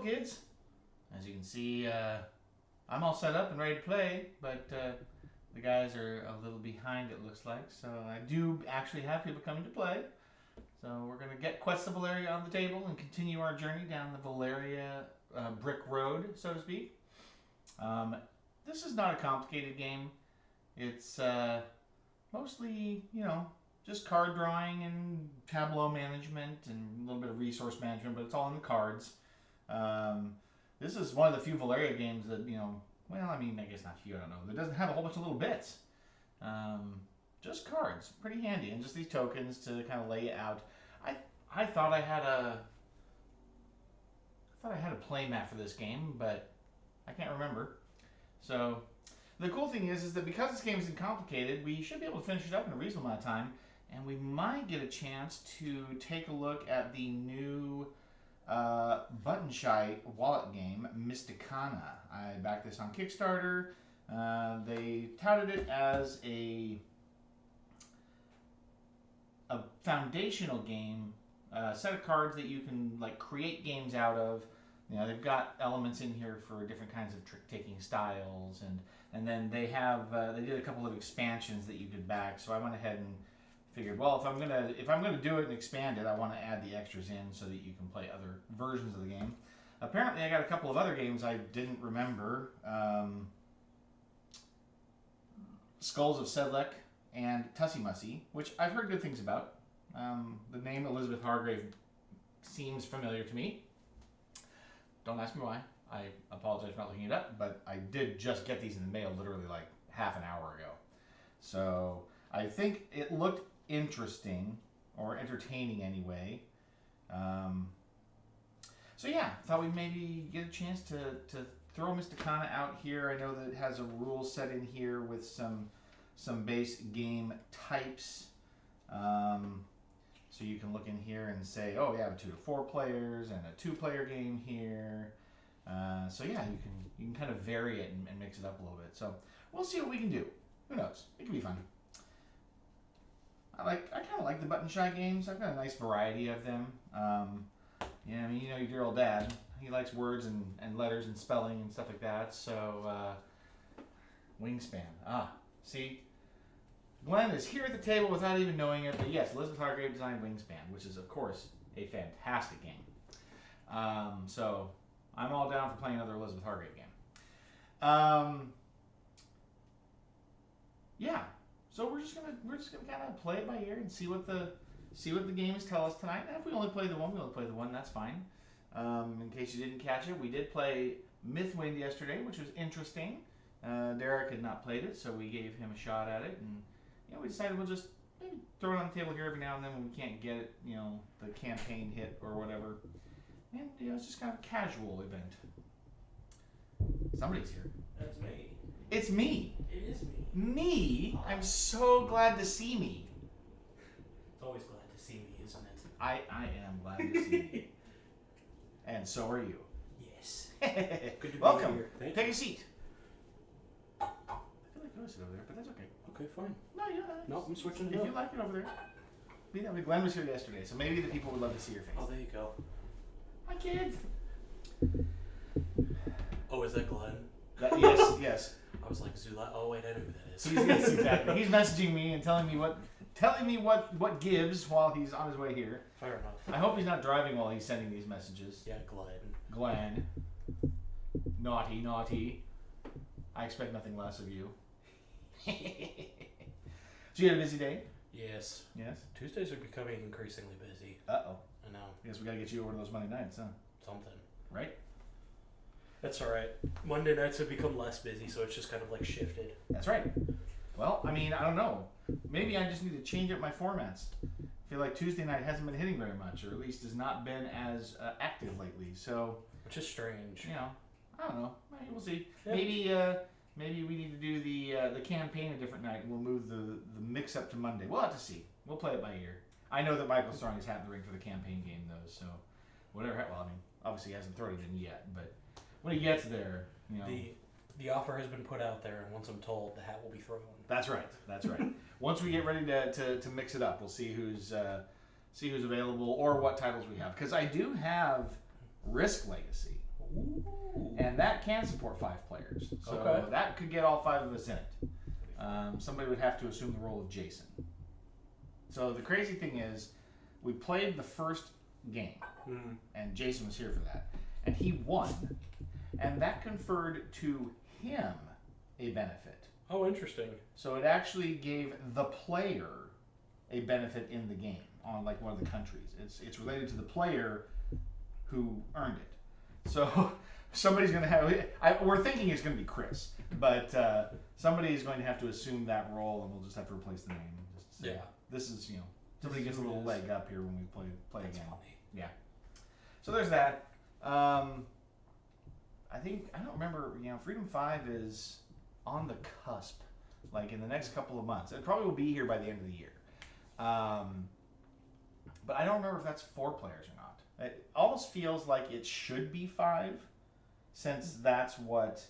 kids. As you can see, I'm all set up and ready to play, but the guys are a little behind, it looks like. So I do actually have people coming to play. So we're going to get Quest of Valeria on the table and continue our journey down the Valeria brick road, so to speak. This is not a complicated game. It's mostly, just card drawing and tableau management and a little bit of resource management, but it's all in the cards. This is one of the few Valeria games that, I guess not few, I don't know, that doesn't have a whole bunch of little bits. Just cards, pretty handy, and just these tokens to kind of lay it out. I thought I had a play mat for this game, but I can't remember. So the cool thing is that because this game isn't complicated, we should be able to finish it up in a reasonable amount of time, and we might get a chance to take a look at the new button shy wallet game, Mysticana. I backed this on Kickstarter. They touted it as a foundational game, set of cards that you can create games out of. They've got elements in here for different kinds of trick-taking styles, and then they did a couple of expansions that you could back. So I went ahead and figured, well, if I'm gonna do it and expand it, I want to add the extras in so that you can play other versions of the game. Apparently, I got a couple of other games I didn't remember. Skulls of Sedlec and Tussie Mussy, which I've heard good things about. The name Elizabeth Hargrave seems familiar to me. Don't ask me why. I apologize for not looking it up, but I did just get these in the mail literally half an hour ago. So I think it looked interesting, or entertaining anyway. So yeah, thought we'd maybe get a chance to throw Mysticana out here. I know that it has a rule set in here with some base game types. So you can look in here and say, oh, we have 2 to 4 players and a 2-player game here. So yeah, you can kind of vary it and mix it up a little bit. So we'll see what we can do. Who knows? It could be fun. I kind of like the button shy games. I've got a nice variety of them. Your dear old dad, he likes words and letters and spelling and stuff like that. So Wingspan. See, Glenn is here at the table without even knowing it. But yes, Elizabeth Hargrave designed Wingspan, which is of course a fantastic game. So I'm all down for playing another Elizabeth Hargrave game. Yeah. So we're just gonna kind of play it by ear and see what the games tell us tonight. And if we only play the one, we only play the one. That's fine. In case you didn't catch it, we did play Mythwind yesterday, which was interesting. Derek had not played it, so we gave him a shot at it, and we decided we'll just maybe throw it on the table here every now and then when we can't get it, the campaign hit or whatever. And it's just kind of a casual event. Somebody's here. That's me. It's me. It is me. Me? I'm so glad to see me. It's always glad to see me, isn't it? I am glad to see you. And so are you. Yes. Good to Welcome. Be here. Thank Take you. a seat. I feel like I was sit over there, but that's okay. Okay, fine. No, yeah. No, I'm switching it If up. you like it over there. Glenn was here yesterday, so maybe the people would love to see your face. Oh, there you go. Hi, kids. Oh, is that Glenn? Yes. I was like, Zula. Oh, wait, I know who that is. Yes, exactly. He's messaging me and telling me what gives while he's on his way here. Fair enough. I hope he's not driving while he's sending these messages. Yeah, Glenn. Naughty. I expect nothing less of you. So you had a busy day? Yes. Yes? Tuesdays are becoming increasingly busy. Uh-oh. I know. Guess we gotta get you over to those Monday nights, huh? Something. Right? That's alright. Monday nights have become less busy, so it's just kind of shifted. That's right. Well, I don't know. Maybe I just need to change up my formats. I feel like Tuesday night hasn't been hitting very much, or at least has not been as active lately. So, which is strange. I don't know. Maybe we'll see. Yeah. Maybe we need to do the campaign a different night, and we'll move the mix up to Monday. We'll have to see. We'll play it by ear. I know that Michael's throwing his hat in the ring for the campaign game, though. So, whatever. Well, obviously he hasn't thrown it in yet, but when he gets there, The offer has been put out there, and once I'm told, the hat will be thrown. That's right. Once we get ready to mix it up, we'll see who's available or what titles we have. Because I do have Risk Legacy. Ooh. And that can support 5 players. So Okay. that could get all 5 of us in it. Somebody would have to assume the role of Jason. So the crazy thing is, we played the first game, and Jason was here for that, and he won, and that conferred to him a benefit. Oh, interesting. So it actually gave the player a benefit in the game on like one of the countries. It's related to the player who earned it. So somebody's going to have. We're thinking it's going to be Chris, but somebody's going to have to assume that role, and we'll just have to replace the name. And just say, this is somebody gets a little leg up here when we play That's again. funny. Yeah. So there's that. I don't remember. Freedom 5 is on the cusp, like in the next couple of months. It probably will be here by the end of the year. But I don't remember if that's 4 players or not. It almost feels like it should be 5, since that's what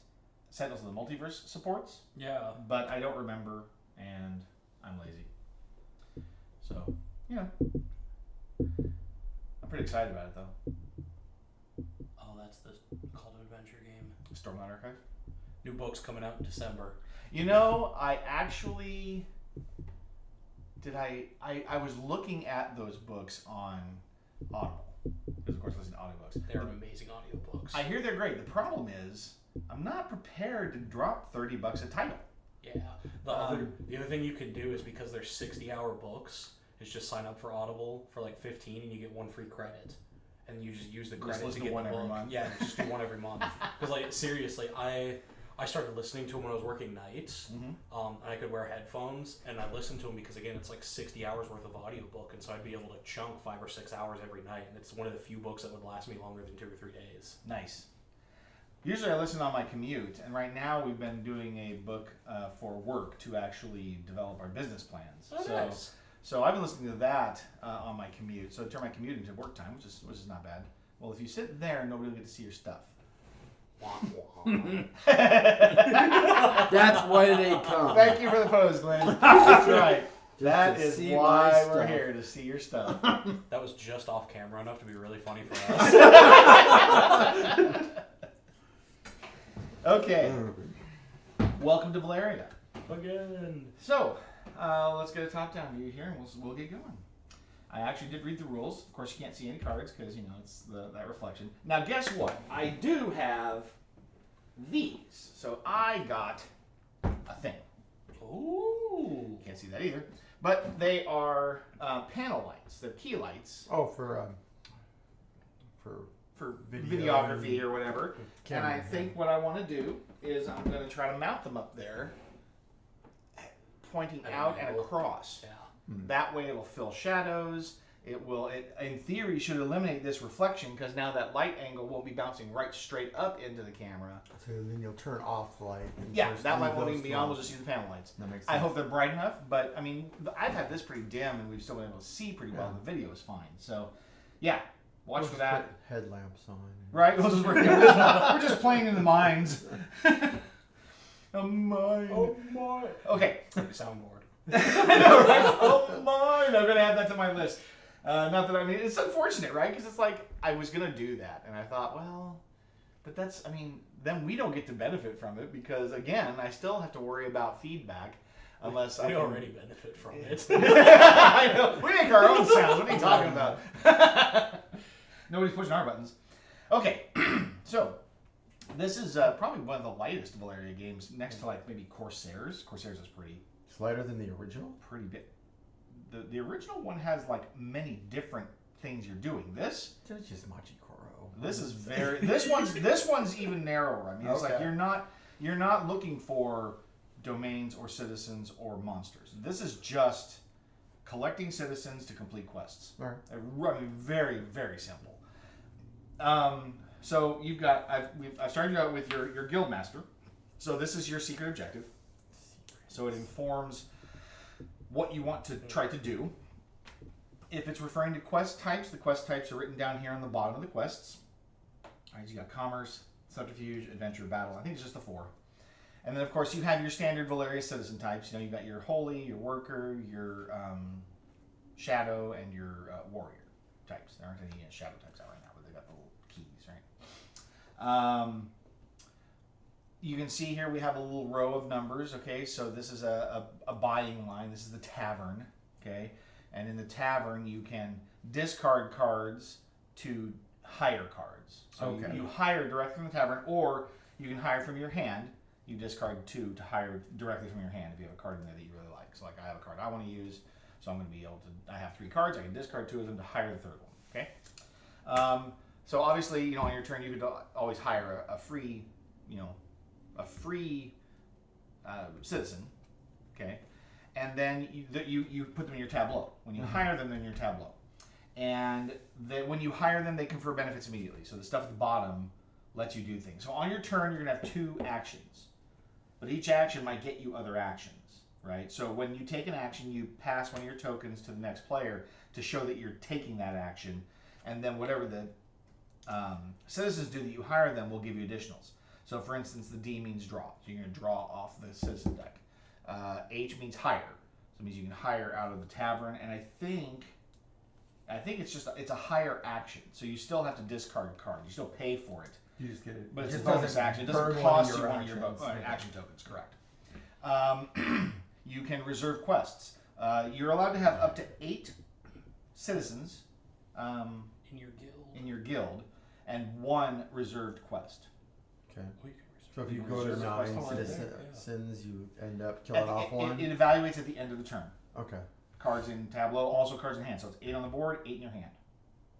Sentinels of the Multiverse supports. Yeah. But I don't remember, and I'm lazy. So, I'm pretty excited about it, though. Oh, that's the Call to Adventure game. Stormlight Archive. New book's coming out in December. I actually I was looking at those books on Audible, because of course I listen to audiobooks. They're amazing audiobooks. I hear they're great. The problem is I'm not prepared to drop $30 a title. Yeah. The other thing you can do is, because they're 60-hour books, is just sign up for Audible for like 15 and you get 1 free credit. And you just use the credit listen to get to one the every book. month. Yeah, just do one every month. Because like seriously, I started listening to them when I was working nights, and I could wear headphones, and I listened to them because, again, it's like 60 hours worth of audiobook, and so I'd be able to chunk 5 or 6 hours every night, and it's one of the few books that would last me longer than 2 or 3 days. Nice. Usually I listen on my commute, and right now we've been doing a book for work to actually develop our business plans. Oh, nice. So I've been listening to that on my commute, so I turn my commute into work time, which is not bad. Well, if you sit there, nobody will get to see your stuff. That's why they come. Thank you for the pose, Glenn. That's right. That to is see why my we're stuff. here, to see your stuff. That was just off camera enough to be really funny for us. Okay. Welcome to Valeria. Again. So, let's get a top down view here, and we'll get going. I actually did read the rules. Of course, you can't see any cards because, it's that reflection. Now, guess what? I do have these. So I got a thing. Ooh. Can't see that either. But they are panel lights. They're key lights. Oh, for video videography or whatever. Camera, and I think what I want to do is I'm going to try to mount them up there, pointing At an out and angle. across. Yeah. That way it'll fill shadows. It in theory, should eliminate this reflection, because now that light angle won't be bouncing right straight up into the camera. So then you'll turn off the light. And Yeah, just that leave light won't those even be two on. We'll just use the panel lights. That makes sense. I hope they're bright enough, but I mean, I've had this pretty dim, and we've still been able to see pretty well. Yeah. The video is fine. So, yeah, watch We'll for just that. put headlamps on. Right? We'll just we're just playing in the mines. A mine. Oh my. Okay. Soundboard. I know, right? Oh mine. I'm gonna add that to my list. Not that it's unfortunate, right? Because it's like I was gonna do that, and I thought, well, but then we don't get to benefit from it, because again, I still have to worry about feedback, unless We already benefit from it. I know. We make our own sounds. What are you talking about? Nobody's pushing our buttons. Okay, so this is probably one of the lightest Valeria games, next to like maybe Corsairs. Corsairs is It's lighter than the original? pretty big. The original one has like many different things you're doing. This It's just Machikoro. this one's even narrower. I mean, it's like Okay. you're not looking for domains or citizens or monsters. This is just collecting citizens to complete quests. All I right. mean, very, very simple. So you've got I've started you out with your guild master. So this is your secret objective. So it informs what you want to try to do. If it's referring to quest types, the quest types are written down here on the bottom of the quests. All right, so you got commerce, subterfuge, adventure, battle. I think it's just the 4. And then, of course, you have your standard Valeria citizen types. You've got your holy, your worker, your shadow, and your warrior types. There aren't any shadow types out right now, but they've got the little keys, You can see here we have a little row of numbers. Okay, so this is a buying line. This is the tavern. Okay, and in the tavern you can discard cards to hire cards. So Okay. you hire directly from the tavern, or you can hire from your hand. You discard 2 to hire directly from your hand if you have a card in there that you really like. So like I have a card I want to use, so I'm going to be able to. I have 3 cards. I can discard 2 of them to hire the third one. Okay. So obviously, on your turn you could always hire a free, a free citizen. Okay. And then you put them in your tableau. When you hire them, they're in your tableau. And when you hire them, they confer benefits immediately. So the stuff at the bottom lets you do things. So on your turn, you're going to have 2 actions. But each action might get you other actions, right? So when you take an action, you pass one of your tokens to the next player to show that you're taking that action. And then whatever the citizens do that you hire them will give you additionals. So for instance, the D means draw. So you're going to draw off the citizen deck. H means hire. So it means you can hire out of the tavern. And I think it's a hire action. So you still have to discard cards. You still pay for it. You just get it. But it's a just bonus action. It doesn't burn cost one you of one of your actions. action tokens, correct. You can reserve quests. You're allowed to have up to 8 citizens In your guild. in your guild and 1 reserved quest. Okay. We can So if you You go to reserve 9 quest right there, citizens, you end up killing off one. It evaluates at the end of the turn. Okay. Cards in tableau, also cards in hand. So it's 8 on the board, 8 in your hand.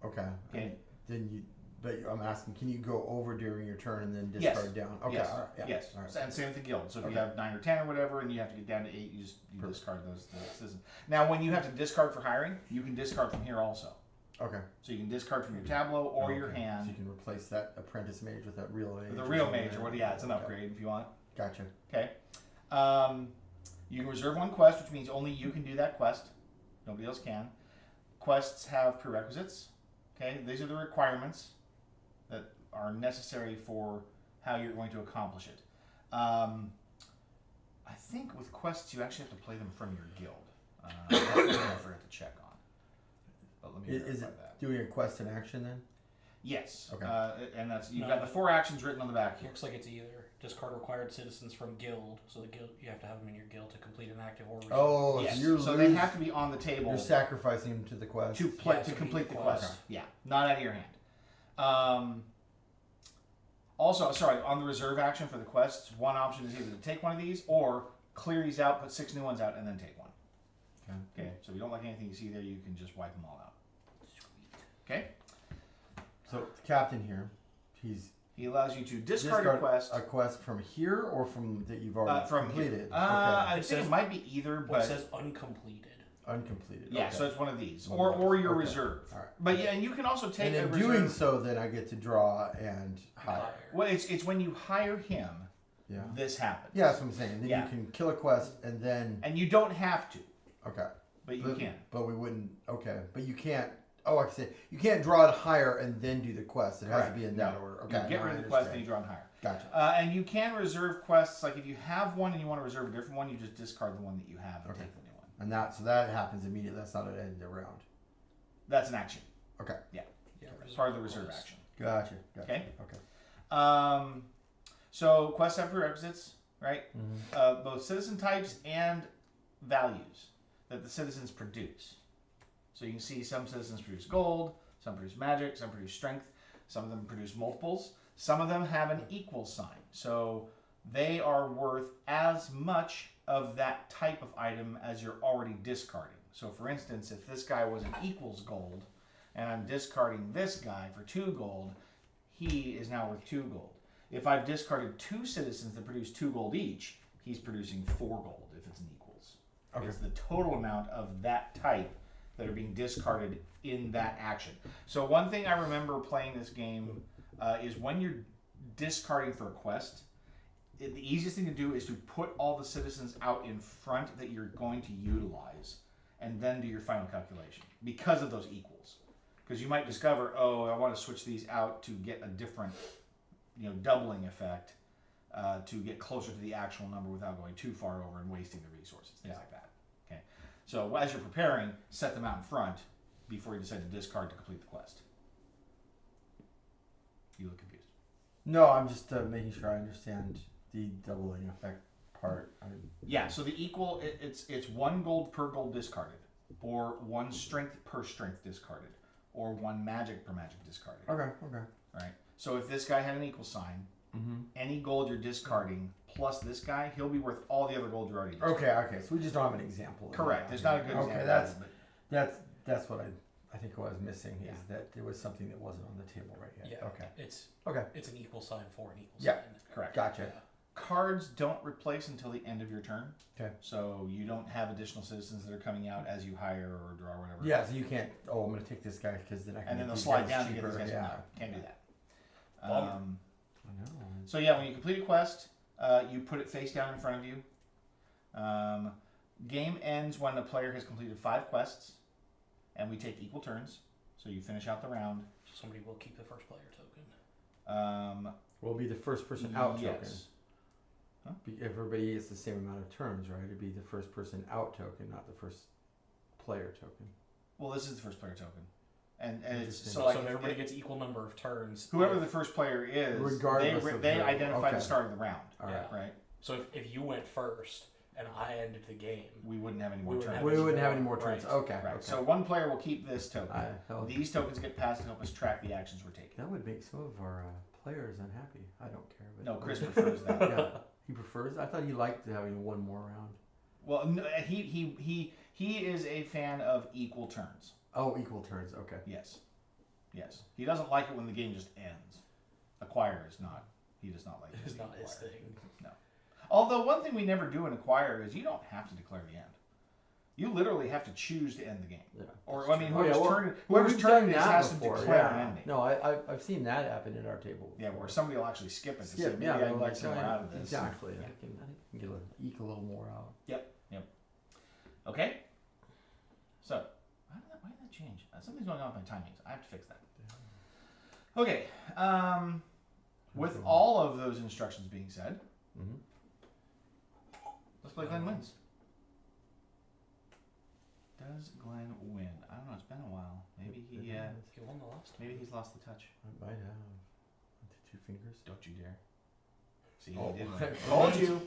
Okay. Okay. And then but I'm asking, can you go over during your turn and then discard down? Okay. Yes. All right. Yeah. Yes. All right. And same with the guild. So if Okay. you have 9 or 10 or whatever, and you have to get down to 8, you Perfect. discard those citizens. Now, when you have to discard for hiring, you can discard from here also. Okay. So you can discard from your tableau or your Okay. hand So you can replace that apprentice mage with that real mage. with a or real something mage or like what? that. Yeah, it's an Okay. upgrade if you want. Gotcha. Okay. You can reserve 1 quest, which means only you can do that quest. Nobody else can. Quests have prerequisites. Okay, these are the requirements that are necessary for how you're going to accomplish it. I think with quests you actually have to play them from your guild. That's something I forgot to check on. But let me Is verify it that. doing a quest in action then? Yes. Okay. And that's you've No. got the 4 actions written on the back here. Looks like it's either discard required citizens from guild, so the guild you have to have them in your guild to complete an active or reserve. Oh, Yes. so you're So they have to be on the table. You're sacrificing them to the quest. to play Yeah, to to complete beat the the quest. quest. Yeah, not out of your hand. Also, sorry, on the reserve action for the quests, one option is either to take one of these or clear these out, put 6 new ones out, and then take one. Okay. Okay, so if you don't like anything you see there, you can just wipe them all out. Okay, So the captain here, he allows you to discard a quest a quest from here or from that you've already from completed. I It think says- it might be either, Well, it but says uncompleted. Uncompleted. yeah, Okay. so it's one of these, One or of or those. your Okay. reserve. All right. But yeah, and you can also take And a in reserve. doing so, then I get to draw and hire. Well, it's when you hire him, Yeah. this happens. Yeah, that's what I'm saying. Then Yeah. you can kill a quest and then And you don't have to, okay. but you but, can. But we wouldn't. Okay, but you can't. Oh, I see. You can't draw and hire and then do the quest. It has Correct. to be in that No. order. You Okay. get now rid I of the quest and understand. you draw and hire. Gotcha. And you can reserve quests. Like if you have one and you want to reserve a different one, you just discard the one that you have and Okay. take the new one. And that happens immediately. That's not an end of the round. That's an action. Okay. Yeah, Part of the reserve quest. action. Gotcha. Okay. Okay. So quests have prerequisites, right? Mm-hmm. Both citizen types and values that the citizens produce. So you can see some citizens produce gold, some produce magic, some produce strength, some of them produce multiples. Some of them have an equal sign. So they are worth as much of that type of item as you're already discarding. So for instance, if this guy was an equals gold and I'm discarding this guy for 2 gold, he is now worth 2 gold. If I've discarded 2 citizens that produce 2 gold each, he's producing 4 gold if it's an equals. Okay. It's the total amount of that type that are being discarded in that action. So one thing I remember playing this game is when you're discarding for a quest, the easiest thing to do is to put all the citizens out in front that you're going to utilize and then do your final calculation because of those equals. Because you might discover, oh, I want to switch these out to get a different, doubling effect to get closer to the actual number without going too far over and wasting the resources, things like that. Okay. So as you're preparing, set them out in front before you decide to discard to complete the quest. You look confused. No, I'm just making sure I understand the doubling effect part. Yeah, so the equal, it's 1 gold per gold discarded, or 1 strength per strength discarded, or 1 magic per magic discarded. Okay. Right? So if this guy had an equal sign, Mm-hmm. any gold you're discarding plus this guy, he'll be worth all the other gold you already discarded. Okay. So we just don't have an example. Of Correct. that. There's not a good Okay, example. that's what I think what I was missing is that there was something that wasn't on the table right yet. Yeah. Okay. It's it's an equal sign for an equal Yeah. sign. Correct. Gotcha. Yeah. Cards don't replace until the end of your turn. Okay. So you don't have additional citizens that are coming out as you hire or draw or whatever. Yeah. So you can't. Oh, I'm going to take this guy because then I can. And then make they'll these slide guys down to get cheaper. these guys. Yeah. No, can't do that. Bummer. I know. So yeah, when you complete a quest, you put it face down in front of you. Game ends when the player has completed 5 quests, and we take equal turns. So you finish out the round. Somebody will keep the first player token. We'll be the first person out token. Yes. Everybody gets the same amount of turns, right? It'd be the first person out token, not the first player token. Well, this is the first player token, and it's Interesting. so So like if everybody gets equal number of turns. whoever the first player is, Regardless of they who. identify Okay. the start of the round, All Yeah. right. right? So if you went first and I ended the game, We wouldn't have any more We wouldn't turns. We wouldn't have any more Right. turns. Okay. Right. Okay. So one player will keep this token. Hell, These tokens get passed to help us track the actions we're taking. that would make some of our players unhappy. I don't care. But No, Chris prefers that. Yeah. He prefers. I thought he liked having one more round. Well, no, he is a fan of equal turns. Oh, equal turns. Okay. Yes. He doesn't like it when the game just ends. Acquire is not. He does not like it. it's not his thing. Although one thing we never do in Acquire is you don't have to declare the end. You literally have to choose to end the game. Yeah. Or I mean, Oh, yeah, whoever's we've turn done it is that has before, to declare yeah. an ending. No, I've seen that happen in our table. Yeah, before. where somebody will actually skip it to say Skip, maybe yeah, I they're can like, get somewhere out of this. Exactly. Yeah. I can get eke a little more out. Yep. Okay. So why did that change? Something's going on with my timings. I have to fix that. Okay. With all of those instructions being said, Mm-hmm. let's play Glenn Wins. Does Glenn win? I don't know. It's been a while. Maybe he He won the last time. maybe he's lost the touch. I might have. 2 fingers. Don't you dare. See, Oh. he did win. Told you.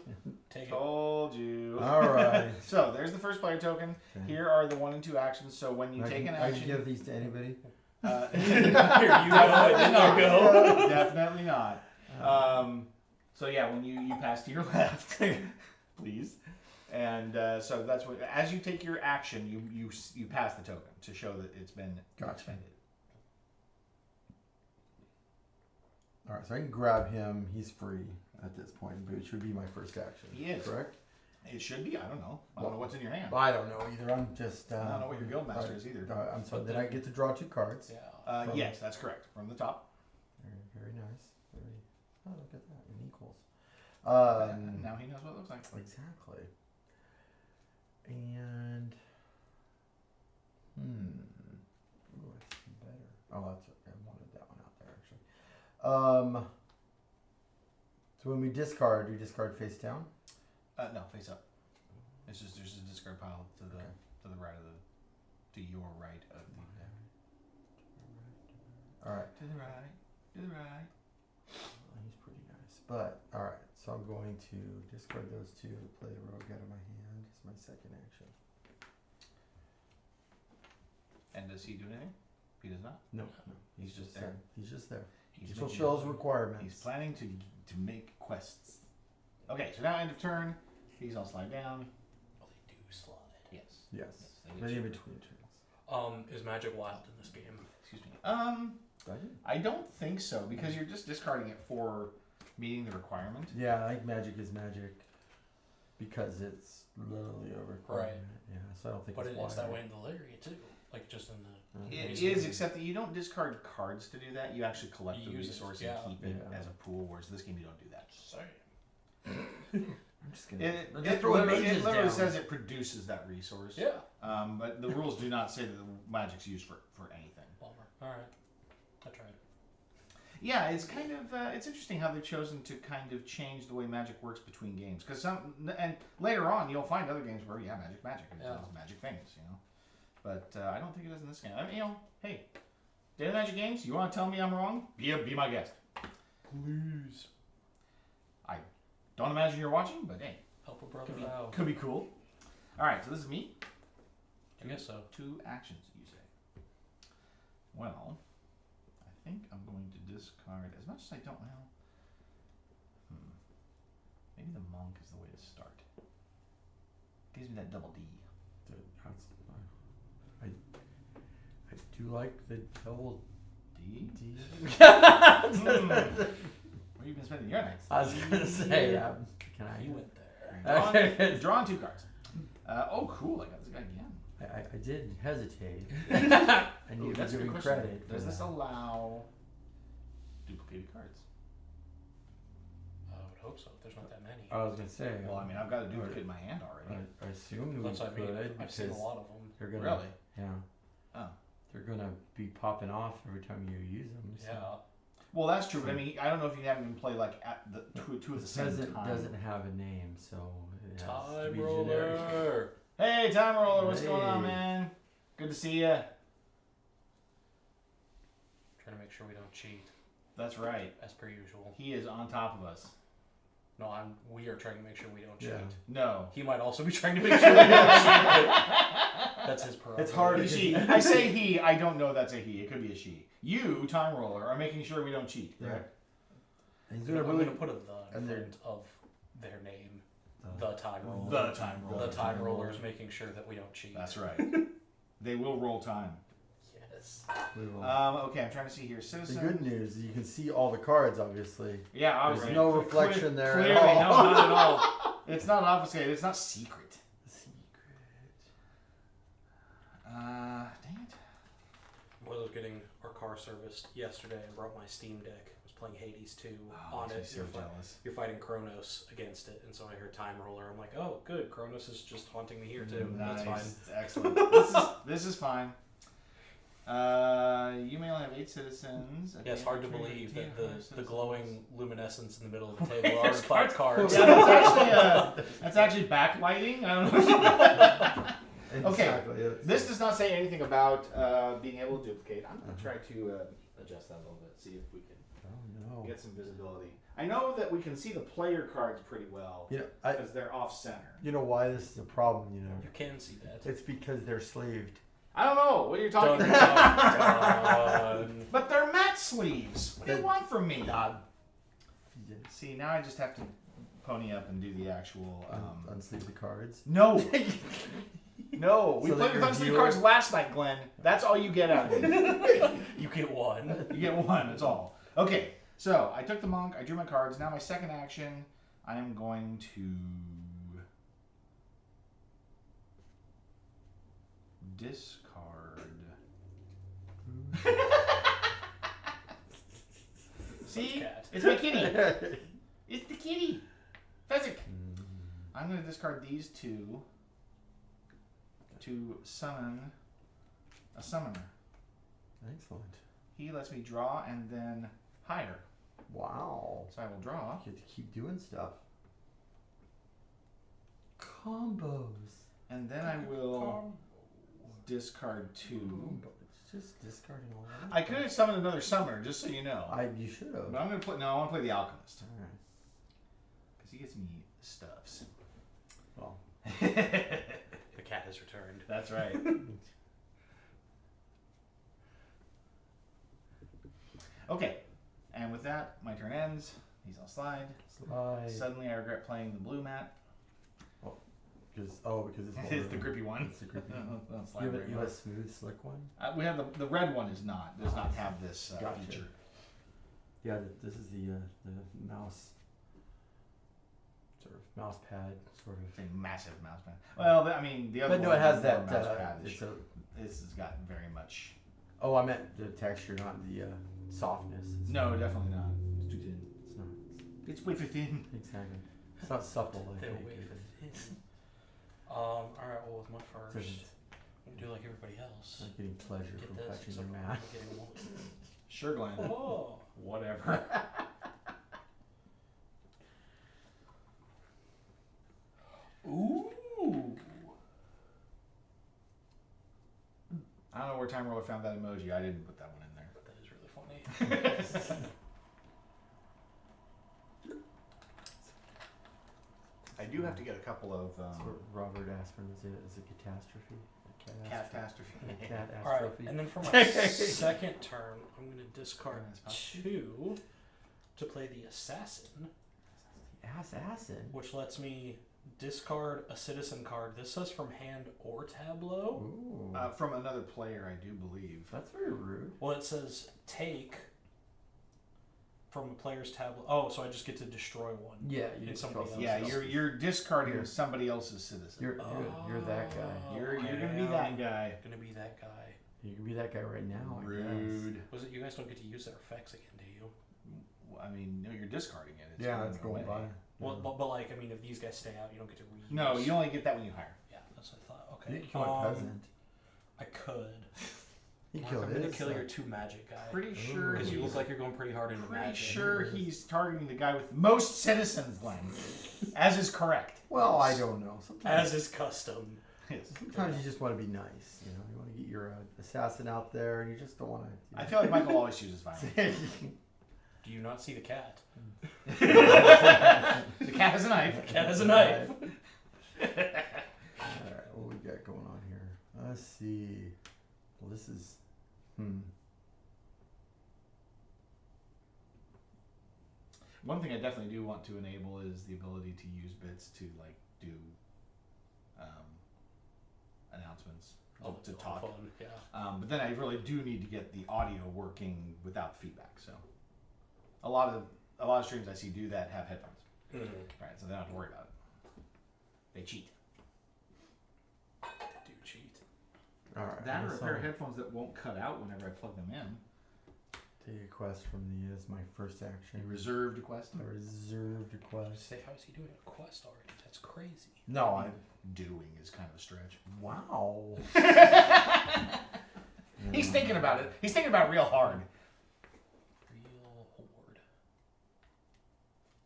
Take it. Told you. All right. So there's the first player token. Okay. Here are the 1 and 2 actions. So when you take an I action, can give these to anybody. Here, you go. Definitely not. So yeah, when you pass to your left, please, and so that's what. As you take your action, you pass the token to show that it's been expended. All right, so I can grab him. He's free at this point, but it should be my first action. He is. Correct? It should be. I don't know. I don't know what's in your hand. I don't know either. I'm just. I don't know what your guild master is either. I'm sorry. Then I get to draw 2 cards. Yeah. Yes, that's correct. From the top. Very nice. Oh, look at that. In equals. Now he knows what it looks like. Exactly. And. Ooh, that's better. Oh, that's. I wanted that one out there actually. So when we discard face down. No, face up. It's just there's a discard pile to the right of to your right of the. All right. To the right. To the right. He's pretty nice. But, alright, so I'm going to discard those 2, play the rogue out of my hand. It's my second action. And does he do anything? He does not. No. He's just there. He's just there. He He fulfills requirements. He's planning to make quests. Okay, so now end of turn. These all slide down. Oh, they do slide. Yes. Yes. They get But in cheaper. between turns. Is Magic Wild in this game? Excuse me. Does it? I don't think so because you're just discarding it for meeting the requirement. Yeah, I think magic is magic. Because it's literally a requirement. Yeah, so I don't think But it's it's that wild. way in Valeria too. Like just in the. It museum. is, except that you don't discard cards to do that. You actually collect You the use it, resource yeah. and keep it Yeah. as a pool. Whereas this game, you don't do that. Sorry. I'm just gonna. It just throw literally, mages it literally down. says it produces that resource. Yeah. But the rules do not say that the magic's used for anything. Bummer. All right. I tried. Yeah, it's kind of it's interesting how they've chosen to kind of change the way magic works between games. Because and later on you'll find other games where magic, it does magic things, you know. But I don't think it does in this game. I mean, hey, Daily Magic Games, you want to tell me I'm wrong? Be my guest. Please. I don't imagine you're watching, but hey, Help a brother out. could be cool. All right, so this is me. I guess so. 2 actions, you say. Well, I think I'm going to discard as much as I don't. Well, maybe the monk is the way to start. Gives me that double D. I do like the double D. D. Where you been spending your nights? I was gonna say, can He I? went there. Drawing 2 cards. Oh, cool! I got this guy again. I did hesitate. I Ooh, need to that's a give good him question. credit. for Does this that. allow duplicated cards? I would hope so. There's not that many. I was gonna say. Well, I mean, I've got a duplicate in my hand already. I assumed we That's what I mean. could. I've seen a because lot of them. They're gonna. Really? Yeah. Oh. They're gonna be popping off every time you use them. So. Yeah. Well, that's true, but I mean, I don't know if you have them play like at the two at the same time. Doesn't have a name, so it has to Time be generic. roller. Hey, Time Roller, what's going on, Hey. man? Good to see ya. Trying to make sure we don't cheat, That's right. as per usual. He is on top of us. No, we are trying to make sure we don't cheat. Yeah. No. He might also be trying to make sure we don't cheat. But that's his prerogative. It's hard to She. I say he. I don't know that's a he. It could be a she. You, Time Roller, are making sure we don't cheat. Yeah. Correct? And he's I'm gonna going really. to put a the in and then- front of their name. The Time Roller. The Time The Roller. Time Roller is making sure that we don't cheat. That's right. They will roll time. Yes. We will. Okay, I'm trying to see here. the Citizen. good news, you can see all the cards, obviously. Yeah, There's obviously. no reflection there Clearly, at all. no, not at all. It's not obfuscated. It's not secret. Dang it. When I was getting our car serviced yesterday, I brought my Steam Deck. I was playing Hades 2 on makes me it. so jealous. You're fighting Kronos against it, and so I heard Time Roller. I'm like, oh, good. Kronos is just haunting me here too. Nice. That's fine. Excellent. this is fine. You may only have 8 citizens. Yeah, it's hard to believe that the citizens. glowing luminescence in the middle of the table are in fact cards. Yeah, that's actually backlighting. I don't know. Okay. Exactly. Yes. This does not say anything about being able to duplicate. I'm going to try to adjust that a little bit, see if we can Oh no. get some visibility. I know that we can see the player cards pretty well You know, because they're off center. you know why this is a problem. You know, You can see that. it's because they're slaved. I don't know what are you talking Dun, about. dun, dun. But they're matte sleeves. What do you want from me? God. See, now I just have to pony up and do the actual. Unsleeve the cards. No. No, we So played that with your unsleeved viewer- cards last night, Glenn. That's all you get out of it. You get one. You get one. That's all. Okay, so I took the monk. I drew my cards. Now my second action, I am going to discard. See, Cat. it's my kitty. It's the kitty. Fezzik. I'm going to discard these 2 to summon a summoner. Excellent. He lets me draw and then hire. Wow. So I will draw. You get to keep doing stuff. Combos. And then I will discard 2. It's just discarding all that. I could have summoned another summoner, just so you know. You should have. But I'm going to play. No, I want to play the alchemist. Alright. Because he gets me stuffs. Well. The cat has returned. That's right. Okay. And with that, my turn ends. He's on slide. Slide. Suddenly I regret playing the blue mat. Because it's It's the grippy one. It's the grippy one. Don't slide You have, very you well. have a smooth, slick one? We have the red one does not have this Gotcha. feature. Yeah, this is the mouse, sort of mouse pad, sort of. It's a massive mouse pad. Well, I mean the other But no, one it has is that. more mouse pad. It's a, This has got very much. oh, I meant the texture, not the softness. It's No, definitely not. It's too thin. It's not. It's way too thin. Exactly. It's not supple. I They'll think. wait for this. All right. Well, with my It's first, I'm gonna do like everybody else. not getting pleasure Get from this. touching except your I'm mat. getting one. Sure, Glenn. Oh. Whatever. Ooh. I don't know where Time Roller found that emoji. I didn't put that one in there. That is really funny. I do have to get a couple of That's what Robert Aspin is a catastrophe. A catastrophe. Catastrophe. All right, and then for my second turn, I'm going to discard 2 to play the assassin, Assassin. which lets me discard a citizen card. This says from hand or tableau. Ooh. From another player, I do believe. That's very rude. Well, it says take from a player's tableau. Oh, so I just get to destroy one. Yeah, you In just somebody cross else. Yeah, yourself. you're discarding You're- somebody else's citizen. You're that guy. You're I gonna be am that guy. Gonna be that guy. You can be that guy right now. I guess. Rude. Was it? You guys don't get to use their effects again, do you? I mean, no, you're discarding it. It's Yeah, going that's going away. by. Well, but like, I mean, if these guys stay out, you don't get to reuse. No, you only get that when you hire. Yeah, that's what I thought. You Okay. can kill a peasant. I could. You Mark, kill I'm gonna his. kill your 2 magic guy. Pretty sure Because you he's- look like you're going pretty hard into Pretty magic. sure he's targeting the guy with most citizens, Glenn. As is correct. Well, I don't know. Sometimes, As is custom. Yes. sometimes you just want to be nice. You know, you want to get your assassin out there, and you just don't want to. I feel like Michael always chooses violence. Do you not see the cat? The cat has a knife. The cat has a knife. Alright, what we got going on here? Let's see. Well, this is. One thing I definitely do want to enable is the ability to use bits to like do announcements, to talk. Fun. Yeah. But then I really do need to get the audio working without feedback. So a lot of streams I see do that have headphones, right? So they don't have to worry about it. They cheat. Do cheat. Alright. That or a this pair of one- headphones that won't cut out whenever I plug them in. Take a quest from the as my first action. A reserved quest. A reserved request. Say, how is he doing a quest already? That's crazy. No, I. Doing is kind of a stretch. Wow. He's thinking about it. He's thinking about it real hard. Real horde.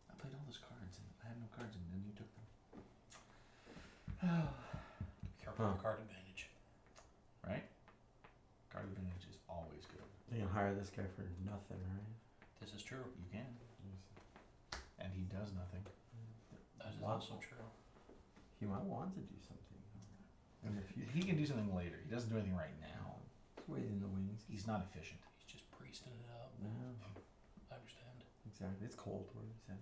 I played all those cards and I had no cards and then you took them. Careful of card advantage. Right? Card advantage is always good. You can hire this guy for nothing, right? This is true. You can. And he does nothing. That is Wow. also true. He might want to do something. In the future. He can do something later. He doesn't do anything right now. It's waiting in the wings. He's not efficient. He's just priesting it up. Yeah, I understand. exactly. It's cold where he's at.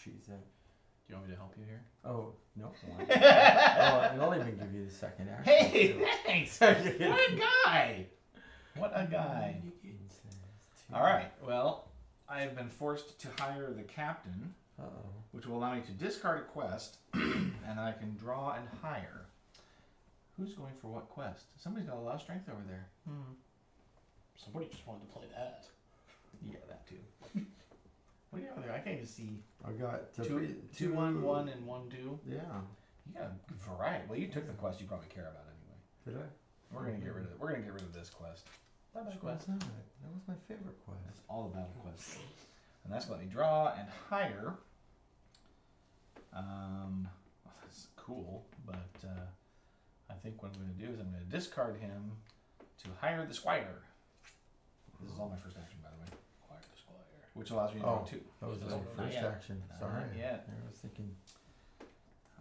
She's at. Do you want me to help you here? Oh, no. Oh, and I'll even give you the second action. Hey, too. thanks. What a guy. What a guy. All right. Well, I have been forced to hire the captain, Uh-oh. which will allow me to discard a quest, and I can draw and hire. Who's going for what quest? Somebody's got a lot of strength over there. Somebody just wanted to play that. Yeah, that too. What do you have over there? I can't even see. I got Two, 1, 1, and 1, 2. Yeah. You got a variety. Well, you took the quest you probably care about anyway. Did I? We're gonna get rid of it. We're gonna get rid of this quest. Bye bye Which quest. one's that? That was my favorite quest. That's all the battle quests. And that's gonna let me draw and hire. Well, that's cool, but I think what I'm gonna do is I'm gonna discard him to hire the squire. This is all my first action, by the way, Acquire the squire. which allows me to draw Oh. 2. That was Not my first yet. action. Not Sorry. yet. I was thinking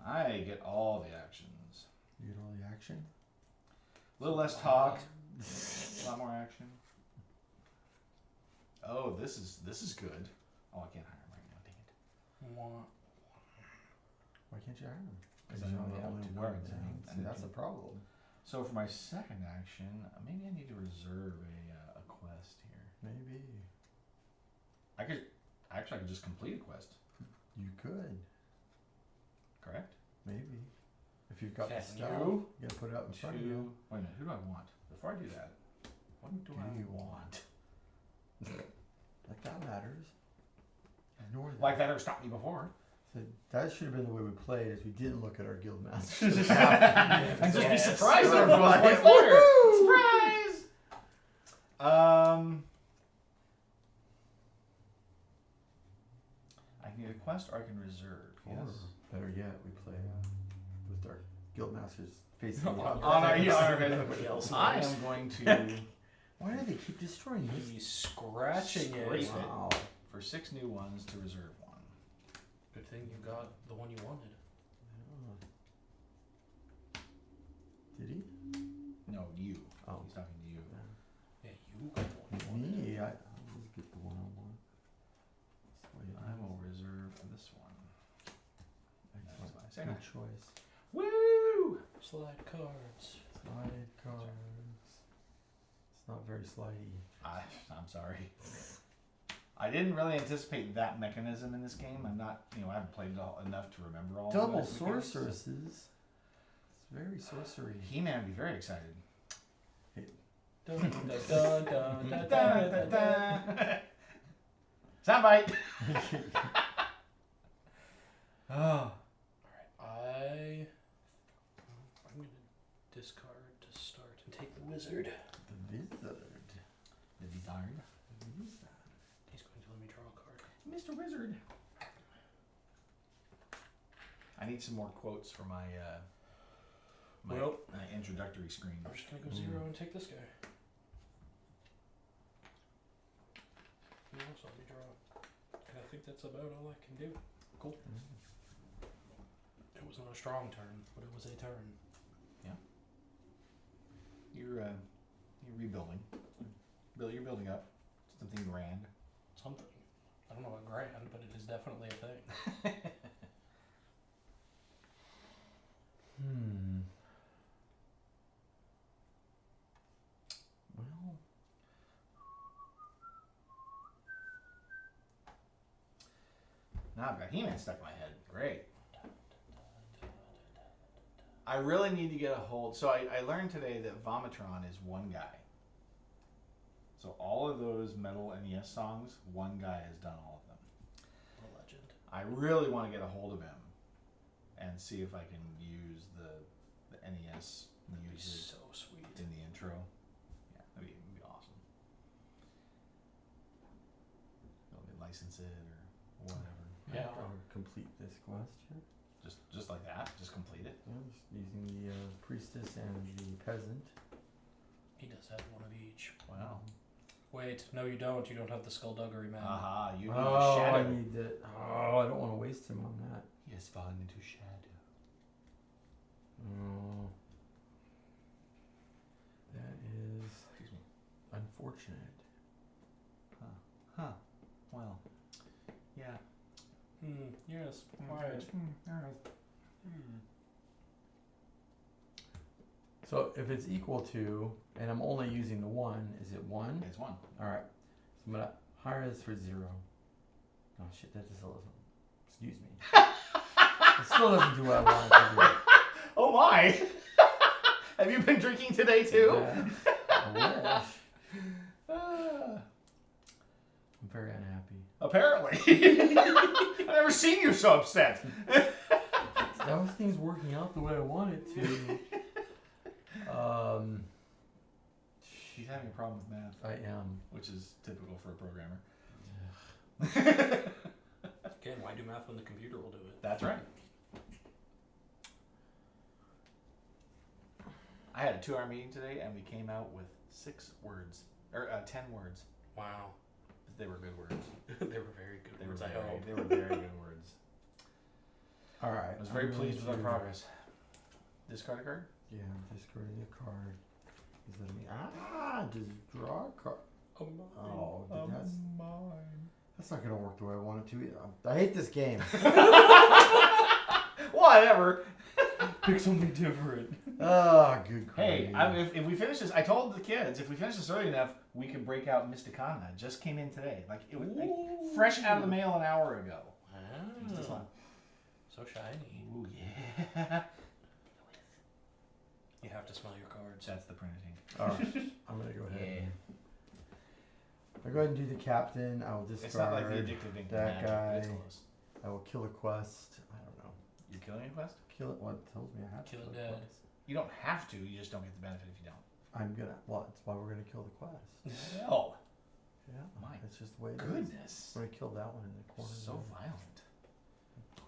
I get all the actions. you get all the action. A little less talk, a lot more action. Oh, this is good. Oh, I can't hire him right now. Dang it. Want. Why can't you hire him? 'Cause I only have two cards, Yeah, and see, that's two- the problem. So for my second action, maybe I need to reserve a quest here. Maybe I could just complete a quest, you could. correct? Maybe if you've got the Can stuff, you? you gotta put it out in front of Two. you. Wait a minute. Who do I want? Before I do that, what do I you want? Like that matters. Ignore that. Like that ever stopped me before? So that should have been the way we played, is we didn't look at our guild masters. And just be Yes. surprised that Like, everyone's points later. woohoo! Surprise! I can get a quest or I can reserve. Or Yes. better yet, we play with our guild masters facing On the your other. On our- face. yeah, on our face. Everybody else I knows. am going to, Why do they keep destroying this? He's scratching Scrape it. it. Wow. for 6 new ones, to reserve 1. Good thing you got the one you wanted. Did he? No, you. Oh. He's talking to you. Yeah, you got the one you wanted. Me? I'll just get the one I want. I will reserve this one. Excellent. That's my Good second. choice. Woo! Slide cards. Slide cards. It's not very slidey. I'm sorry. I didn't really anticipate that mechanism in this game. I'm not, I haven't played it enough to remember all Double of those mechanics. sorceresses. It's very sorcery. He-Man would be very excited. Dun, dun, dun, dun, dun, dun, dun, dun. Soundbite! Oh. Alright, I'm gonna discard to start and take the wizard. The wizard. The Wizard. He's going to let me draw a card. Mr. Wizard. I need some more quotes for my my introductory screen. I'm just gonna go 0 and take this guy. He won't let me draw. And I think that's about all I can do. Cool. It wasn't a strong turn, but it was a turn. You're rebuilding. You're building up. Something grand. Something. I don't know about grand, but it is definitely a thing. Well, Now I've got He-Man stuck in my head. Great. I really need to get a hold. So I learned today that Vomitron is one guy. So all of those Metal NES songs, one guy has done all of them. What a legend. I really want to get a hold of him and see if I can use the NES That'd be music so sweet. in the intro. Yeah, that'd be awesome. Maybe license it or whatever. Yeah. I'll complete this quest here. Just like that. Just complete it. Yeah, just using the priestess and the peasant. He does have one of each. Wow. Wait, no you don't. You don't have the skullduggery man. Aha, you need Oh, shadow. I need that. Oh, I don't want to waste him on that. He has fallen into shadow. Oh, that is Excuse me. unfortunate. Huh. Well. Yeah. Yes. Quiet. So if it's equal to, and I'm only using the one, is it one? It's one. All right. So I'm gonna hire this for 0. Oh shit, that still doesn't. Excuse me. It still doesn't do what I want it to Oh my! Have you been drinking today do. too? Yeah, I wish. I'm very unhappy. Apparently. I've never seen you so upset. Everything's working out the way I want it to. He's having a problem with math, I am. which is typical for a programmer. Again, why do math when the computer will do it? That's right. I had a 2-hour meeting today, and we came out with 6 words, or 10 words. Wow. They were good words. They were very good They words, were I very, hope. they were very good words. All right. I was very I'm pleased with our going to- progress. Discard a card? Yeah, discarding a card. He's letting me. Just draw a card. Oh, that's not gonna work the way I want it to either. I hate this game. Whatever. Pick something different. Ah, good. Hey, grief. if we finish this, I told the kids if we finish this early enough, we can break out Mysticana. It just came in today, like it was like, fresh out of the mail an hour ago. It's this Wow. one. So shiny. Ooh yeah. You have to smell your cards. That's the printing. All right, I'm gonna go ahead. I'll go ahead and do the captain. I will discard. It's not like the addictive ink that magic, but it's guy. close. I will kill a quest. I don't know. You're killing a quest? Kill it. What tells me I have Kill to it kill a dead. quest. You don't have to. You just don't get the benefit if you don't. I'm gonna. Well, that's why we're gonna kill the quest. Oh Yeah. My It's just the way it is. goodness! I'm gonna kill that one in the corner. So there. violent.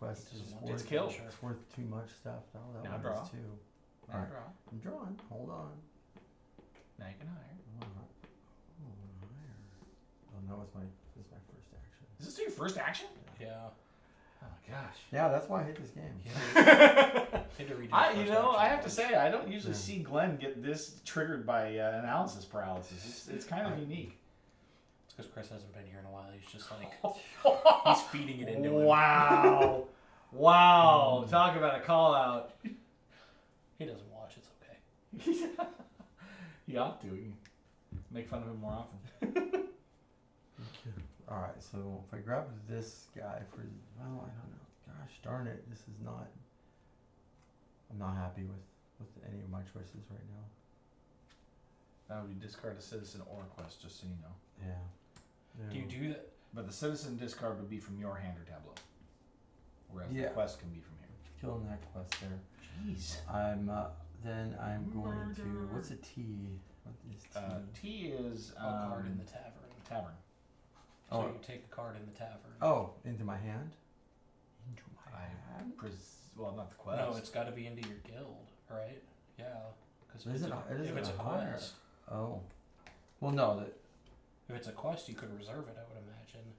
Quest It is doesn't want worth. It's killed. It's worth too much stuff. Oh, that Now one draw. is too. Now Alright. draw. I'm drawing. Hold on. Now you can hire. Higher. Oh, that was my first action. Is this your first action? Yeah. Oh gosh. Yeah, that's why I hate this game. I have to say, I don't usually see Glenn get this triggered by analysis paralysis. It's kind of unique. It's because Chris hasn't been here in a while. He's just like he's feeding it into him. Wow, wow! Talk about a call out. He doesn't watch. It's okay. He ought to. Make fun of him more often. All right, so if I grab this guy for, well, I don't know. Gosh darn it, this is not. I'm not happy with any of my choices right now. That would be discard a citizen or a quest, just so you know. Yeah. Do you do that? But the citizen discard would be from your hand or tableau, whereas the quest can be from here. Killing that quest there. Jeez. Then I'm going to. What's a T? What is T? T is A card in the tavern. Tavern. So Oh. you take a card in the tavern. Oh, into my hand. Into my hand. Well, not the quest. No, it's got to be into your guild, right? Yeah. Because if it's a higher? quest, Oh. Well, no. if it's a quest, you could reserve it. I would imagine.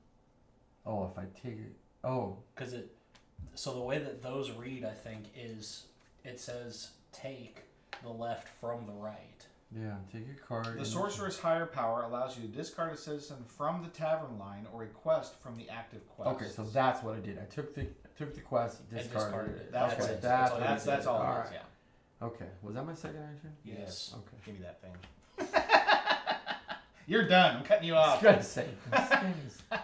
Oh, if I take it. Oh. Because it. So the way that those read, I think, is it says take the left from the right. Yeah, take a card. The sorcerer's higher power allows you to discard a citizen from the tavern line or a quest from the active quest. Okay, so that's what I did. I took the quest, discarded it. That's okay, what it is. that's what That's I did. all All it right. is. Yeah. Okay, was that my second action? Yes. Okay. Give me that thing. You're done. I'm cutting you I off. was gonna say, this game is, I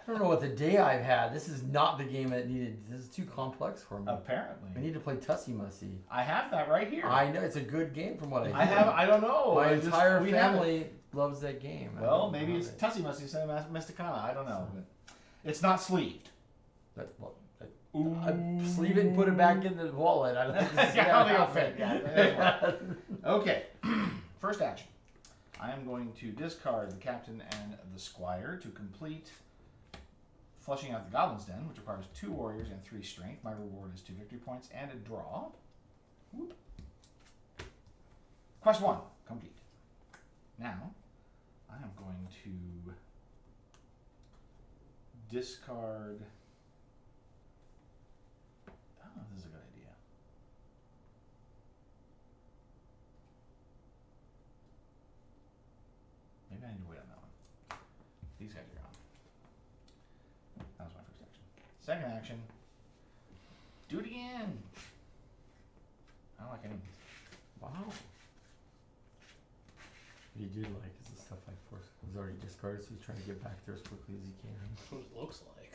don't know what the day I've had. This is not the game that needed. This is too complex for me. Apparently. I need to play Tussy Mussy. I have that right here. I know it's a good game from what I hear. I don't know. My entire we have it. family loves that game. Well, maybe it's Tussy Mussy instead of Mysticana. I don't know. But it's not sleeved. Sleeve it and put it back in the wallet. I don't think this is Yeah, gonna it'll happen. fit. Yeah, it doesn't work. Okay. First action. I am going to discard the captain and the squire to complete flushing out the goblin's den, which requires 2 warriors and 3 strength. My reward is 2 victory points and a draw. Whoop. Quest 1 complete. Now, I am going to discard. Oh, this is a good idea. Maybe I need to wait on that one. These guys are gone. That was my first action. Second action. Do it again. I don't like any of these. Wow. What you do like is the stuff I forced. It was already discarded, so he's trying to get back there as quickly as he can. That's what it looks like.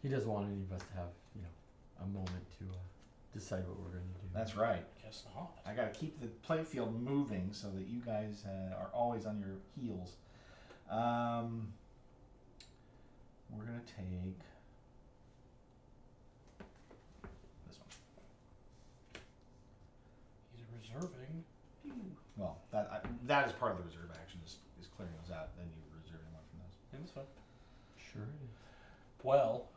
He doesn't want any of us to have, a moment to decide what we're going to do. That's right. Guess not. I gotta keep the playfield moving so that you guys are always on your heels. We're gonna take this one. He's reserving. Well, that is part of the reserve action is clearing those out. Then you're reserving one from those. Yeah, that's fine. Sure it is. Well,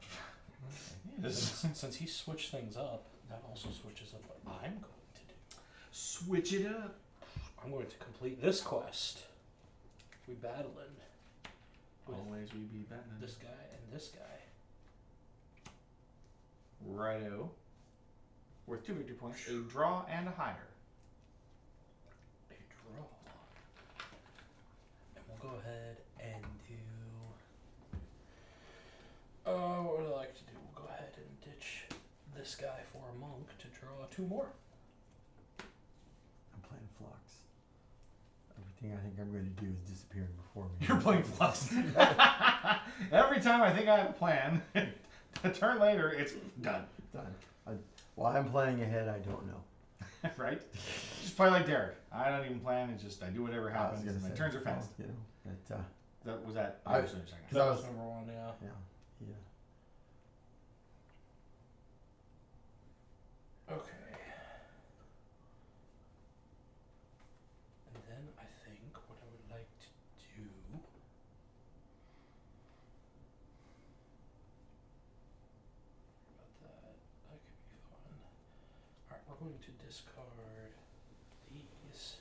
This since he switched things up, that also switches up what I'm going to do. switch it up. I'm going to complete this quest. We battling with Always we be Batman. this guy and this guy. Righto. Worth 2 victory points, a draw and a higher. A draw. And we'll go ahead and do. What would I like to do? We'll go ahead and ditch this guy for a monk to draw 2 more. I'm playing Flux. Everything I think I'm going to do is disappearing before me. You're playing Flux. Every time I think I have a plan, a turn later, it's done. Done. While I'm planning ahead, I don't know. Right? Just play like Derek. I don't even plan. It's just I do whatever I was happens, gonna and my say, turns are fast. That, Was that? I- was your second. That That was- was number 1, yeah. yeah. Okay. And then I think what I would like to do. About that. That could be fun. Alright, we're going to discard these.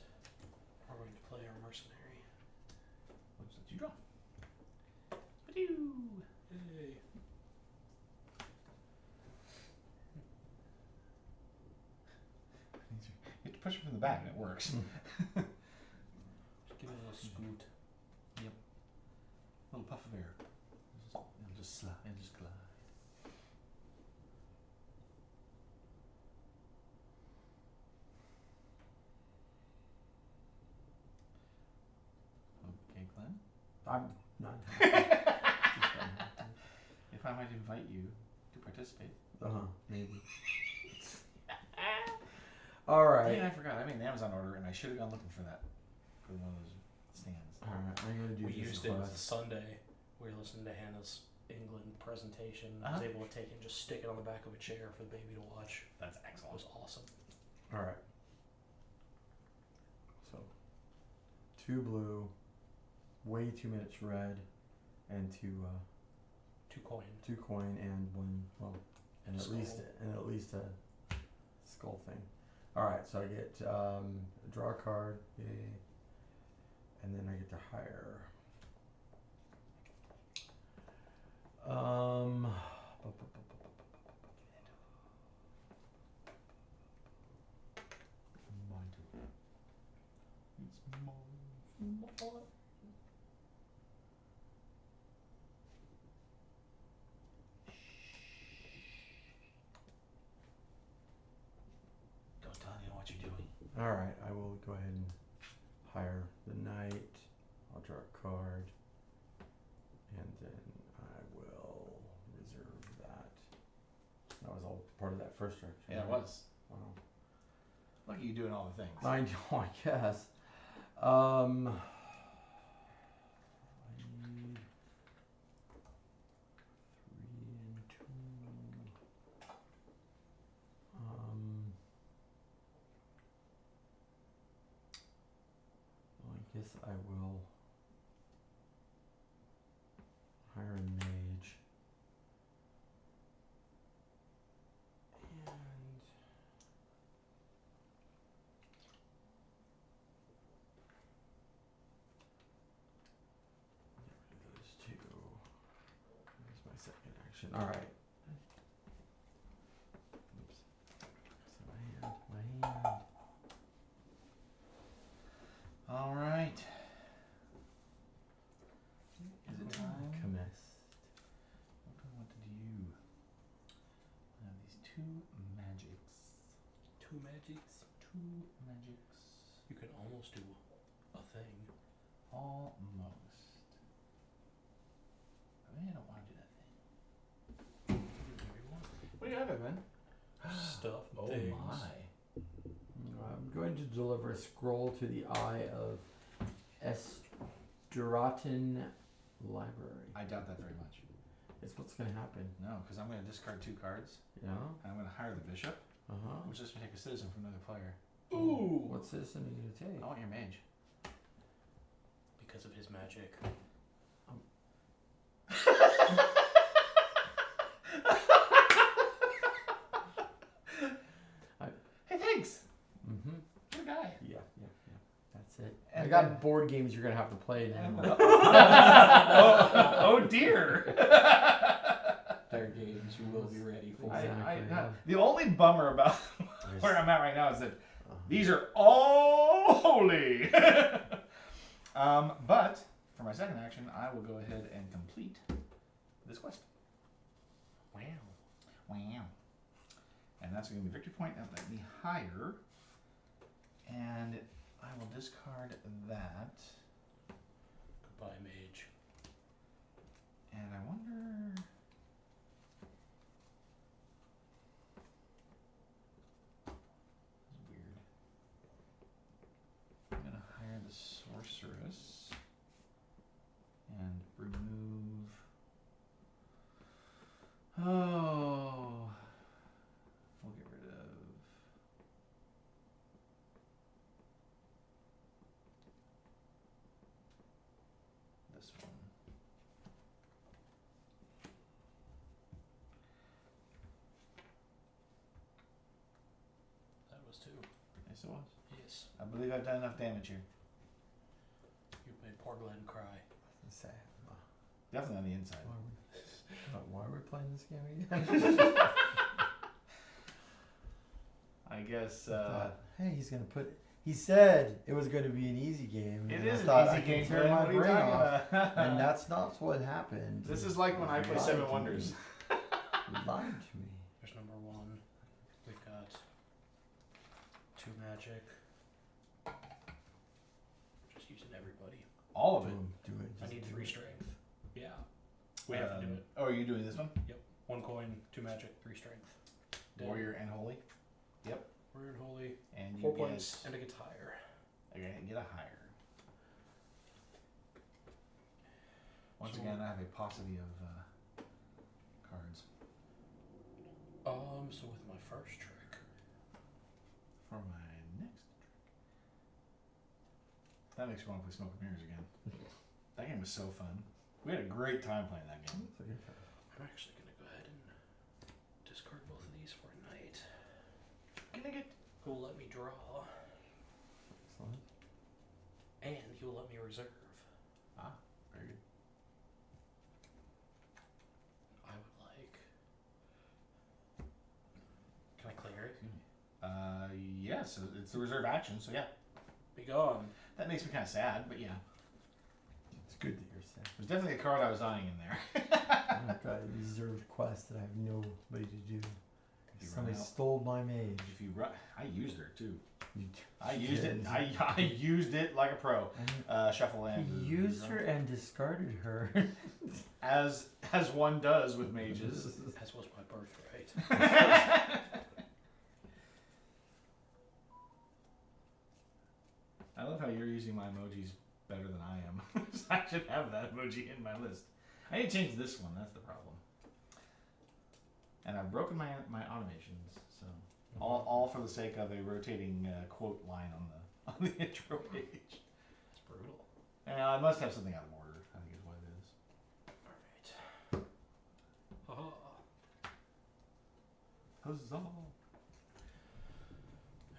We're going to play our mercenary. What did you draw? Ba-doo. Yay. You have to push it from the back and it works. Just give it a little scoot. Yep. A little puff of air. It'll just slide. It'll just glide. Okay, Glenn. I'm not. If I might invite you to participate. Maybe. All right. Dang, I forgot. I made an Amazon order and I should have gone looking for that. For one of those stands. All right. I'm gonna do We this used it quest. Sunday. We were listening to Hannah's England presentation. I was able to take it and just stick it on the back of a chair for the baby to watch. That's It excellent. was awesome. All right. So, 2 blue, way 2 minutes red, and 2 2 coin. 2 coin and 1 and Skull. at least a skull thing. All right. So I get draw a card, yay, and then I get to hire. Mine too. It's mine. Don't tell anyone what you're doing. All right, I will go ahead and hire the knight. I'll draw a card, and then I will reserve that. That was all part of that first direction. Yeah, it right? was. Wow. Look at you doing all the things. I know, I guess. I need 3 and 2. Well, I guess I will hire a mage. And get rid of those 2. Here's my second action. All right. Oops. So my hand. All right. Is it time? Commenced. What to do? I have these 2 magics. 2 magics. 2 magics. You can almost do a thing. Almost. I mean, I don't want to do that thing. What do you have, man? Stuff. Oh things. my. I'm going to deliver a scroll to the eye of Esteratin Library. I doubt that very much. It's what's going to happen. No, because I'm going to discard 2 cards. Yeah? And I'm going to hire the bishop, Uh-huh. which is going to take a citizen from another player. Ooh. What citizen are you going to take? I want your mage. Because of his magic. Hey, thanks. Mm-hmm. Good guy. Yeah. That's it. And I got then- board games you're going to have to play now. Oh dear. Their games you will be ready for. Exactly. The only bummer about There's- where I'm at right now is that uh-huh. these are all holy. But for my second action, I will go ahead and complete this quest. Wow. Wow. And that's going to be a victory point. That let me hire. And I will discard that. Goodbye, mage. And I wonder. This is weird. I'm going to hire the sorceress. And remove. Oh. We'll get rid of. This one. That was 2. Yes, it was. Yes. I believe I've done enough damage here. You made poor Glenn cry. Sad. Definitely on the inside. Why are we playing this game again? I guess Hey, he's gonna put. He said it was going to be an easy game. it and is I thought an I easy could game. turn my What are you brain talking off, about? and that's not what happened. This is like when I play Lied Seven to Wonders. me. You lied to me. There's number 1. We've got 2 magic. Just using everybody. All of it. Do it. I just need do 3 it. strength. Yeah. We have to do it. Oh, are you doing this one? 1 coin, 2 magic, 3 strength. Dead. Warrior and Holy. Warrior and holy. And you 4 get, points, and it gets higher. Okay, get a higher. Once So- again, I have a paucity of cards So with my first trick, for my next trick. That makes me want to play Smoke and Mirrors again. That game was so fun. We had a great time playing that game. It's a good card. I'm actually gonna go ahead and discard both of these for a knight. Can I get? Who will let me draw, Excellent. and he will let me reserve. Ah, very good. I would like. Can I clear it? Yes, it's the reserve action, so yeah. Be gone. That makes me kind of sad, but yeah. It's good that you're sad. There's definitely a card I was eyeing in there. I've got a reserved quest that I have nobody to do. You Somebody run out. stole my mage. If you run, I used her too. You I used it. did. I used it like a pro. Shuffle and He used her and discarded her. as one does with mages. As was my birthright. I love how you're using my emojis better than I am. I should have that emoji in my list. I need to change this one. That's the problem. And I've broken my automations, so all for the sake of a rotating quote line on the intro page. It's brutal. And I must have something out of order. I think is what it is. Alright. Huzzah!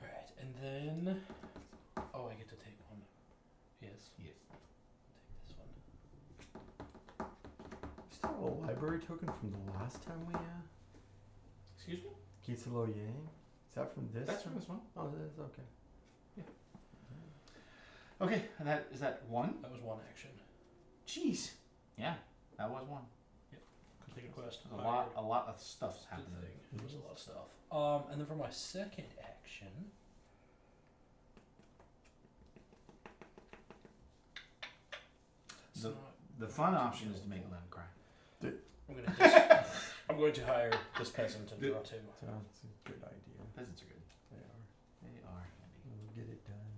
Alright, and then. Oh, I get to take one. Yes. Yes. Take this one. Still have a library token from the last time we Excuse me. Kitsalo Yang? Is that from this? That's from this one. Oh, that is okay. Okay, and is that one? That was one action. Jeez. Yeah, that was one. Complete a quest. A lot of stuff's Good happening. thing. It was a lot of stuff. And then for my second action. That's not. The fun option is to make Len cry. I'm going to hire this peasant to draw 2. So that's a good idea. Peasants are good. They are. They are handy. We'll get it done.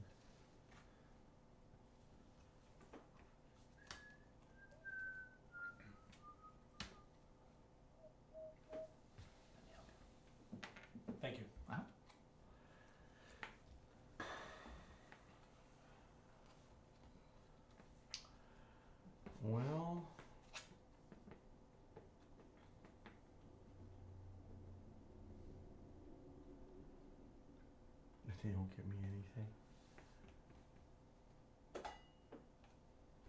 Thank you. Well, they don't give me anything.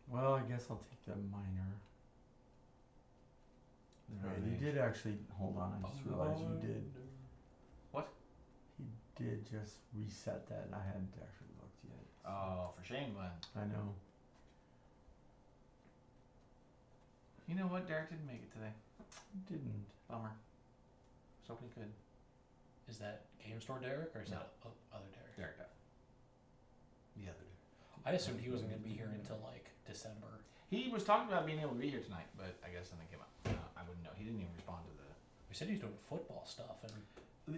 Well, I guess I'll take the minor. Right, he did actually. Hold on, I just realized you did. What? He did just reset that, and I hadn't actually looked yet. Oh, for shame, Glenn. I know. You know what? Derek didn't make it today. He didn't. Bummer. Was hoping he could. Is that Game Store Derek or is No. that other Derek? Derek Duff. The other. I assumed he wasn't going to be here until like December. He was talking about being able to be here tonight, but I guess something came up. I wouldn't know. He didn't even respond to We said he was doing football stuff, and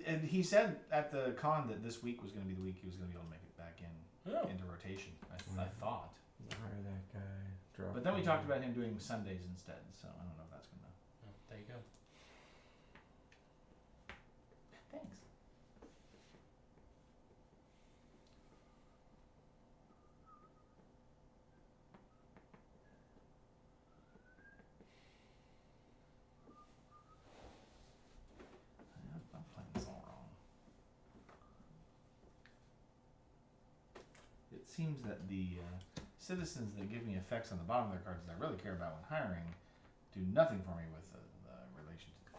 And he said at the con that this week was going to be the week he was going to be able to make it back in into rotation. I thought. Hire that guy. Drop But then we him. talked about him doing Sundays instead, so I don't know if that's going to. oh, there you go. Thanks. I'm playing this all wrong. It seems that the citizens that give me effects on the bottom of their cards that I really care about when hiring do nothing for me with the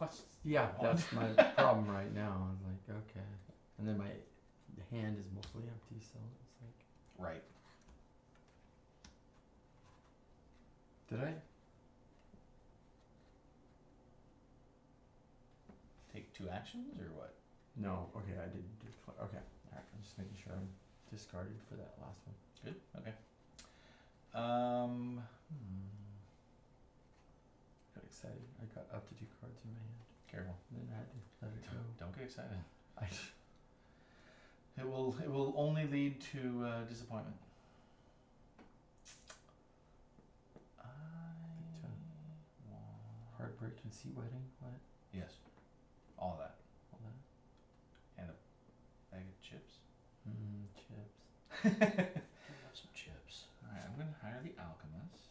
quests. Yeah, I want. that's my problem right now. I was like, okay. And then my hand is mostly empty, so it's like... Right. Did I? Take 2 actions or what? No. Okay, I didn't do... Okay. Alright, I'm just making sure I'm discarded for that last one. Good. Okay. Got excited. I got up to 2 cards in my hand. Careful. And then I had to let it go. Don't get excited. I It will only lead to disappointment. Heartbreak and sea wedding. What? Yes. All of that. All that? And a bag of chips. Chips. Have some chips. Alright, I'm gonna hire the alchemist.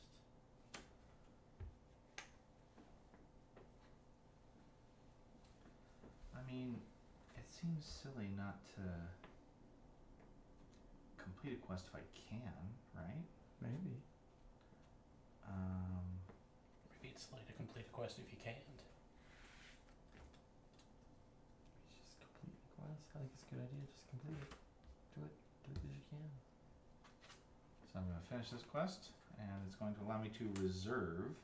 I mean, it seems silly not to complete a quest if I can, right? Maybe. Maybe it's like to complete a quest if you can't. Just complete the quest. I think it's a good idea. Just complete it. Do it. Do it as you can. So I'm gonna finish this quest, and it's going to allow me to reserve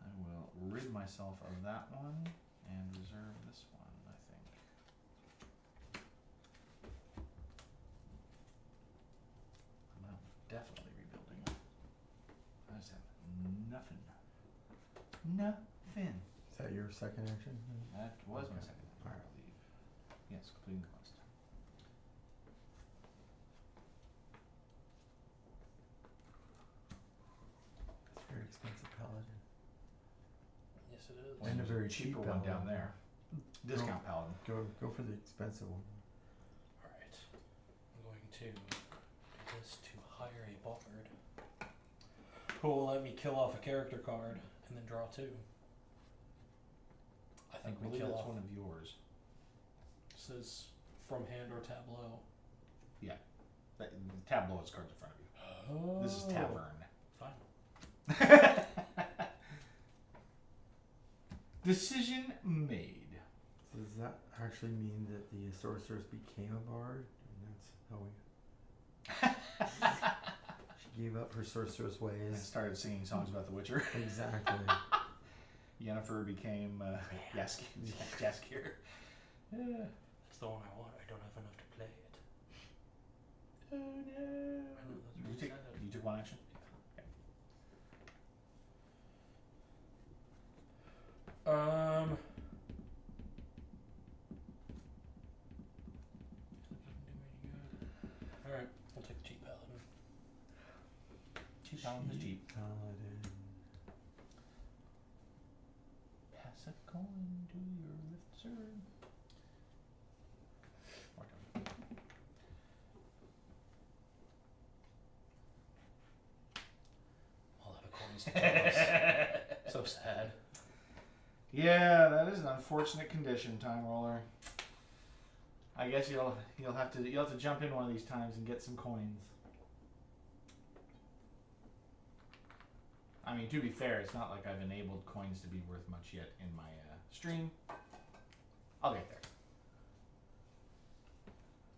I will rid myself of that one and reserve this one, I think. I'm definitely rebuilding. I just have nothing. Nothing. Is that your second action? That was my Okay. second, I Alright. believe. Yes, completing the quest. It's a very expensive paladin. Yes, it is. And a there's very cheaper cheap one down paladin. there. Discount paladin. Go for the expensive one. Alright. I'm going to do this to hire a bard. Who will let me kill off a character card and then draw 2. I I think we believe kill that's off. one of yours. This is from hand or tableau. That, tableau is cards in front of you. Oh. This is tavern. Fine. Decision made. So does that actually mean that the sorceress became a bard? And that's how we... She gave up her sorceress And ways. started singing songs about The Witcher. Exactly. Yennefer became Jaskier. Jaskier. Yeah. That's the one I want. I don't have enough to play it. Oh no. I know, that's really sad. You took 1 action? Alright, we'll take the cheap paladin. Cheap paladin is cheap. Paladin. Pass a coin to your lift sword. More time. All out of coins to toss. So sad. Yeah, that is an unfortunate condition, Time Roller. I guess you'll have to jump in one of these times and get some coins. I mean, to be fair, it's not like I've enabled coins to be worth much yet in my stream. I'll get there.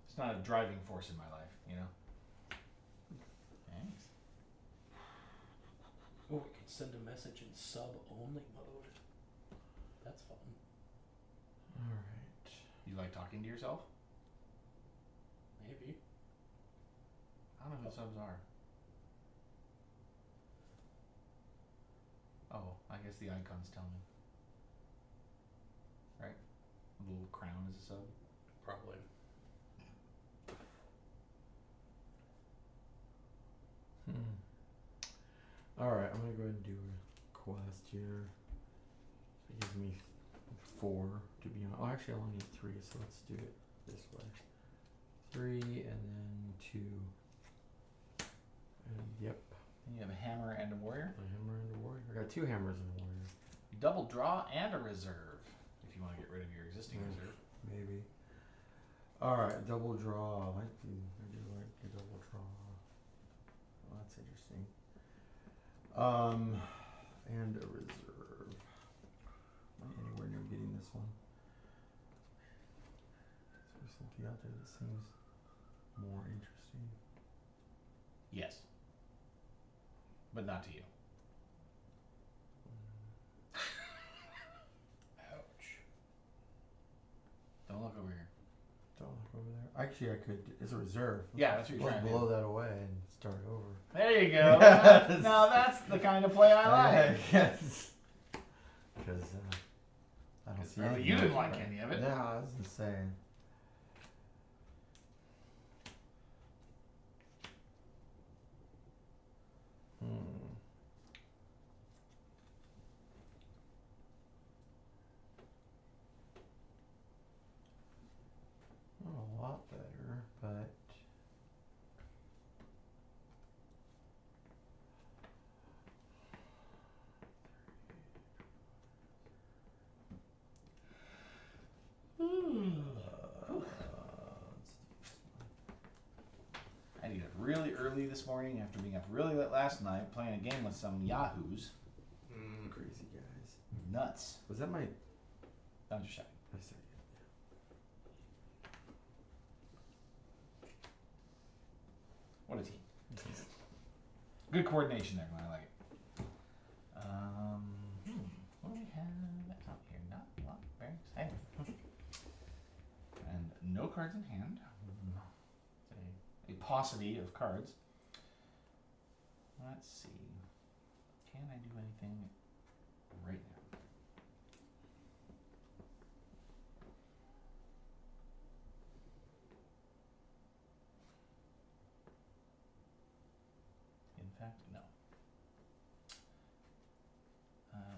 It's not a driving force in my life, you know? Thanks. Oh, we could send a message in sub-only mode. That's fun. Alright. You like talking to yourself? Maybe. I don't know who subs are. Oh, I guess the icons tell me. Right? A little crown is a sub. Probably. Alright, I'm gonna go ahead and do a quest here. So it gives me 4 to be on. Oh, actually, I only need 3, so let's do it this way. 3 and then 2. And yep, Then you have a hammer and a warrior. a hammer and a warrior. I got 2 hammers and a warrior. Double draw and a reserve. rid of your existing reserve. Maybe. Alright, double draw. I do like the double draw. Well, that's interesting. And a reserve. Am I anywhere near getting this one? Is there something out there that seems more interesting? Yes. But not to you. Ouch. Don't look over here. Don't look over there. Actually, I could. It's a reserve. Yeah, that's what you're Let's trying to blow do. that away and start over. There you go. Yes. Now that's the kind of play I like. Yes. Because I don't see Apparently anything you didn't else like right. any of it. Yeah, I was insane. Not a lot better, but I need it really early this morning after being up really late last night playing a game with some yahoos. crazy guys. Nuts. Was that my? I'm just checking. I said What a team. Good coordination there, man. I like it. What do we have out here? Not a lot. Very exciting. And no cards in hand. A paucity of cards. Let's see. Can I do anything right now? In fact, no.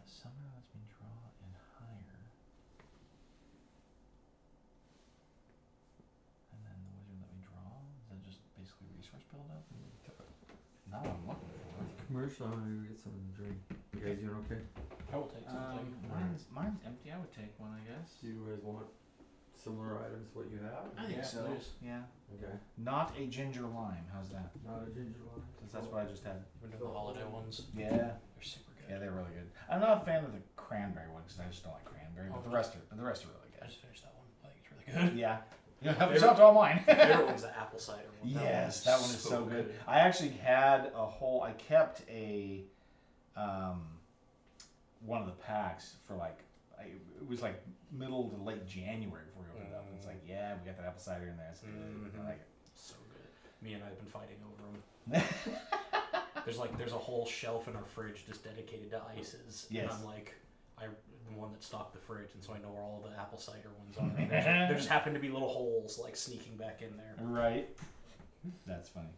Summoner lets me draw and hire. And then the wizard let me draw. Is that just basically resource buildup? Not what I'm looking for. commercial. I'm gonna go get something to drink. You guys doing okay? I will take something. Mine's empty. I would take one, I guess. Do you guys want similar items to what you have? I think Yeah, so. please. Yeah. Okay. Not a ginger lime. How's that? Not a ginger one. 'Cause that's what I just had. We're doing the holiday ones. Yeah. They're super good. Yeah, they're really good. I'm not a fan of the cranberry one because I just don't like cranberry. But Oh, the rest are really I good. just finished that one. I think it's really good. Yeah. You My have favorite- yourself to all mine. My favorite one's the apple cider one. Yes, that one is so good. I actually had a whole. I kept a, one of the packs for like, it was like middle to late January before we opened it up. And it's like, yeah, we got that apple cider in there. It's good. I like it. So good. Me and I have been fighting over them. There's a whole shelf in our fridge just dedicated to ices. Yes. And I'm like, I'm the one that stocked the fridge, and so I know where all the apple cider ones are. And there just happen to be little holes like sneaking back in there. Right. That's funny.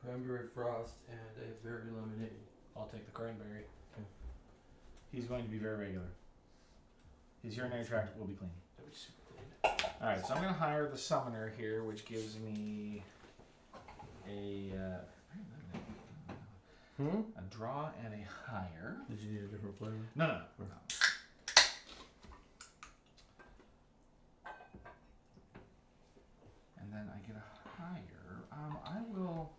Cranberry frost and a berry lemonade. I'll take the cranberry. He's going to be very regular. His urinary tract will be clean. That'd be super clean. Alright, so I'm going to hire the summoner here, which gives me a draw and a hire. Did you need a different flavor? No. And then I get a hire. I will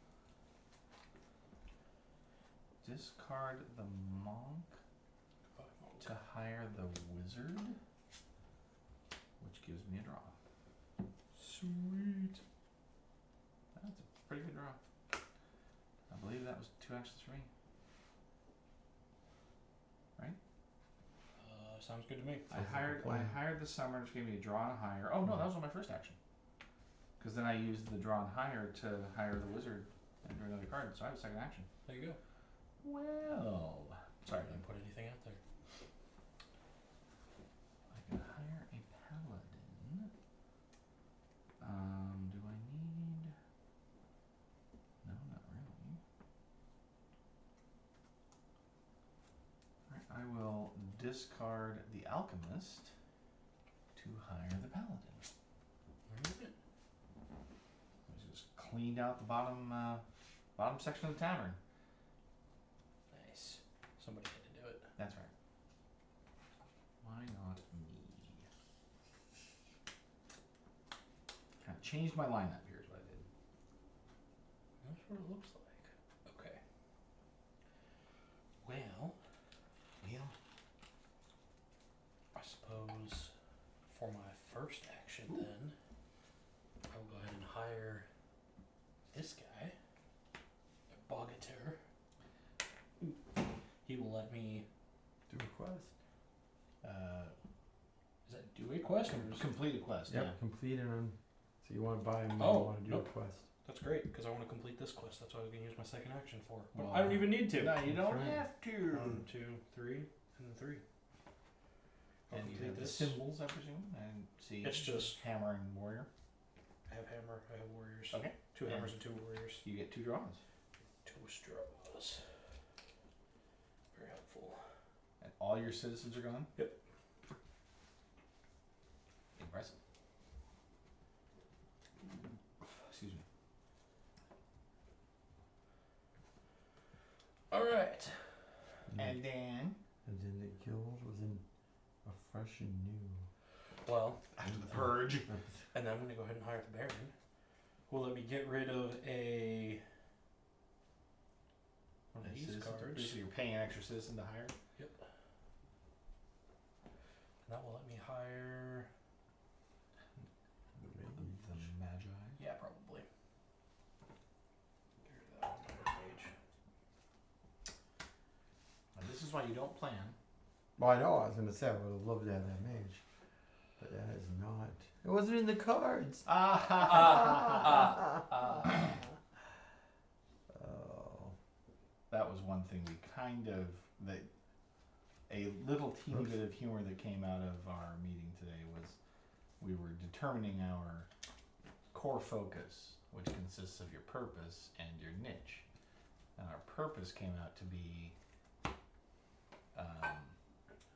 discard the monk to hire the wizard, which gives me a draw. Sweet. That's a pretty good draw. I believe that was 2 actions for me. Sounds good to me. I hired the summoner, which gave me a draw and a hire. Oh no, that was on my first action. Because then I used the draw and hire to hire the wizard and draw another card, so I have a second action. There you go. Well, sorry. I didn't put anything out there. I can hire a paladin. Do I need? No, not really. Alright, I will discard the alchemist to hire the paladin. Alright. Just cleaned out the bottom section of the tavern. Nice. Somebody had to do it. That's right. Why not changed my lineup. Here's what I did. That's what it looks like. Okay. Well, I suppose for my first action then, I will go ahead and hire this guy, a Bogater. He will let me. Do a quest. Is that do a quest or is Complete a quest. Yep, Yeah. complete it on. So you want to buy him, Oh, you want to do nope. a quest. That's great because I want to complete this quest. That's what I was going to use my second action for. But Well, I don't even need to. No, you don't right. have to. 1, 2, 3, and then 3. I'll And you complete have the this. symbols, I presume, and see. It's just- hammer and warrior. I have hammer. I have warriors. Okay. 2 Yeah. hammers and 2 warriors. You get 2 draws. 2 straws. Very helpful. And all your citizens are gone? Yep. Impressive. Excuse me. All right. And then And then the guild was in a fresh and new. Well, after the purge. and then I'm going to go ahead and hire the Baron. Who will let me get rid of one of these cards. Basically, you're paying an extra citizen to hire. Yep. And that will let me hire. The Magi. Yeah, probably. Get rid of that on my page. And this is why you don't plan. Well, I know. I was gonna say I would have loved to have that mage, but that is not. It wasn't in the cards. Oh. That was one thing we kind of a little teeny bit of humor that came out of our meeting today was we were determining our core focus, which consists of your purpose and your niche. And our purpose came out to be I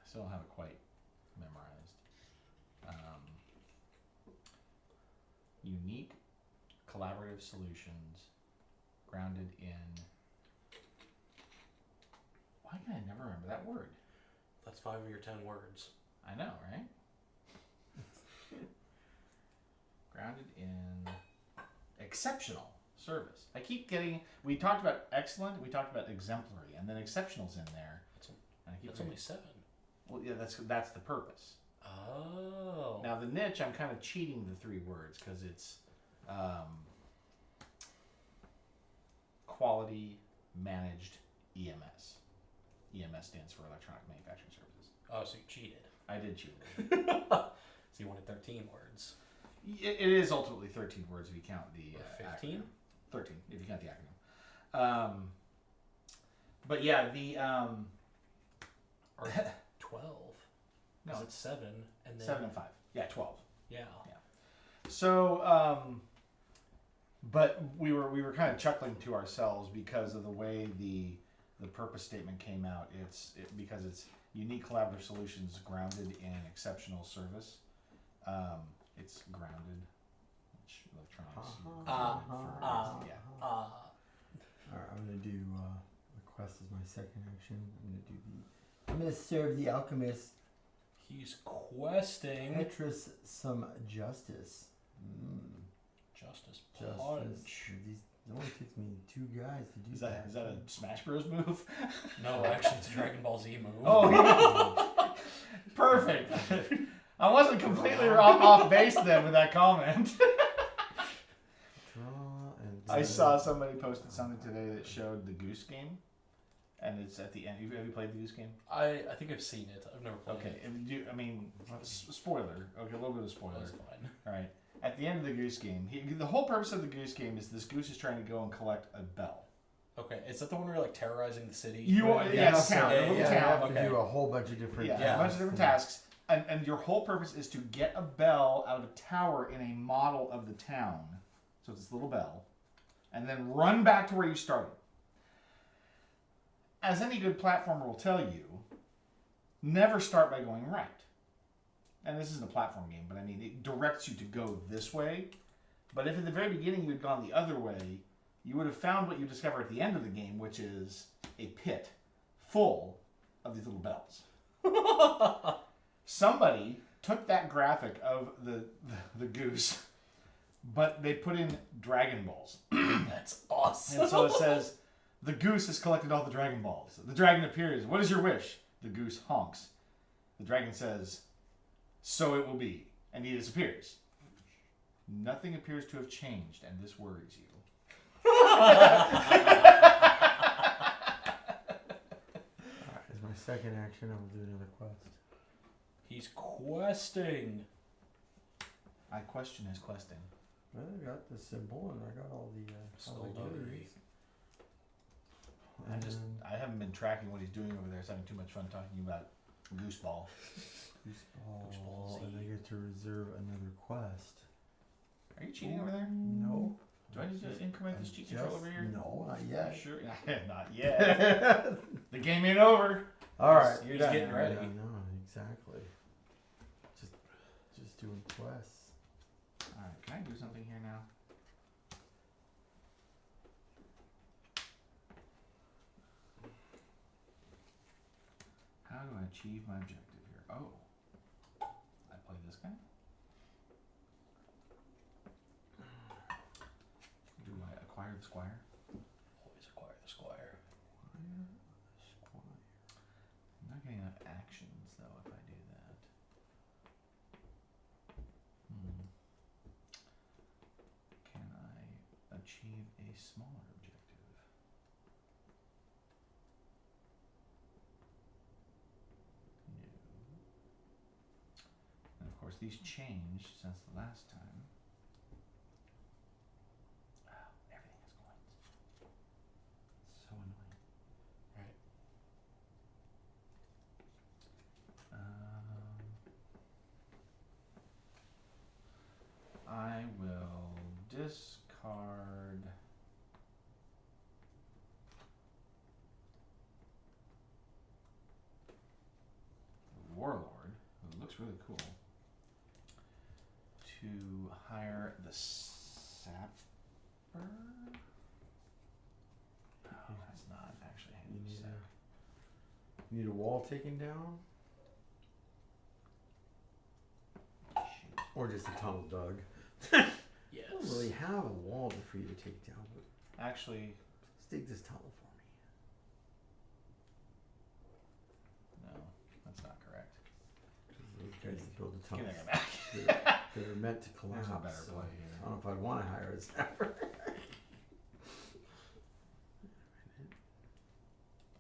still don't have it quite memorized. Unique collaborative solutions grounded in. Why can I never remember that word? That's 5 of your 10 words. I know, right? Grounded in exceptional service. I keep getting. We talked about excellent. We talked about exemplary, and then exceptional's in there. And I keep That's forgetting- only 7. Well, yeah, that's the purpose. Oh. Now the niche, I'm kind of cheating the 3 words because it's quality managed EMS. EMS stands for electronic manufacturing services. Oh, so you cheated. I did cheat. So you wanted 13 words. It is ultimately 13 words if you count the Or 15? acronym. 13 if you count the acronym. But yeah, the Or 12. no, Because it's 7 and then 7 and 5. Yeah, 12. Yeah. So, but we were kind of chuckling to ourselves because of the way the purpose statement came out. Because it's unique collaborative solutions grounded in exceptional service. It's grounded, which electronics. Yeah. Alright, I'm gonna do the quest as my second action. I'm gonna serve the alchemist He's questing Petrus some justice. Justice Justice. Punch. It only takes me 2 guys to do Is that a Smash Bros move? No, actually, it's a Dragon Ball Z move. Oh, perfect. I wasn't completely off base then with that comment. Draw and I saw somebody posted something today that showed the Goose Game, and it's at the end. Have you played the Goose Game? I think I've seen it. I've never played Okay, it. if you, I mean, spoiler. Okay, a little bit of spoiler. That's fine. All right. At the end of the Goose Game, the whole purpose of the Goose Game is this goose is trying to go and collect a bell. Okay, is that the one where you're like terrorizing the city? Yeah, the town. yeah, the little yeah, you town. have okay. to do a whole bunch of different Yeah, Yeah. a bunch of different tasks. And your whole purpose is to get a bell out of a tower in a model of the town. So it's this little bell. And then run back to where you started. As any good platformer will tell you, never start by going right. And this isn't a platform game, but I mean, it directs you to go this way. But if at the very beginning you had gone the other way, you would have found what you discover at the end of the game, which is a pit full of these little bells. Somebody took that graphic of the goose, but they put in Dragon Balls. That's awesome. And so it says, the goose has collected all the Dragon Balls. The dragon appears. What is your wish? The goose honks. The dragon says, so it will be. And he disappears. Nothing appears to have changed, and this worries you. As my second action, I will do another quest. He's questing. I question his questing. Well, I got the symbol and I got all the Skullduggery. I haven't been tracking what he's doing over there. So I'm having too much fun talking about Gooseball. Gooseball, and I get to reserve another quest. Are you cheating over there? No. Do I need to increment this cheat control over here? No, not yet. Sure. Not yet. The game ain't over. All right. You're just getting ready. Yeah, no, exactly. Just doing quests. Alright, can I do something here now? How do I achieve my objective here? Oh. I play this guy? Do I acquire the squire? Always acquire the squire. I'm not getting enough actions though if I do that. Can I achieve a smaller objective? No. And of course these changed since the last time. Oh, everything has coins. So annoying. Right. I will discard Warlord, who looks really cool, to hire the Sapper. No, that's not actually how you use that. You need a wall taken down? Shoot. Or just a tunnel dug? Yes. I don't really have a wall for you to take down, but Actually, let's dig this tunnel for me. no, that's not correct. Those guys that build the Give tunnels, that guy back. they're meant to collapse. There's a better so play I here. don't know if I'd want to hire a snapper.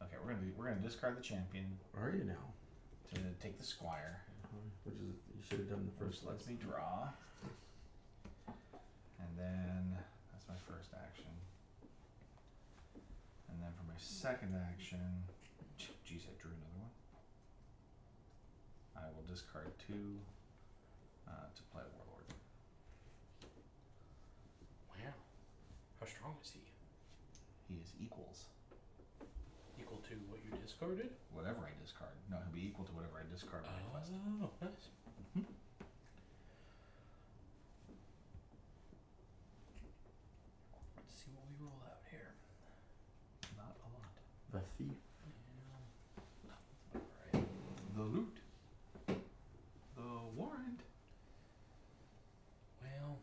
Okay, we're gonna discard the champion Are you now? to take the squire. Which is, you should have done the first Which lets lesson. me draw. And then that's my first action. And then for my second action, geez, I drew another one. I will discard 2 to play Warlord. Wow. How strong is he? He is equals Equal to what you discarded? whatever I discard. No, he'll be equal to whatever I discard when I quest. Oh, nice. Let's see what we roll out here. Not a lot. The thief. Alright. The loot. The warrant. Well,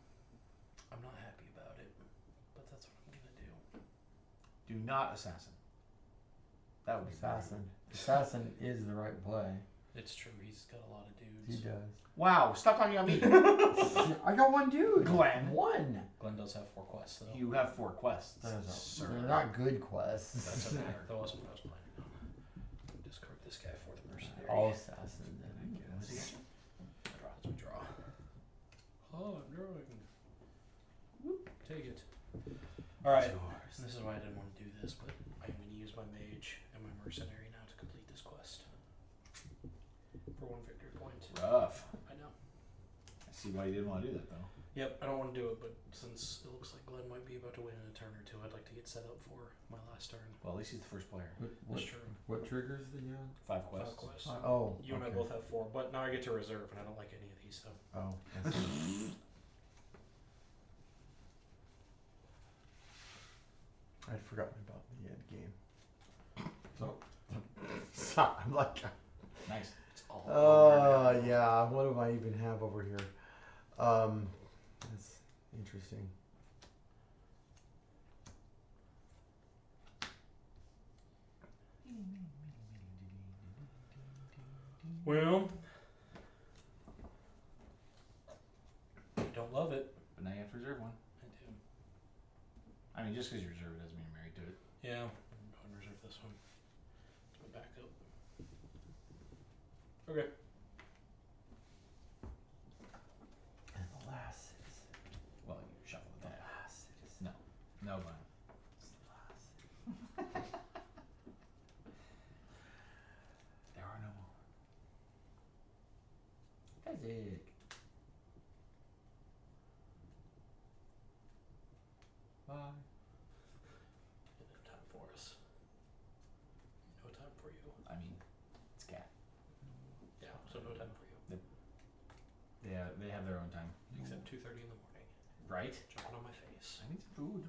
I'm not happy about it, but that's what I'm gonna do. Do not assassin. That would be Assassin. Assassin is the right play. It's true, he's got a lot of He dudes. does. Wow, stop talking about me. I got one dude. Glenn. One. Glenn does have 4 quests, though. You have 4 quests. They're Sir. not good quests. That's okay. That wasn't what I was planning on. Discard this guy for the mercenary. All assassin then, I What's he guess. get? Draw. Let's draw. Oh, I'm drawing. Whoop. Take it. Alright. This is why I didn't want to do this, but I'm going to use my mage and my mercenary now to complete this quest. For 1 victory point. Rough. I know. I see why you didn't want to do that though. Yep, I don't want to do it, but since it looks like Glenn might be about to win in a turn or two, I'd like to get set up for my last turn. Well, at least he's the first player. That's true. What triggers the 5 quests. 5 quests. Oh. You and I okay. both have 4, but now I get to reserve, and I don't like any of these, so. Oh. I see. I'd forgotten about the end game. So I'm like, Nice. It's all yeah. What do I even have over here? That's interesting. interesting. Well, I don't love it. But now you have to reserve one. I do. I mean, just because you reserve it doesn't mean you're married to it. Yeah, I'm going to reserve this one. It's my backup. Okay. And the last citizen. Well, you shuffle the The deck. last citizen. No, but It's the last citizen. there are no more. Isaac. Bye. No time for us. No time for you. I mean, it's cat. Yeah, so no time for you. Yeah, they have their own time. Except 2:30 in the morning. Right? Jumping on my face. I need some food.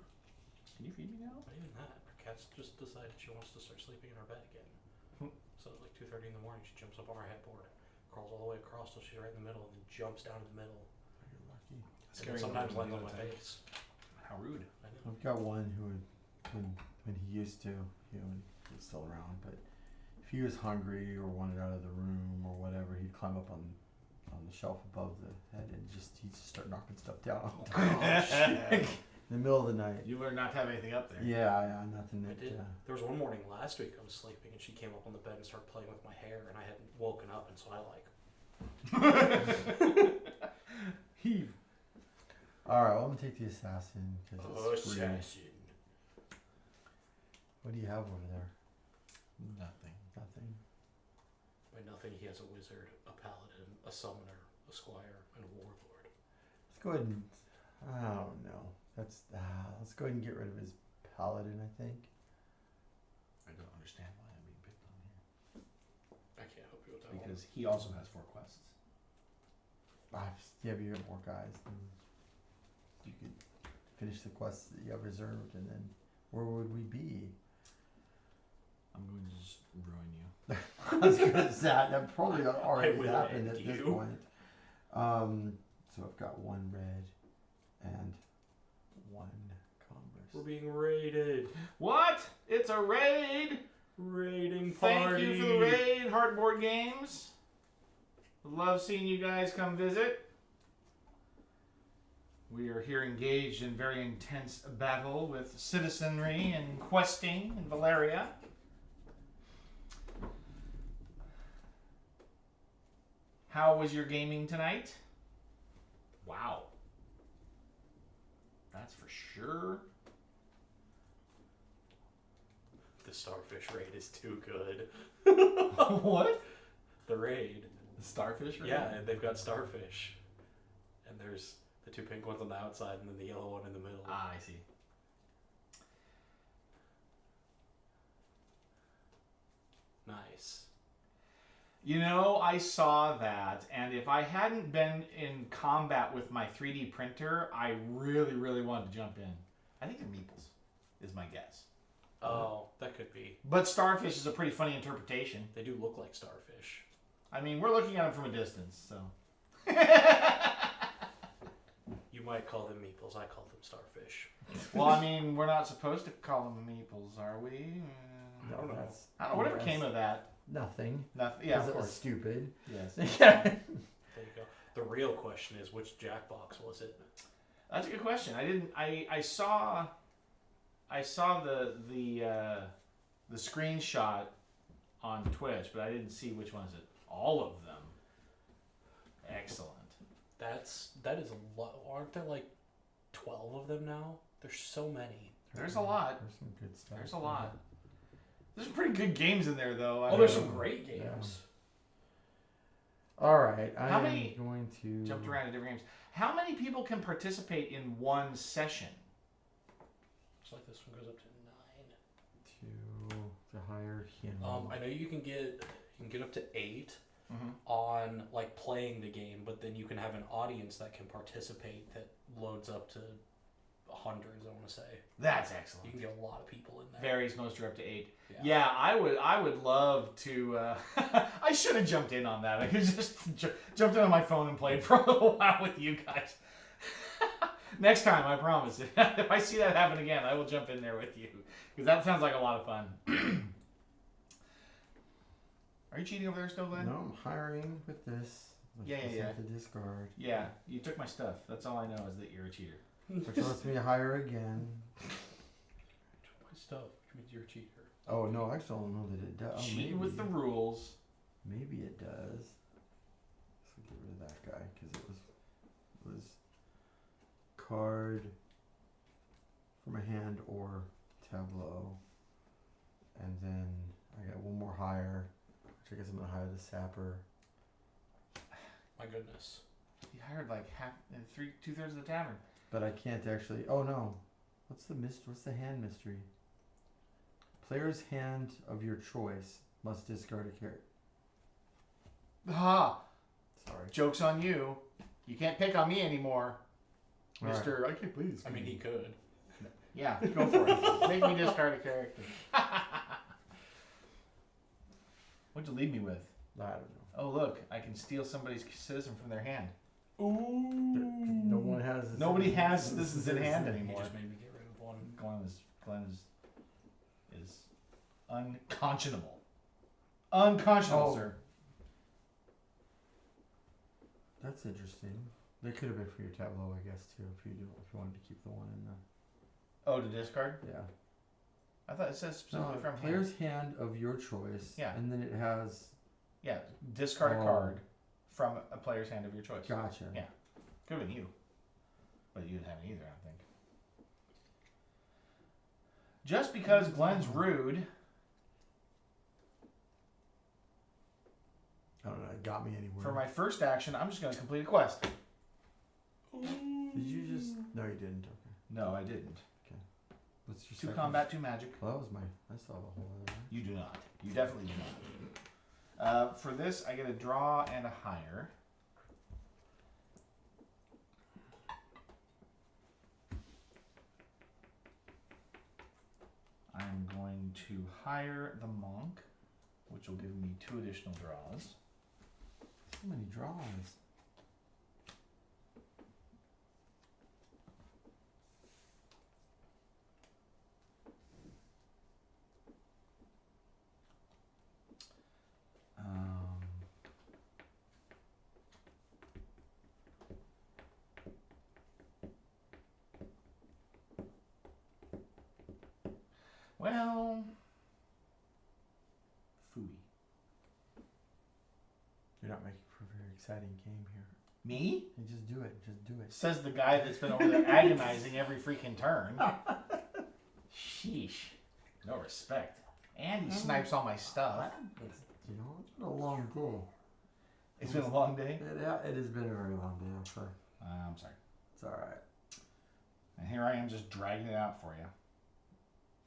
Can you feed me now? Not even that. Our cat's just decided she wants to start sleeping in our bed again. So at like 2:30 in the morning, she jumps up on our headboard, crawls all the way across till she's right in the middle, and then jumps down in the middle. You're lucky. And then sometimes lands on my face. How rude. I know. I've got one who would, when he used to, when he was still around, but if he was hungry or wanted out of the room or whatever, he'd climb up on the shelf above the head and he'd just start knocking stuff down. In the middle of the night. You learn not to have anything up there. Yeah, nothing I that. did. There was one morning last week I was sleeping and she came up on the bed and started playing with my hair and I hadn't woken up and so I Heave. All right, well, I'm gonna take the assassin because it's free. assassin. What do you have over there? Nothing. Nothing. By nothing, he has a wizard, a paladin, a summoner, a squire, and a warlord. Let's go ahead and. I don't know. Let's go ahead and get rid of his paladin. I think. I don't understand why I'm being picked on here. I can't help you with that one. Because he also has 4 quests. Yeah, but you have more guys. Then you could finish the quests that you have reserved, and then where would we be? I'm going to just ruin you. I was gonna say that probably already will happened end at this you. point. So I've got 1 red and 1 We're commerce. being raided. What? It's a raid! Raiding Thank party. you for the raid, Heartboard Games. Love seeing you guys come visit. We are here engaged in very intense battle with citizenry and questing in Valeria. How was your gaming tonight? Wow. That's for sure. The starfish raid is too good. What? The raid. The starfish raid? Yeah, they've got starfish. And there's the 2 pink ones on the outside and then the yellow one in the middle. Ah, I see. Nice. You know, I saw that, and if I hadn't been in combat with my 3D printer, I really, really wanted to jump in. I think they're meeples, is my guess. Oh, that could be. But starfish is a pretty funny interpretation. They do look like starfish. I mean, we're looking at them from a distance, so. You might call them meeples. I call them starfish. Well, I mean, we're not supposed to call them meeples, are we? I don't know. That's- I don't know. Whatever came of that. Nothing. Nothing. Yeah, 'Cause of it was course. stupid. Yes. There you go. The real question is, which Jackbox was it? That's a good question. I didn't. I saw the screenshot on Twitch, but I didn't see which one is it. All of them. Excellent. That is a lot. Aren't there like 12 of them now? There's so many. There's a lot. There's some good stuff. There's a lot. There's some pretty good games in there, though. Oh, there's some great games. All right. How I'm many- going to Jumped around to different games. How many people can participate in one session? It's like this one goes up to 9. to hire him. I know you can get up to 8 Mm-hmm. on like playing the game, but then you can have an audience that can participate that loads up to hundreds. I want to say That's you excellent. can get a lot of people in there. Varies most are up to 8. Yeah. Yeah, I would love to. I should have jumped in on that. I could just jumped in on my phone and played for a little while with you guys. Next time, I promise. If I see that happen again, I will jump in there with you. Because that sounds like a lot of fun. Are you cheating over there still, Glenn? No, I'm hiring with this. Yeah. To discard. Yeah, you took my stuff. That's all I know is that you're a cheater. Which lets me hire again. My stuff, which means you're a cheater. Oh no, actually I don't know that it does. Cheating with the rules. Maybe it does. Let's get rid of that guy because it was card from a hand or tableau, and then I got one more hire, which I guess I'm gonna hire the sapper. My goodness. You hired like two-thirds of the tavern. But I can't actually. Oh no, what's the hand mystery? Player's hand of your choice must discard a character. Ha! Sorry. Joke's on you. You can't pick on me anymore, All right. Mister. I can't believe this. I mean, he could. Yeah, go for it. Make me discard a character. What'd you leave me with? I don't know. Oh, look, I can steal somebody's citizen from their hand. Ooh. No one has. Nobody has citizens in hand He anymore. just made me get rid of one. Glenn is unconscionable. Unconscionable, Oh. sir. That's interesting. They could have been for your tableau, I guess, too. If you wanted to keep the one in the. Oh, to discard? Yeah. I thought it says specifically from hand. Player's hand of your choice. Yeah. And then it has. Yeah, discard a Oh. card from a player's hand of your choice. Gotcha. Yeah. Could have been you. But you didn't have it either, I don't think. Just because Glenn's rude. I don't know. It got me anywhere. For my first action, I'm just going to complete a quest. Did you just? No, you didn't. Okay. No, I didn't. What's your 2 second? combat, 2 magic. Well, that was my. I still have a whole other one. You do not. You definitely do not. For this, I get a draw and a hire. I'm going to hire the monk, which will give me 2 additional draws. So many draws. Well, phooey. You're not making for a very exciting game here. Me? You just do it. Just do it. Says the guy that's been over there agonizing every freaking turn. Sheesh. No respect. And he snipes all my stuff. You know, it's been a long day. It's been a long day. It has been a very long day. I'm sorry. I'm sorry. It's all right. And here I am just dragging it out for you.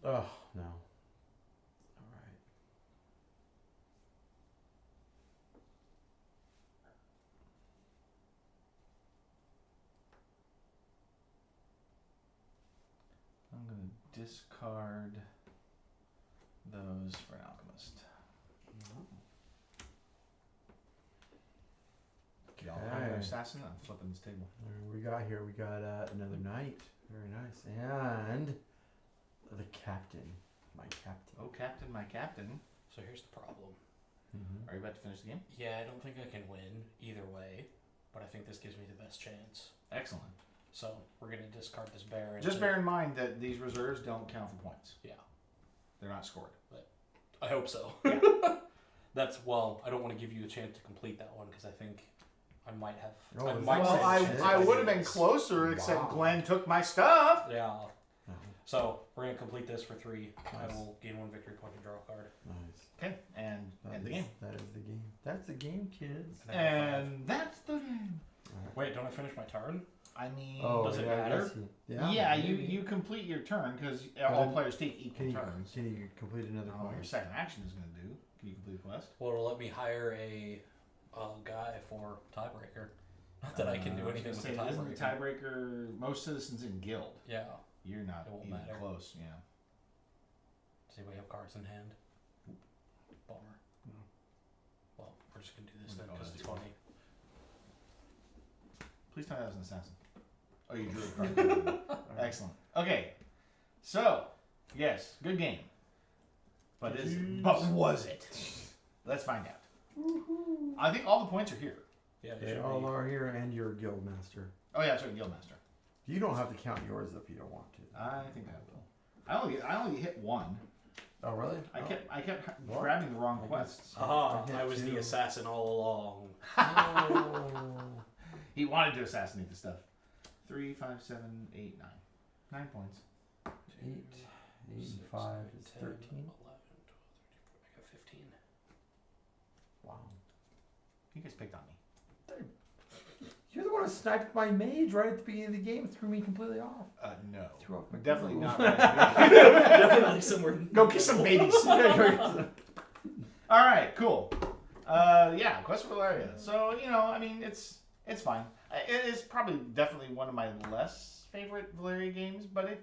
Oh no. All right. I'm going to discard those for an alchemist. Get all Okay. assassin. I'm flipping this table. We got here. We got another knight. Very nice. And the captain. My captain. Oh, captain, my captain. So here's the problem. Mm-hmm. Are you about to finish the game? Yeah, I don't think I can win either way, but I think this gives me the best chance. Excellent. So we're gonna discard this bear. Just bear in mind that these reserves don't count for points. Yeah. They're not scored. I hope so. Yeah. I don't want to give you a chance to complete that one because I think I might have. Oh, I is might that Well, say right? shit. I would have been closer, except Wow. Glenn took my stuff. Yeah. Oh, So we're gonna complete this for 3. I Nice. will gain 1 victory point and draw a card. nice. Okay, and end the game. That is the game. That's the game, kids. And that's the game. All right. Wait, don't I finish my turn? I mean, Does it matter? yeah, maybe. you complete your turn because all then players take equal Can you, turns. can you complete I another don't know what your quest? second action is going to do. Can you complete a quest? Well, it'll let me hire a guy for tiebreaker. Not that I can do was anything gonna with the say, isn't the tiebreaker. tiebreaker most citizens in guild? Yeah. You're not It won't even matter. close. Yeah. See, we have cards in hand. Bummer. No. Well, we're just gonna do this We'll then go because as it's well. funny. Please tell me that was an assassin. Oh, you drew a card. Excellent. Okay. So, yes, good game. But was it? Let's find out. I think all the points are here. Yeah, They all are here, and you're a guild master. Oh yeah, sorry, Guildmaster. You don't have to count yours if you don't want to. I think I will. I only hit one. Oh really? I kept What? grabbing the wrong quests. Ah, I hit I was the two. assassin all along. Oh. He wanted to assassinate the stuff. 3, 5, 7, 8, 9. 9 points. 8, 8, 5 is 13. 11, 12, 13, I got 15. Wow. You guys picked on me. You're the one who sniped my mage right at the beginning of the game and threw me completely off. No. Threw off my Definitely groove. not. Right. Definitely somewhere. Go kiss some babies. All right, cool. Yeah, Quest for Valeria. So I mean, it's fine. It is probably definitely one of my less favorite Valeria games, but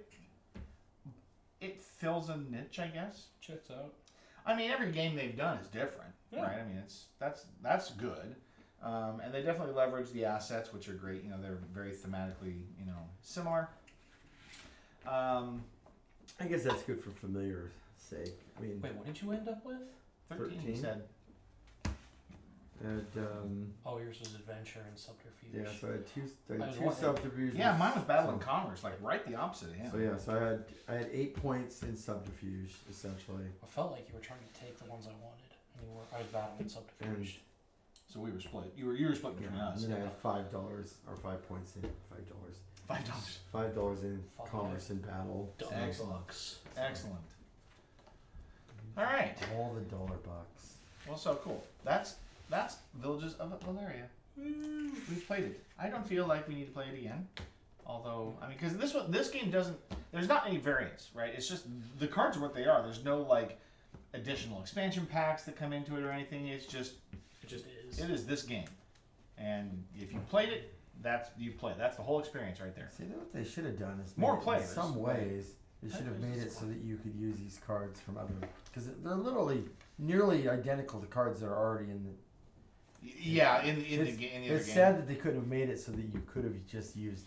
it fills a niche, I guess. Checks out. I mean, every game they've done is different, right? I mean, that's good, and they definitely leverage the assets, which are great. They're very thematically, similar. I guess that's good for familiar sake. I mean, Wait, what did you end up with? 13, he 13? said. and Oh, yours was adventure and subterfuge. yeah, so I had two I was two wondering. subterfuges. Yeah, mine was Battle and So- Commerce, like right the opposite of him. So yeah, so I had 8 points in subterfuge essentially. I felt like you were trying to take the ones I wanted, and I was battling subterfuge. So we were split. You were split between Yeah, us. and then I had $5 or 5 points in $5. $5. $5 in Five. commerce and battle. Dumb Excellent. bucks. Excellent. All right. All the dollar bucks. Well, so cool. That's Villages of Valeria. We've played it. I don't feel like we need to play it again. Although, I mean, because this game doesn't. There's not any variance, right? It's just the cards are what they are. There's no like additional expansion packs that come into it or anything. It's just It just is. it is this game, and if you played it, that's the whole experience right there. See, what they should have done is More made it- players. In some ways, they should have made it so that you could use these cards from other, because they're literally nearly identical to cards that are already in the. Yeah, in the other It's game. sad that they couldn't have made it so that you could have just used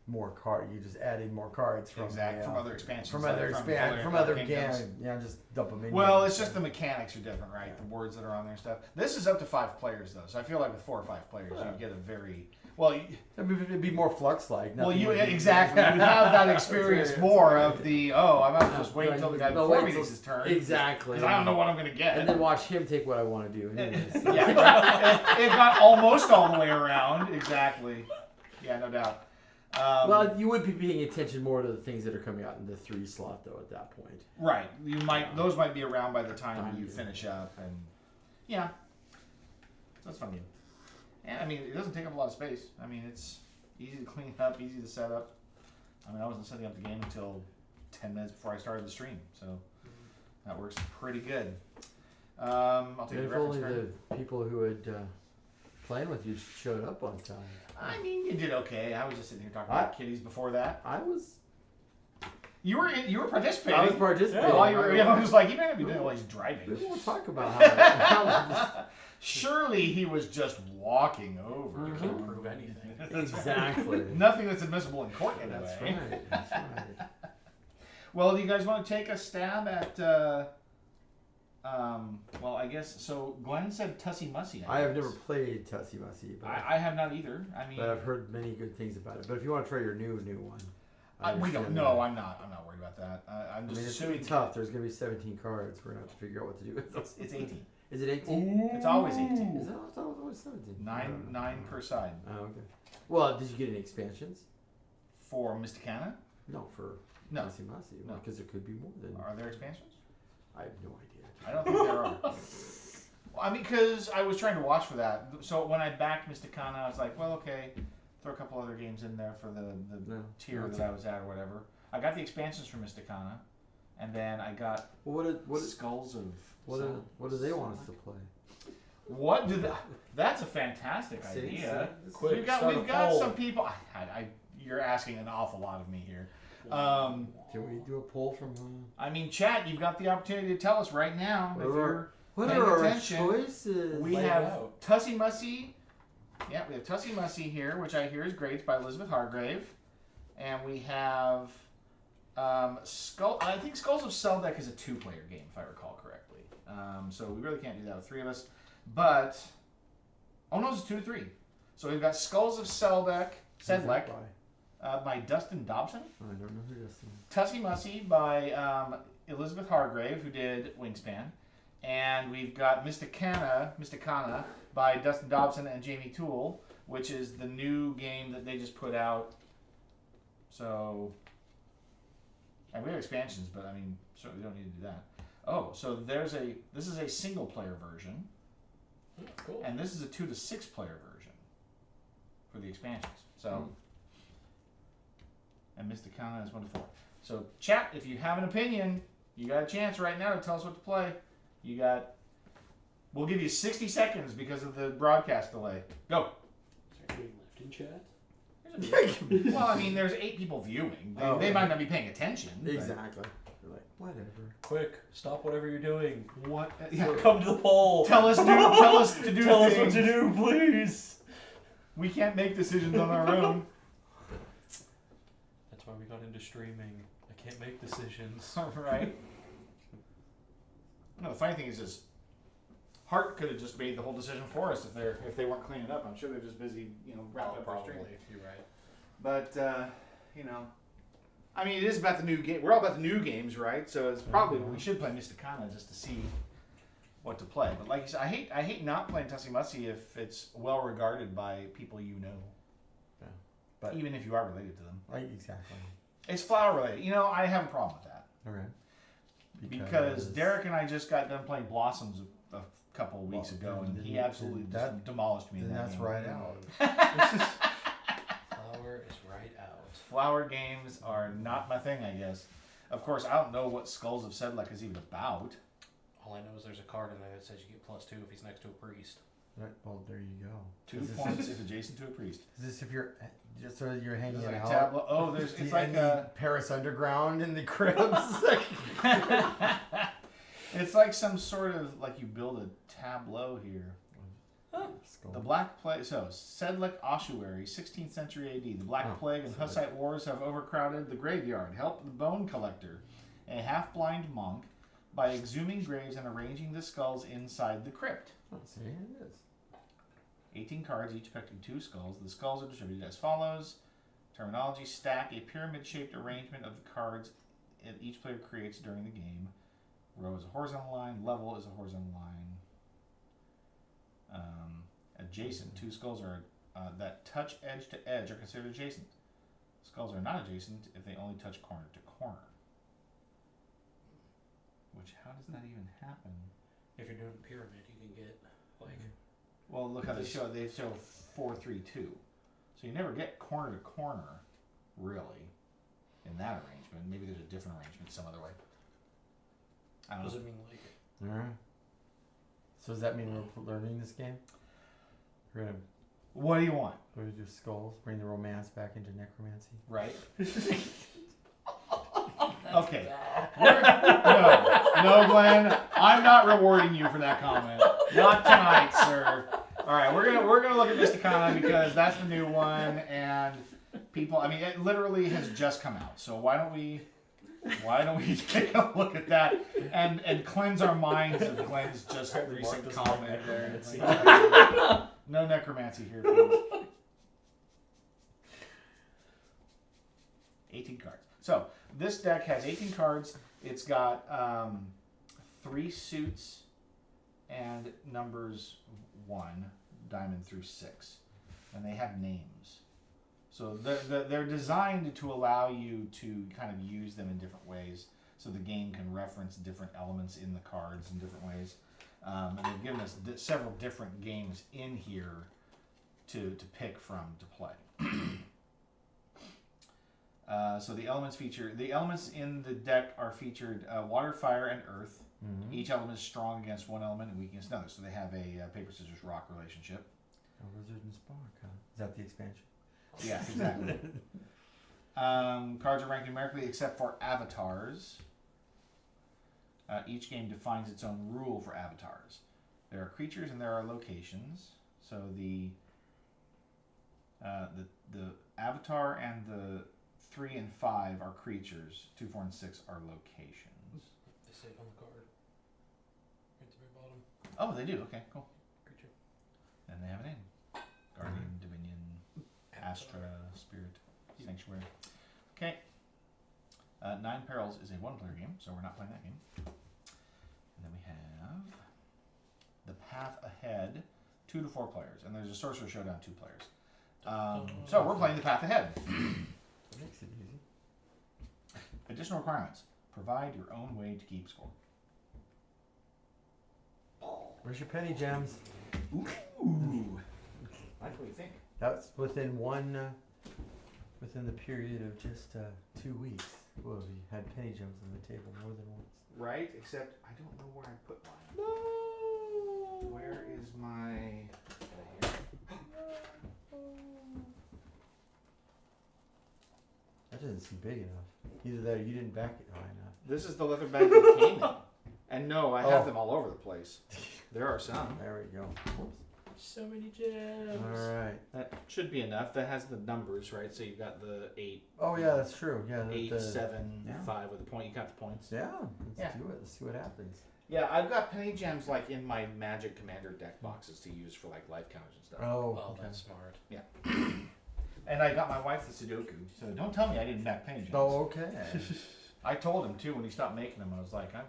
more card. You just added more cards from Exactly, the, from other expansions. from like other Valeria from other Kingdoms. games. Yeah, just dump them in. Well, there. it's just the mechanics are different, right? The words that are on there and stuff. This is up to 5 players though, so I feel like with 4 or 5 players, Yeah. you get a very well. I mean, it'd be more flux-like. Well, nothing you like- exactly. You have that experience Experience, more right. of the I'm about to just wait until the guy No, before wait me till- takes his turn. Exactly. Because I don't know what I'm going to get. And then watch him take what I want to do. Anyways. Yeah, it got almost all the way around. Exactly. Yeah, no doubt. Well, you would be paying attention more to the things that are coming out in the 3 slot, though. At that point, right. You might those might be around by the time you Yeah. finish up, and yeah, that's a fun game. Yeah, I mean, it doesn't take up a lot of space. I mean, it's easy to clean up, easy to set up. I mean, I wasn't setting up the game until 10 minutes before I started the stream, so that works pretty good. I'll take the if reference only card. the people who had playing with you showed up on time. I mean, you did okay. I was just sitting here talking about kitties before that. I was You were participating. I was participating. While you were, I was like, you better not be doing it while he's We driving. won't talk about how Surely he was just walking over. You can't prove anything. exactly. Nothing that's admissible in court anyway. That's right. That's right. Well, do you guys want to take a stab at? Well, I guess so. Glenn said Tussie Mussy. I have guess. never played Tussie Mussy, but, I have not either. I mean, but I've heard many good things about it. But if you want to try your new one, we don't. understand No, that. I'm not. I'm not worried about that. I'm I just mean, it's gonna assuming be tough. There's gonna be 17 cards. We're gonna have to figure out what to do with those. It's 18. Is it 18? It's always 18. Is that? I thought it was always 17. Nine per side Oh, okay. Well, did you get any expansions? for Mysticana. No, for No. Tussie Mussy. No. Because there could be more than. Are there expansions? I have no idea. I don't think there are. Well, I mean, because I was trying to watch for that. So when I backed Mysticana, I was like, well, okay, throw a couple other games in there for the No. tier No, that I was at or whatever. I got the expansions for Mysticana, and then I got Well, what Skulls of. do they want us to play? What do they? That's a fantastic See, idea. see, Quick, We've start a got poll. some people. You're asking an awful lot of me here. Can we do a poll from? I mean, chat. You've got the opportunity to tell us right now if you're. What paying are our attention. choices? We Lay it have out. Tussie Mussy. Yeah, we have Tussie Mussy here, which I hear is great. It's by Elizabeth Hargrave. and we have Skull. I think Skulls of Seldeck is a 2-player game, if I recall correctly. So we really can't do that with 3 of us. But oh no, it's 2 to 3. So we've got Skulls of Seldeck, Sedlec, by Dustin Dobson. I don't know who this is. Tussie Mussy by Elizabeth Hargrave, who did Wingspan. And we've got Mysticana by Dustin Dobson and Jamie Toole, which is the new game that they just put out. So, and we have expansions, but I mean, certainly don't need to do that. Oh, so this is a single player version. Cool. And this is a 2 to 6 player version for the expansions. So, and Mysticana is 1 to 4. So, chat, if you have an opinion, you got a chance right now to tell us what to play. We'll give you 60 seconds because of the broadcast delay. Go. Is there anything left in chat? Well, I mean, there's 8 people viewing. They might not be paying attention. Exactly. They're like, whatever. Quick, stop whatever you're doing. What? Come to the poll. Tell us to do Tell us things. what to do, please. We can't make decisions on our own. That's why we got into streaming. I can't make decisions. Right. No, the funny thing is Hart could have just made the whole decision for us if they weren't cleaning up. I'm sure they're just busy, wrapping up their stream. You're right. But I mean, it is about the new game. We're all about the new games, right? So it's probably we should play Mysticana just to see what to play. But like you said, I hate not playing Tussie Mussy if it's well regarded by people you know. Yeah. But even if you are related to them. Exactly. It's flower related. I have a problem with that. Okay. Because Derek and I just got done playing Blossoms a couple of weeks ago, and he absolutely just demolished me. Then that's game. right out. Flower is right out. Flower games are not my thing, I guess. Of course, I don't know what Skulls of Sedlec is even about. All I know is there's a card in there that says you get +2 if he's next to a priest. Right, well, there you go. 2 points if adjacent to a priest. Is this if you're just so you're hanging Like out? a tableau. Oh, it's like Paris Underground in the cribs. It's like some sort of you build a tableau here. The Black Plague. So Sedlec Ossuary, 16th century AD. The Black Plague and Hussite wars have overcrowded the graveyard. Help the Bone Collector, a half-blind monk, by exhuming graves and arranging the skulls inside the crypt. Oh, see, it is. 18 cards, each depicting 2 skulls. The skulls are distributed as follows. Terminology: stack, a pyramid-shaped arrangement of the cards that each player creates during the game. Row is a horizontal line. Level is a horizontal line. Adjacent: 2 skulls are that touch edge to edge are considered adjacent. Skulls are not adjacent if they only touch corner to corner. Which, how does that even happen? If you're doing a pyramid, you can get Well, look how they show 4-3-2. So you never get corner to corner, really, in that arrangement. Maybe there's a different arrangement some other way. I don't know. Does it mean All right. So does that mean we're learning this game? We're gonna. What do you want? We're gonna do skulls. Bring the romance back into necromancy. Right. Okay. No, Glenn. I'm not rewarding you for that comment. Not tonight, sir. All right, we're gonna look at Mysticana because that's the new one, and people. I mean, it literally has just come out. So why don't we take a look at that and cleanse our minds of Glenn's just recent comment there? No necromancy here, please. 18 cards. So this deck has 18 cards. It's got 3 suits and numbers 1, diamond through 6, and they have names. So they're designed to allow you to kind of use them in different ways, so the game can reference different elements in the cards in different ways. And they've given us several different games in here to pick from to play. So the elements in the deck are featured water, fire, and earth. Mm-hmm. Each element is strong against one element and weak against another. So they have a paper, scissors, rock relationship. A wizard and spark, huh? Is that the expansion? Yeah, exactly. Cards are ranked numerically except for avatars. Each game defines its own rule for avatars. There are creatures and there are locations. So the avatar and the 3, and 5 are creatures. 2, 4, and 6 are locations. They say it on the card. Right at the very bottom. Oh, they do. Okay, cool. Creature. And they have a name: Guardian, Dominion, Astra, Spirit, Sanctuary. Okay. 9 Perils is a 1-player game, so we're not playing that game. And then we have the Path Ahead, 2 to 4 players, and there's a Sorcerer Showdown, 2 players. So we're playing the Path Ahead. That makes it easy. Additional requirements: provide your own way to keep score. Where's your penny gems? Ooh, that's what you think. That's within within the period of just 2 weeks. Well, we had penny gems on the table more than once. Right, except I don't know where I put mine. No. Where is my? That doesn't seem big enough. Either that or you didn't back it high enough. This is the leather bag that came in. And no, I have Oh. them all over the place. There are some. There we go. Whoops. So many gems. All right. That should be enough. That has the numbers, right? So you've got the 8, Oh yeah, that's true. Yeah. 8, 7, yeah. 5 with the point. You got the points. Yeah. Let's Yeah. do it. Let's see what happens. Yeah, I've got penny gems like in my Magic Commander deck boxes to use for like life counters and stuff. Oh. Oh, okay. that's smart. And I got my wife the Sudoku, so don't tell me I didn't back penny gems. Oh, okay. I told him too when he stopped making them. I was like, I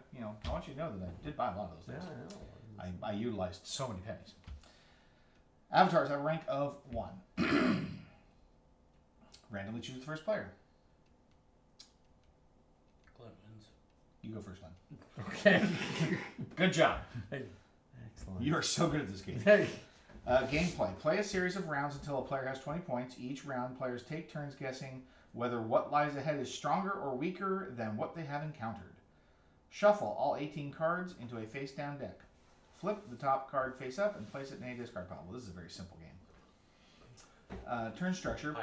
want you to know that I did buy a lot of those Yeah, things. I know. I utilized so many pennies. Avatars have a rank of 1. Randomly choose the first player. Glenn wins. You go first, Glenn. Okay. Good job. Excellent. You are so good at this game. Hey. Gameplay. Play a series of rounds until a player has 20 points. Each round, players take turns guessing whether what lies ahead is stronger or weaker than what they have encountered. Shuffle all 18 cards into a face-down deck. Flip the top card face up and place it in a discard pile. Well, this is a very simple game. Turn structure.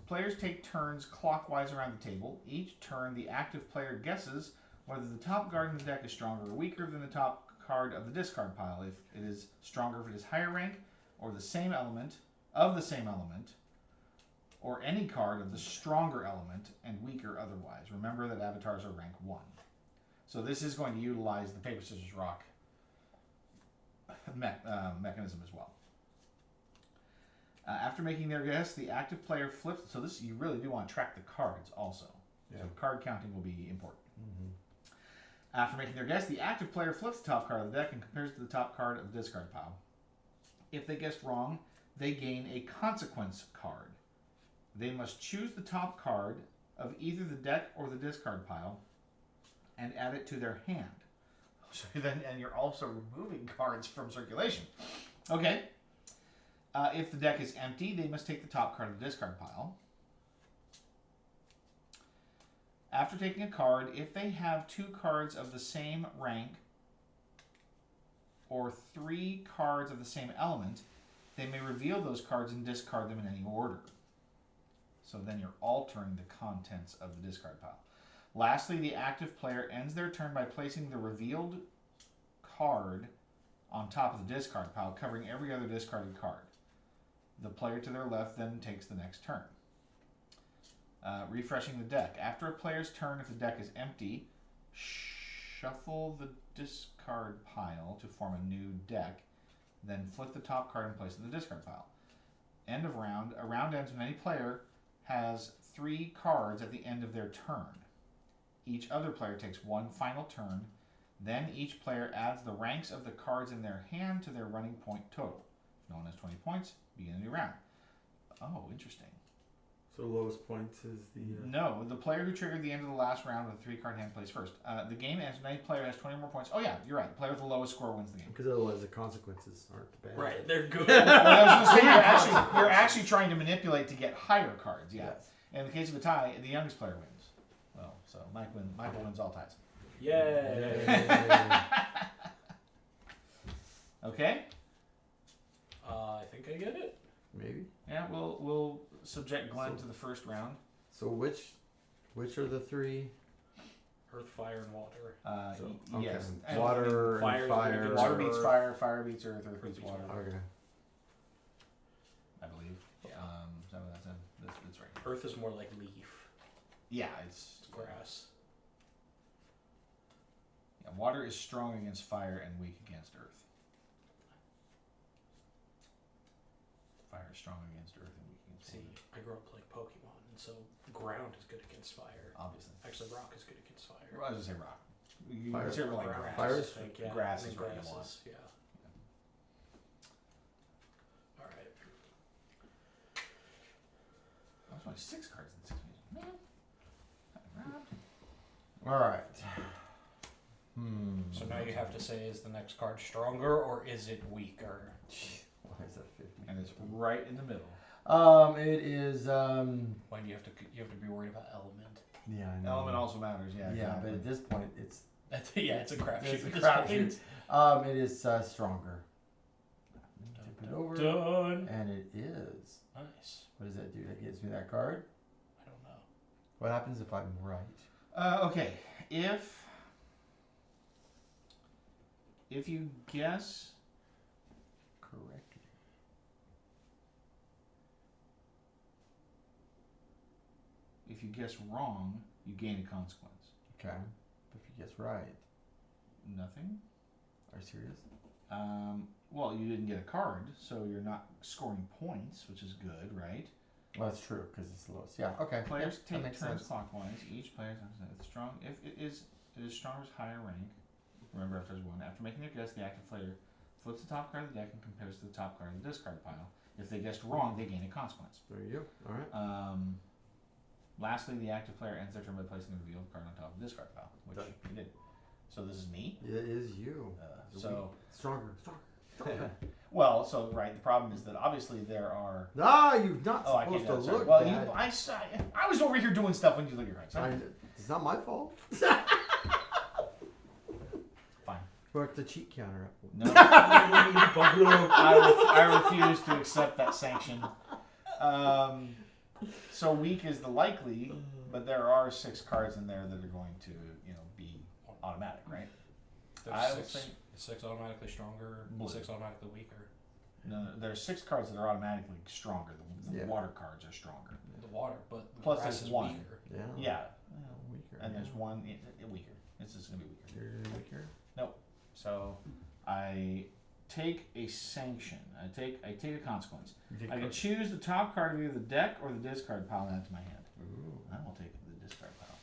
Players take turns clockwise around the table. Each turn, the active player guesses whether the top card in the deck is stronger or weaker than the top card of the discard pile. If it is stronger, if it is higher rank, or the same element, or any card of the stronger element, and weaker otherwise. Remember that avatars are rank 1. So this is going to utilize the paper, scissors, rock mechanism as well. After making their guess, the active player flips. So this, you really do want to track the cards also. Yeah. So card counting will be important. Mm-hmm. After making their guess, the active player flips the top card of the deck and compares it to the top card of the discard pile. If they guessed wrong, they gain a consequence card. They must choose the top card of either the deck or the discard pile and add it to their hand. So then, and you're also removing cards from circulation. Okay. If the deck is empty, they must take the top card of the discard pile. After taking a card, if they have 2 cards of the same rank or 3 cards of the same element, they may reveal those cards and discard them in any order. So then you're altering the contents of the discard pile. Lastly, the active player ends their turn by placing the revealed card on top of the discard pile, covering every other discarded card. The player to their left then takes the next turn. Refreshing the deck. After a player's turn, if the deck is empty, shuffle the discard pile to form a new deck, then flip the top card and place it in the discard pile. End of round. A round ends when any player has 3 cards at the end of their turn. Each other player takes 1 final turn. Then each player adds the ranks of the cards in their hand to their running point total. If no one has 20 points, begin a new round. Oh, interesting. So lowest points is the. No, the player who triggered the end of the last round with a 3-card hand plays first. The game ends when any player has 20 more points. Oh yeah, you're right. The player with the lowest score wins the game. Because otherwise the consequences aren't bad. Right, they're good. Well, I was going to say, you're actually trying to manipulate to get higher cards. Yeah. Yes. In the case of a tie, the youngest player wins. Well, so Michael wins all ties. Yay. Okay. I think I get it. Maybe. Yeah, we'll subject Glenn to the first round. So which are the 3? Earth, fire, and water. Okay. Yes. Water Fire's and gonna fire. be Water Earth. beats fire, fire beats earth, earth beats beats water. water. Okay. I believe. Yeah. Some of that's right. Earth is more like leaf. Yeah, it's It's grass. Yeah, water is strong against fire and weak against earth. Fire is strong against earth and weak against See, water. I grew up playing Pokemon, and so ground is good against fire. Obviously. Actually, rock is good against fire. Well, I was gonna say rock. You Fire- consider like Grass, grass. Fire I is- think, yeah. grass I think is what you grass want. is- yeah. All right. That's only 6 cards in 6 minutes. Man. Robbed. All right. So now you have to say, is the next card stronger or is it weaker? Why is that 50? And it's right in the middle. It is. When you have to be worried about element. Yeah, I know. Element also matters, yeah. Yeah, exactly. but at this point, it's Yeah, it's a crapshoot. It's a at this crapshoot. point. It is stronger. Tip it over, Done. and it is. Nice. What does that do? That gives me that card. I don't know. What happens if I'm right? Okay, if you guess correctly, if you guess wrong, you gain a consequence. Okay. If you guess right, Nothing. are you serious? Well, you didn't get a card, so you're not scoring points, which is good, right? Well, that's true because it's the lowest. Yeah. Okay. Players yeah, that take makes turns sense. clockwise. Each player is strong. If it is stronger's higher rank. Remember, after there's one. After making their guess, the active player flips the top card of the deck and compares to the top card of the discard pile. If they guessed wrong, they gain a consequence. There you go. All right. Lastly, the active player ends their turn by placing the revealed card on top of the discard pile, which Done. you did. So this is me. It is you. So Stronger. well, so right. The problem is that obviously there are. Ah, you're not Oh, I can't supposed do to that. Sorry. look Well, bad. I was over here doing stuff when you look at your cards. It's not my fault. Fine. Work the cheat counter up. No. I refuse to accept that sanction. So weak is the likely, but there are 6 cards in there that are going to, be automatic, right? I would There's say 6 automatically stronger, Blue. 6 automatically weaker. no. There are 6 cards that are automatically stronger. The Yeah. water cards are stronger. The water, but the Plus grass there's is one. weaker. Yeah. Yeah, Weaker. and there's one weaker. This is going to be weaker. You're weaker. So I take a sanction. I take a consequence. I can choose the top card of either the deck or the discard pile and add to my hand. Ooh. I will take the discard pile.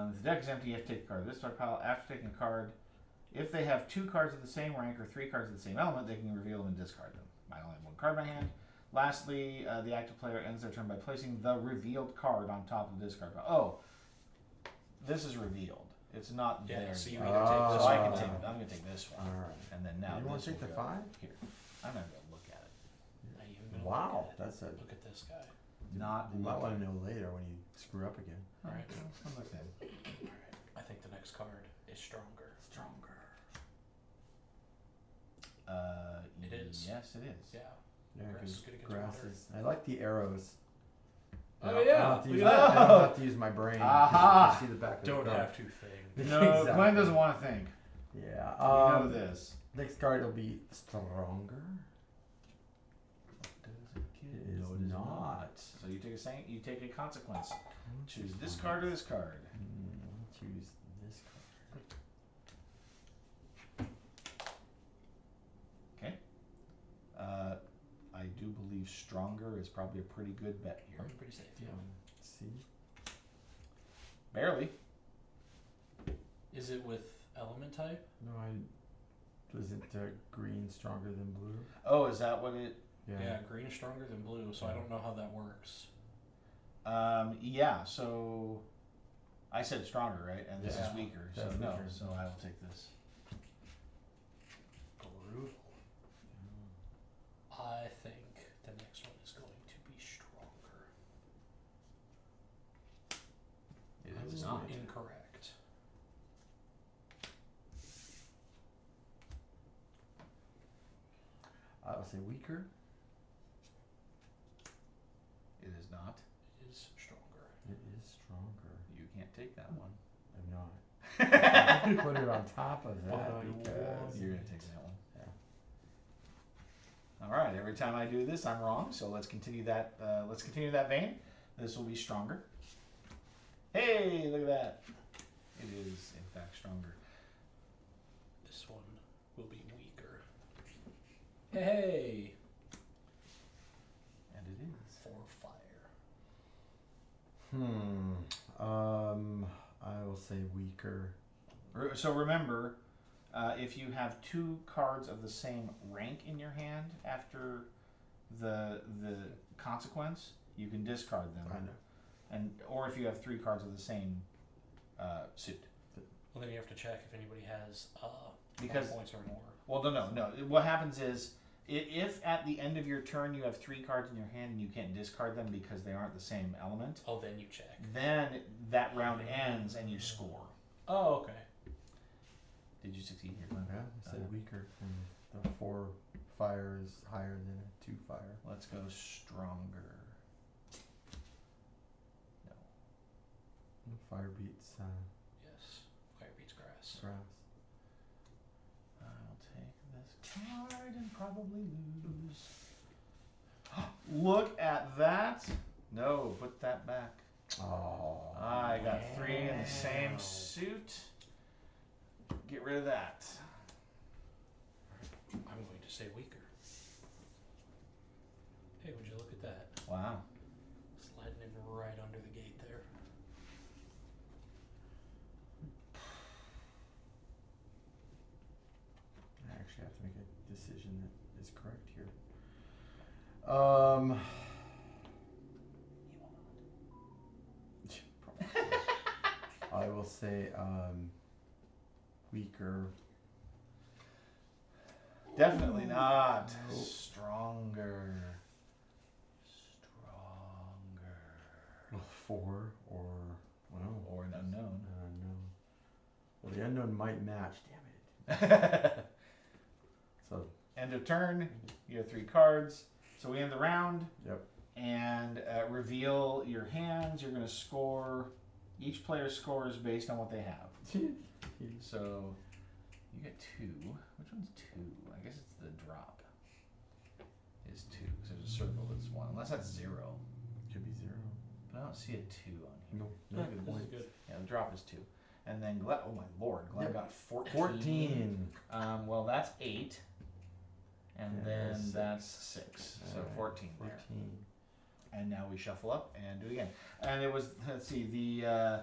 If the deck is empty, you have to take a card of the discard pile. After taking a card, if they have 2 cards of the same rank or 3 cards of the same element, they can reveal them and discard them. I only have 1 card in my hand. Lastly, the active player ends their turn by placing the revealed card on top of the discard pile. Oh, this is revealed. It's not Yeah, there. so you yet. need to take this So I one. can take. I'm gonna take this one, All right. and then now You wanna this take will the go 5? here. I'm not gonna look at it. Not even gonna Wow, look at it. that's a. Look at this guy. Not You might look want at to know later when you screw up again. it. Alright, I'll look at it. Alright. I think the next card is stronger. Stronger. It is. Yes, it is. Yeah. Yeah, Grass is because good against grass water. is. I like the arrows. Oh, I don't yeah, have to use look at I that. don't have to use my brain. Aha. You see the back of Don't the card. have to think. No, Exactly. Glenn doesn't want to think. Yeah. You know this. Next card will be stronger. It is No, it is not. So you take a consequence. Choose this card or this card. Choose this card. Okay. I do believe stronger is probably a pretty good bet here. Probably pretty safe. Yeah. See? Barely. Is it with element type? No, isn't green stronger than blue? Oh, is that what it? Yeah, green is stronger than blue, so I don't know how that works. Yeah. So I said stronger, right? And this Yeah, is weaker. So that's no. weaker. So I will take this. Brutal. I think the next one is going to be stronger. It is That's not. incorrect. I will say weaker. It is not. It is stronger. It is stronger. You can't take that one. I'm not. Put it on top of But that I because You're gonna take that one. All right. Every time I do this, I'm wrong. So let's continue that. Let's continue that vein. This will be stronger. Hey, look at that. It is in fact stronger. This one will be weaker. Hey. And it is. For fire. I will say weaker. So remember, if you have 2 cards of the same rank in your hand after the consequence, you can discard them. I know. Or if you have 3 cards of the same suit. Well, then you have to check if anybody has Because 1 points or more. well, no. What happens is if at the end of your turn you have 3 cards in your hand and you can't discard them because they aren't the same element, Oh, then you check. then that round ends and you score. Oh, okay. Did you succeed here, Glenn? Yeah, I said weaker. The 4 fire is higher than a 2 fire. Let's go stronger. No. Fire beats Yes. Fire beats grass. grass. I'll take this card and probably lose. Look at that. No, put that back. Oh. I got 3 in the same suit. Get rid of that. I'm going to say weaker. Hey, would you look at that? Wow. Sliding him right under the gate there. I actually have to make a decision that is correct here. I will say weaker. Definitely not. Nope. Stronger. 4 or well, Or an unknown. unknown. Well, the unknown might match. Damn it. So End of turn. You have 3 cards. So we end the round. yep. And reveal your hands. You're going to score. Each player's score is based on what they have. So you get 2. Which one's 2? I guess it's the drop. Is 2 because there's a circle that's 1. Unless that's 0. Could be 0. But I don't see a 2 on here. No. Yeah, Good this point. is good. Yeah, the drop is 2. And then Glenn. Oh my lord, Glenn Yep. got 14. 14. Well, that's 8. And Yeah, then that's 6. that's 6. So Alright, 14 there. 14. And now we shuffle up and do it again. And it was, let's see, the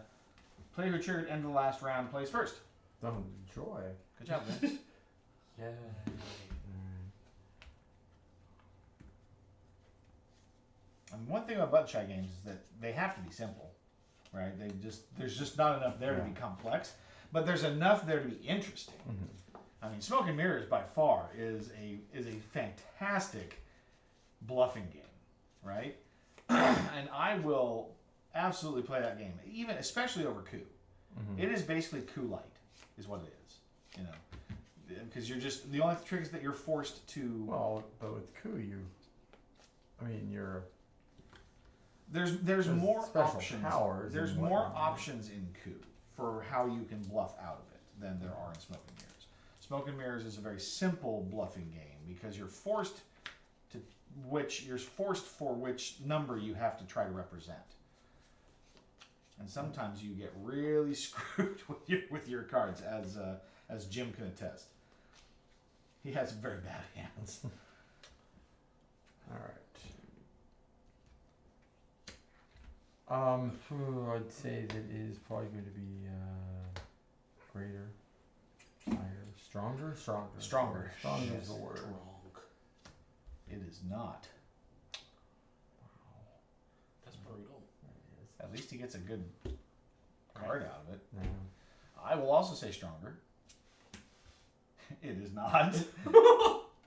player who triggered end of the last round plays first. Oh, joy. Good job, Glenn. Yeah. And one thing about button shy games is that they have to be simple, right? There's just not enough there to be complex, but there's enough there to be interesting. Mm-hmm. I mean, Smoke and Mirrors by far is a fantastic bluffing game, right? And I will absolutely play that game, even especially over coup. Mm-hmm. It is basically coup light, is what it is, you know, because you're just the only trick is that you're forced to. Well, but with coup, There's more special options. powers There's and more whatnot. options in coup for how you can bluff out of it than there are in Smoke and Mirrors. Smoke and Mirrors is a very simple bluffing game because you're forced for which number you have to try to represent. And sometimes you get really screwed with your cards, as Jim can attest. He has very bad hands. All right. I'd say that it is probably going to be greater, higher, stronger. Stronger. Stronger Yes. is the word. Strong. It is not. That's brutal. At least he gets a good card out of it. No. I will also say stronger. It is not.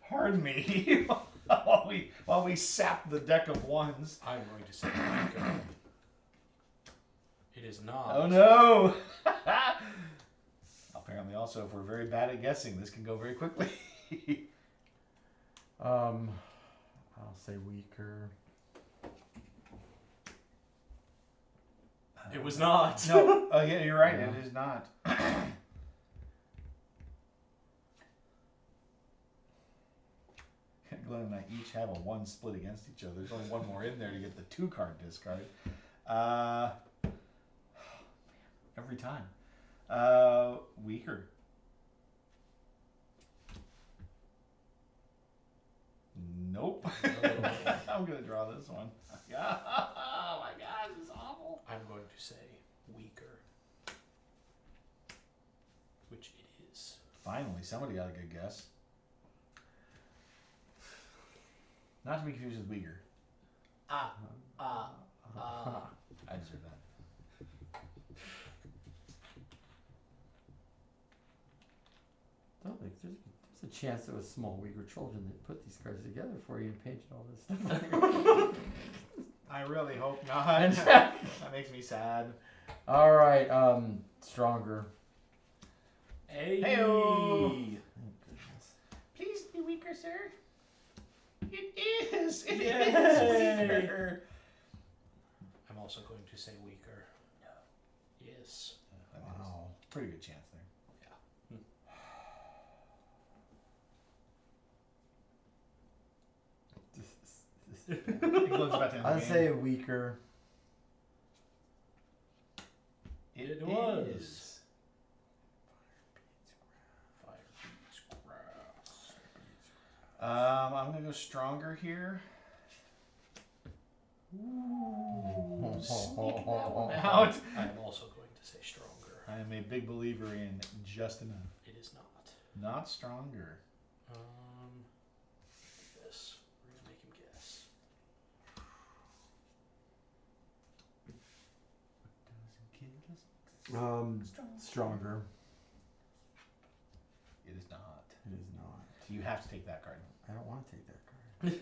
Pardon me. while we sap the deck of ones. I'm going to say weaker. It is not. Oh no! Apparently, also, if we're very bad at guessing, this can go very quickly. I'll say weaker. It was not. No. Oh yeah, you're right. Yeah. It is not. Glenn and I each have a 1 split against each other. There's only one more in there to get the 2-card discard. Every time. Weaker. Nope. I'm gonna draw this one. Oh my gosh, this is awful. I'm going to say weaker. Which it is. Finally, somebody got a good guess. Not to be confused with Uyghur. I deserve that. Don't think there's a chance there was small Uyghur children that put these cards together for you and painted all this stuff. I really hope not. That makes me sad. All right, stronger. Hey. Hey-o. Thank goodness. Please be weaker, sir. It is. It Yay. is weaker. I'm also going to say weaker. Yes. Wow. Pretty good chance there. England's about to end the I'd game. say weaker. It was. is. Fire beats grass. I'm gonna go stronger here. Ooh, sneaking that one out. I'm also going to say stronger. I am a big believer in just enough. It is not. Not stronger. This. We're gonna make him guess. Stronger. It is not. It is not. You have to take that card I don't want to take that card.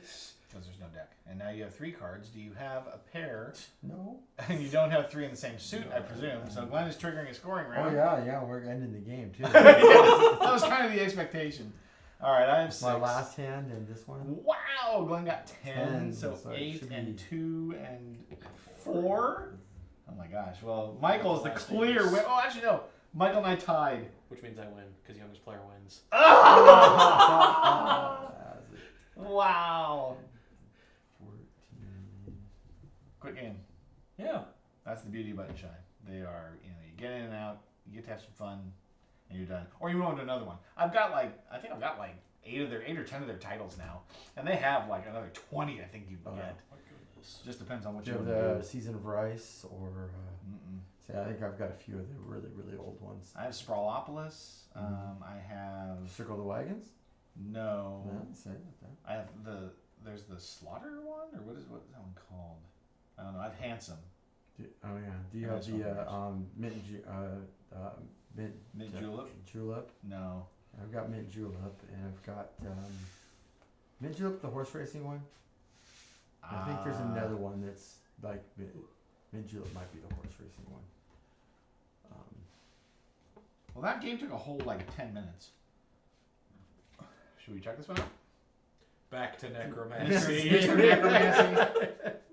because there's no deck. And now you have 3 cards. Do you have a pair? No. And you don't have 3 in the same suit, I presume. So Glenn is triggering a scoring Oh round. yeah, we're ending the game too. That was kind of the expectation. All right, I have 6. My last hand and this one. Wow, Glenn got 10, so so it 8 should and be- 2 and 4. Oh my gosh. Well, Michael is the Last clear names. win. Oh, actually no. Michael and I tied. Which means I win, because youngest player wins. Wow. 14. Quick game. Yeah. That's the beauty of Button Shy. They are, you get in and out, you get to have some fun, and you're done. Or you move on to another one. I think I've got 8 or 10 of their titles now, and they have another 20. I think you can get. My goodness. Just depends on what Do you you want have to the do. Season of Rice or? Mm-mm. See, I think I've got a few of the really, really old ones. I have Sprawlopolis. I have Circle the Wagons. no. Yeah, say that. I have there's the Slaughter one, or what is that one called? I don't know. I have Handsome. Do you Yeah, have that's the mint Mint Julep? julep? No. I've got mint julep, and I've got mint julep, the horse racing one. I think there's another one that's like mint julep might be the horse racing one. Well, that game took a whole 10 minutes. Should we check this one out? Back to Mystery, necromancy. necromancy.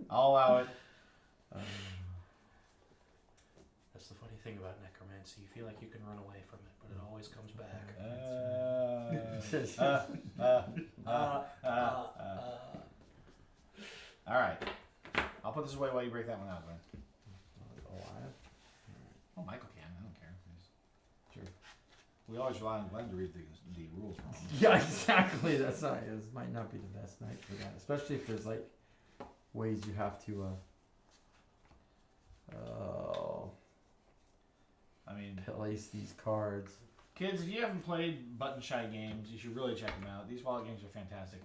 I'll allow it. That's the funny thing about necromancy. You feel like you can run away from it, but it always comes back. All right. I'll put this away while you break that one out, Glenn. Oh, Michael can. I don't care. Sure. We always rely on Glenn to read the rules wrong. Yeah, exactly. That's not. This might not be the best night for that, especially if there's ways you have to. I mean, Place these cards. kids, if you haven't played Button Shy games, you should really check them out. These wallet games are fantastic.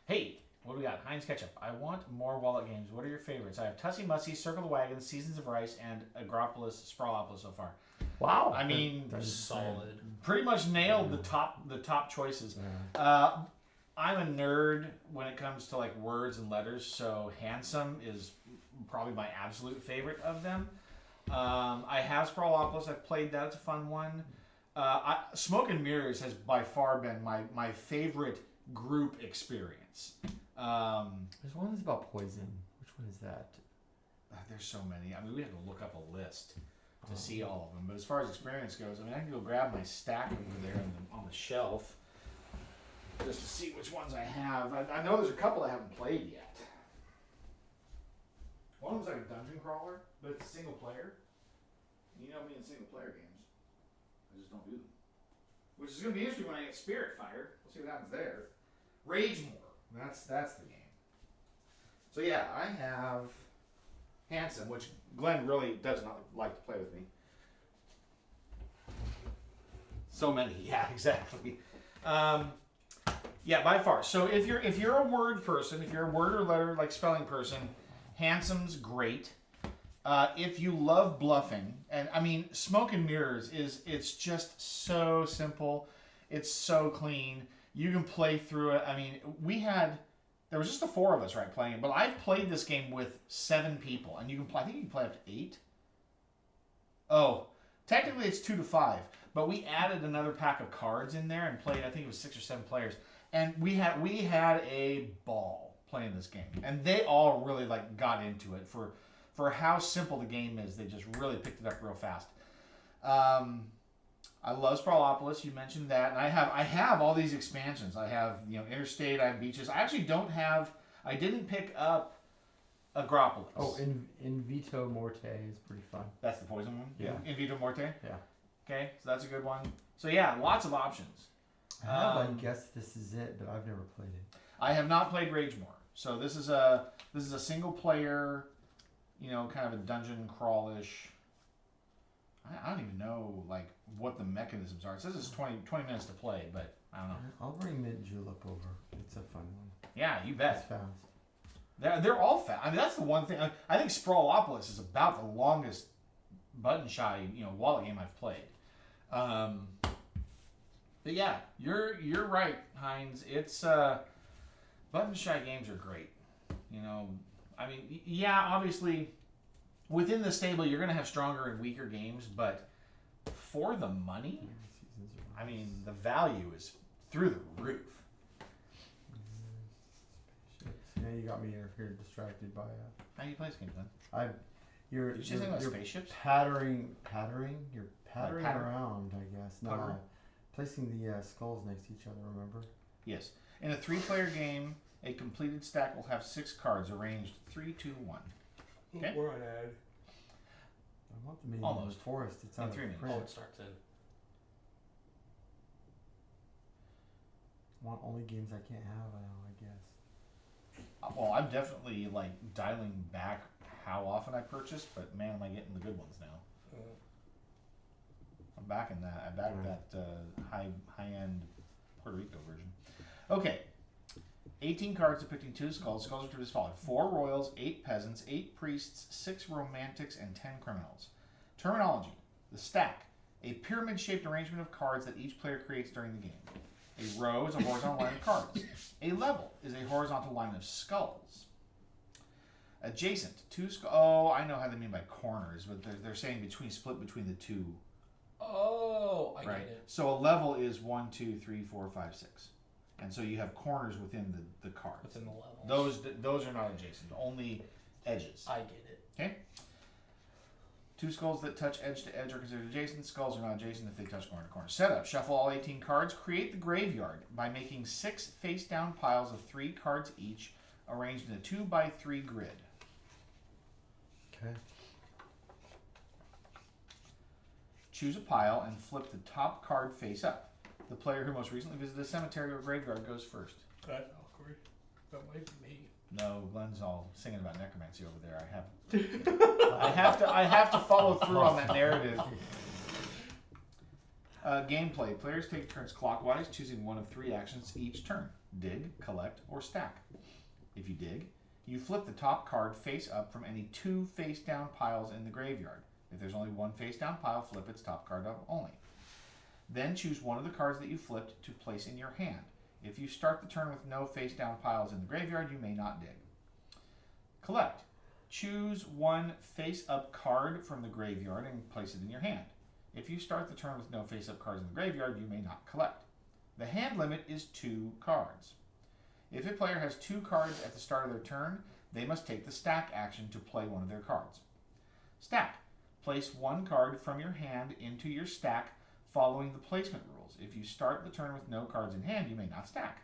Hey, what do we got? Heinz Ketchup. I want more wallet games. What are your favorites? I have Tussie Mussy, Circle the Wagons, Seasons of Rice, and Agropolis, Sprawlopolis so far. Wow. I mean, Solid. pretty much nailed the top choices. Yeah. I'm a nerd when it comes to words and letters, so Handsome is probably my absolute favorite of them. I have Sprawlopolis. I've played that. It's a fun one. Smoke and Mirrors has by far been my favorite group experience. There's one that's about poison. Which one is that? There's so many. I mean, we have to look up a list to see all of them. But as far as experience goes, I mean, I can go grab my stack over there on the shelf. just to see which ones I have. I know there's a couple I haven't played yet. One of them's like a dungeon crawler, but it's a single player. You know me in single player games. I just don't do them. Which is going to be interesting when I get Spirit Fire. We'll see what happens there. Rage More. That's the game. So yeah, I have Handsome, which Glenn really does not like to play with me. So many, yeah, exactly. Yeah, by far. So if you're a word person, if you're a word or letter like spelling person, Handsome's great. If you love bluffing, and I mean, Smoke and Mirrors it's just so simple. It's so clean. You can play through it. I mean, there was just the 4 of us, right, playing it. But I've played this game with 7 people, and I think you can play up to 8. Oh, technically it's 2 to 5, but we added another pack of cards in there and played. I think it was 6 or 7 players, and we had a ball playing this game, and they all really got into it for how simple the game is. They just really picked it up real fast. I love Sprawlopolis. You mentioned that, and I have all these expansions. I have Interstate. I have Beaches. I didn't pick up Agropolis. Oh, in Vito Morte is pretty fun. That's the poison one. Yeah. In Vito Morte. Yeah. Okay, so that's a good one. So yeah, lots of options. I guess this is it, but I've never played it. I have not played Ragemore. So this is a single player, kind of a dungeon crawlish. I don't even know what the mechanisms are. It says it's 20 minutes to play, but I don't know. I'll bring Mid Julep over. It's a fun one. Yeah, you It's bet. fast. They're all fast. I mean, that's the one thing. I think Sprawlopolis is about the longest button shy wallet game I've played. But yeah, you're right, Heinz. It's button shy games are great. I mean, yeah, obviously within the stable you're going to have stronger and weaker games, but for the money, I mean, the value is through the roof. Yeah, you got me here distracted by How do you play this game, then? you're Did you say something about spaceships? pattering. You're pattering patter? around, I guess. No, Pattering? placing the skulls next to each other. Remember? Yes. In a 3-player game, a completed stack will have 6 cards arranged 3, 2, 1. Okay. We're on ad. I want the Maiden in the Almost. Forest. It's In on 3 minutes. print. Oh, it starts in. Want only games I can't have now, I guess. Well, I'm definitely dialing back how often I purchase, but man, am I getting the good ones now. I'm backing that. I backed that high end Puerto Rico version. Okay. 18 cards depicting 2 skulls. Skulls are treated as follows: 4 royals, 8 peasants, 8 priests, 6 romantics, and 10 criminals. Terminology: the stack, a pyramid-shaped arrangement of cards that each player creates during the game. A row is a horizontal line of cards. A level is a horizontal line of skulls. Adjacent, 2 skulls. Oh, I know how they mean by corners, but they're saying split between the 2. Oh, I Right. get it. So a level is 1, 2, 3, 4, 5, 6, and so you have corners within the cards. Within the levels. Those are not adjacent, only edges. I get it. Okay. 2 skulls that touch edge to edge are considered adjacent. Skulls are not adjacent if they touch corner to corner. Setup: shuffle all 18 cards. Create the graveyard by making 6 face-down piles of 3 cards each, arranged in a 2x3 grid. Okay. Choose a pile and flip the top card face up. The player who most recently visited a cemetery or graveyard goes first. That's awkward. That might be me. No, Glenn's all singing about necromancy over there. I have to follow through on that narrative. Gameplay: players take turns clockwise, choosing one of 3 actions each turn: dig, collect, or stack. If you dig, you flip the top card face up from any 2 face down piles in the graveyard. If there's only 1 face down pile, flip its top card up only. Then choose one of the cards that you flipped to place in your hand. If you start the turn with no face down piles in the graveyard, you may not dig. Collect: choose 1 face up card from the graveyard and place it in your hand. If you start the turn with no face up cards in the graveyard, you may not collect. The hand limit is 2 cards. If a player has 2 cards at the start of their turn, they must take the stack action to play one of their cards. Stack: place 1 card from your hand into your stack following the placement rules. If you start the turn with no cards in hand, you may not stack.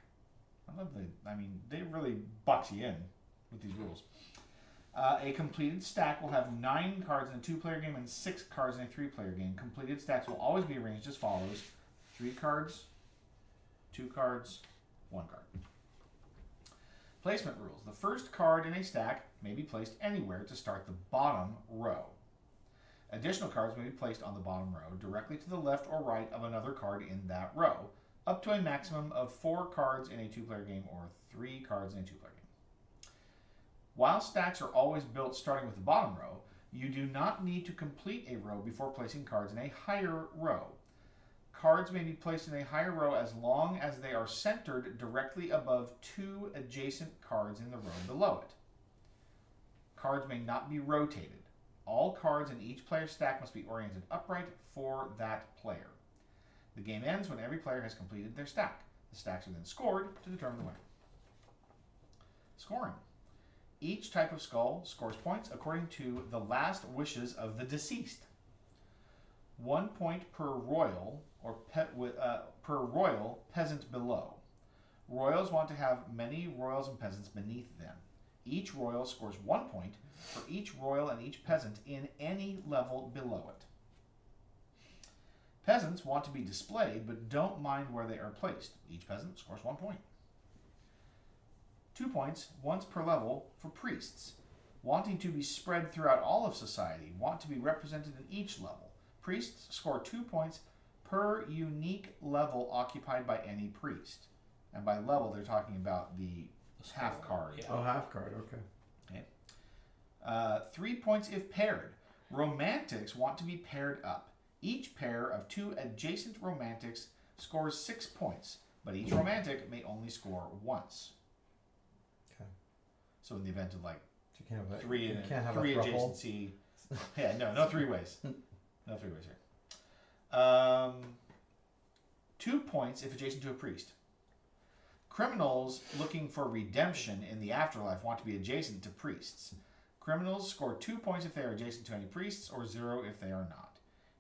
I love they really box you in with these rules. A completed stack will have 9 cards in a 2-player game and 6 cards in a 3-player game. Completed stacks will always be arranged as follows: 3 cards, 2 cards, 1 card. Placement rules. The first card in a stack may be placed anywhere to start the bottom row. Additional cards may be placed on the bottom row, directly to the left or right of another card in that row, up to a maximum of 4 cards in a 2-player game or 3 cards in a 2-player game. While stacks are always built starting with the bottom row, you do not need to complete a row before placing cards in a higher row. Cards may be placed in a higher row as long as they are centered directly above 2 adjacent cards in the row below it. Cards may not be rotated. All cards in each player's stack must be oriented upright for that player. The game ends when every player has completed their stack. The stacks are then scored to determine the winner. Scoring. Each type of skull scores points according to the last wishes of the deceased. 1 point per royal per royal peasant below. Royals want to have many royals and peasants beneath them. Each royal scores 1 point for each royal and each peasant in any level below it. Peasants want to be displayed but don't mind where they are placed. Each peasant scores 1 point. 2 points, once per level, for priests. Wanting to be spread throughout all of society, want to be represented in each level. Priests score 2 points per unique level occupied by any priest. And by level, they're talking about the half card. Yeah. Oh, half card, okay. 3 points if paired. Romantics want to be paired up. Each pair of 2 adjacent romantics scores 6 points, but each romantic may only score once. Okay. So in the event of So you can't have a, three you can't have a three throuple. adjacency, no 3 ways, no 3 ways here. 2 points if adjacent to a priest. Criminals looking for redemption in the afterlife want to be adjacent to priests. Criminals score 2 points if they are adjacent to any priests, or 0 if they are not.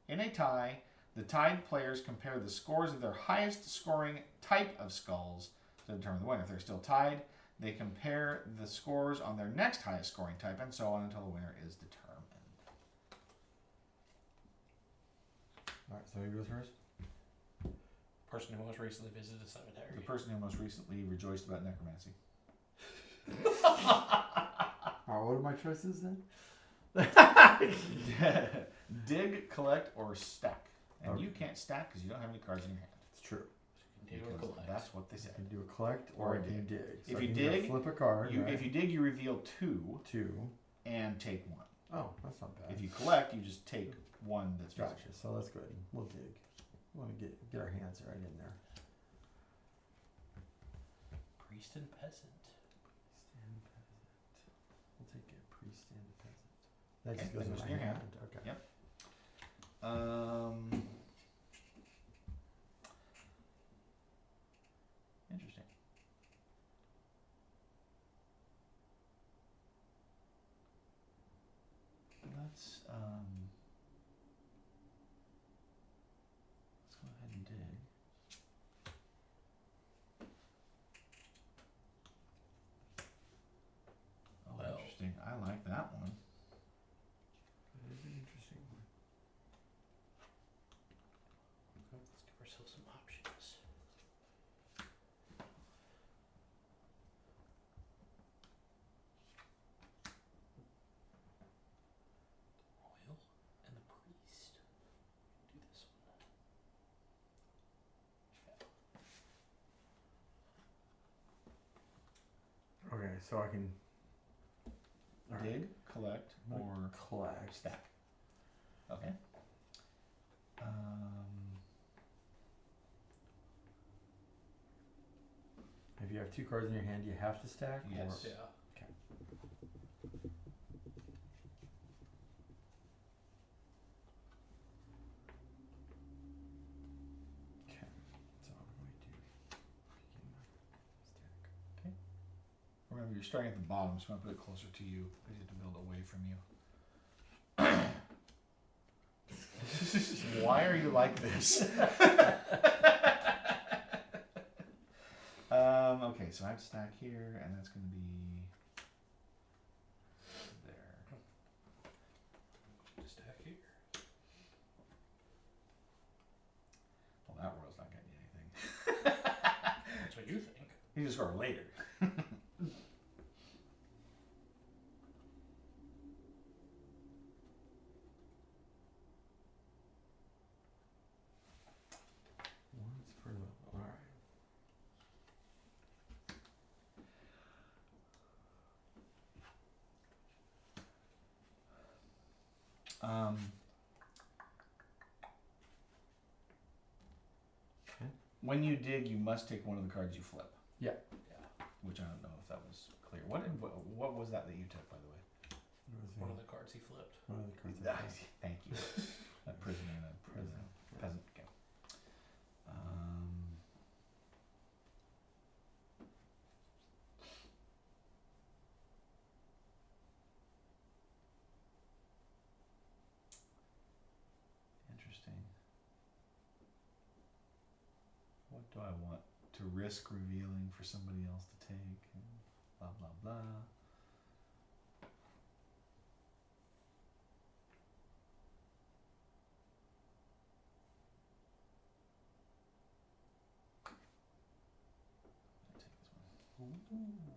In a tie, the tied players compare the scores of their highest scoring type of skulls to determine the winner. If they're still tied, they compare the scores on their next highest scoring type, and so on until the winner is determined. Alright, so who goes first? Person who most recently visited a cemetery. The person who most recently rejoiced about necromancy. Alright, what are my choices then? Dig, collect, or stack. And Okay. you can't stack because you don't have any cards in your hand. It's true. Dig or Because collect. that's what they I said. can do a collect Or or a I can dig. dig. If So I you can either dig, flip a card, right? If you dig, you reveal 2 2. and take 1. Oh, that's not bad. If you collect, you just take 1 that's Gotcha, physical. so that's good. We'll dig. We want to get our hands right in there. Priest and peasant. Priest and peasant. We'll take a priest and a peasant. That Okay, just goes that in goes my in your hand. hand. Okay. Yep. Interesting. Let's go ahead and dig. Oh, Well. interesting. I like that one. That is an interesting one. Let's give ourselves some options. Royal and the priest. Do this one. Okay, so I can alright, Dig, collect, I'm gonna or collect. stack. Okay. If you have 2 cards in your hand, you have to stack? Yes. Or? Yeah. Okay, so I'm going to begin my stack. Remember, you're starting at the bottom, so I'm going to put it closer to you. I need to build away from you. Why are you like this? Okay, so I have to stack here, and that's going to be there. Stack here. Well, that royal's not getting you anything. That's what you think. You just score later. One's for the. Alright. When you dig, you must take one of the cards you flip. Yeah. Which I don't know if that was clear. What was that you took, by the way? One of the cards he flipped. One of the cards. Thank you. A prisoner and a peasant. Okay. Interesting. What do I want to risk revealing for somebody else to take? And blah blah blah. I take this one.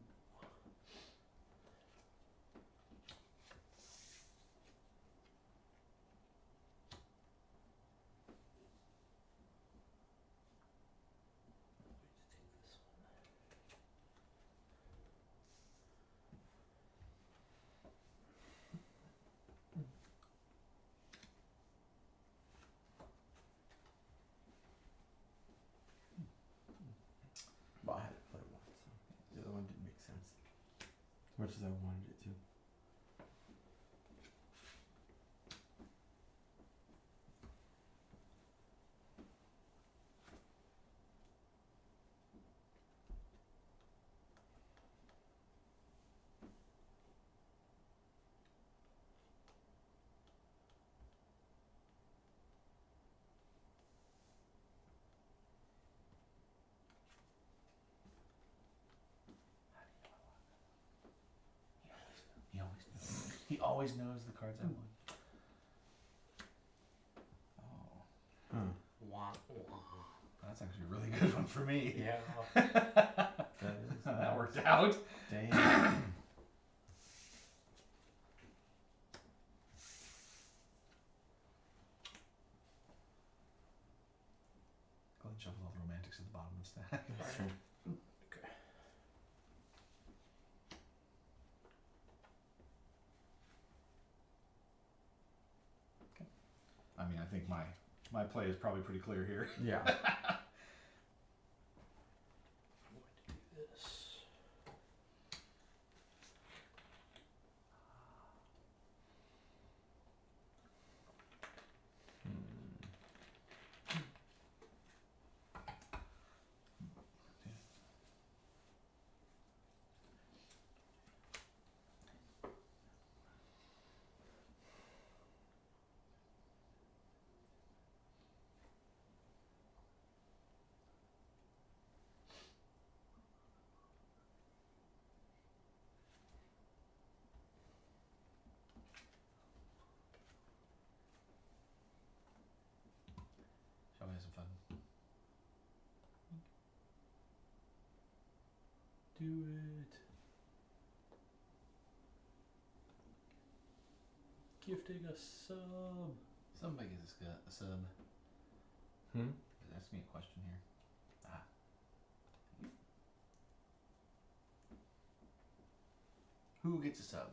Well, I had to play one, so the other one didn't make sense. As much as I wanted it to. He always knows the cards I want. Oh, Huh. Wah, wah. that's actually a really good one for me. Yeah. That worked out. Damn. Go ahead and shuffle all the romantics at the bottom of the stack. That's true. Okay. I mean, I think my play is probably pretty clear here. Yeah. I'm going to do this. Shall we have some fun? Do it. Gifting a sub. Somebody gets a sub. Hmm? Ask me a question here. Who gets a sub?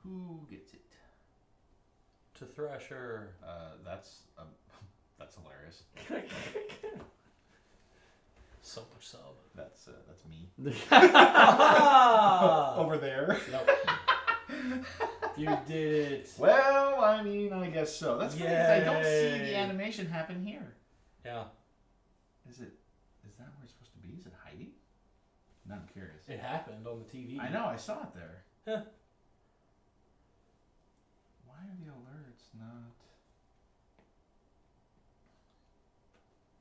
Who gets it? To Thrasher. That's hilarious. So much sub. That's me. Ah! Over there. Nope. You did it. Well, I mean, I guess so. That's funny 'cause I don't see the Yay. animation happen here. Yeah. Is that where it's supposed to be? Is it hiding? Now I'm curious. It happened on the TV. I know, I saw it there. Huh. Why are the alerts not?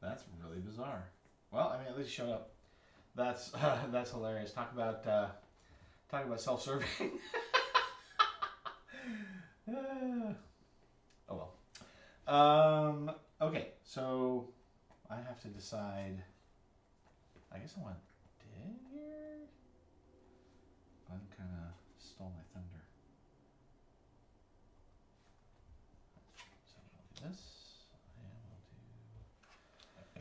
That's really bizarre. Well, I mean, at least it showed up. That's hilarious. Talk about self-serving. Oh well. Okay, so I have to decide. I guess I want dig here. Glenn kind of stole my thunder. So I'll do this. And we'll do.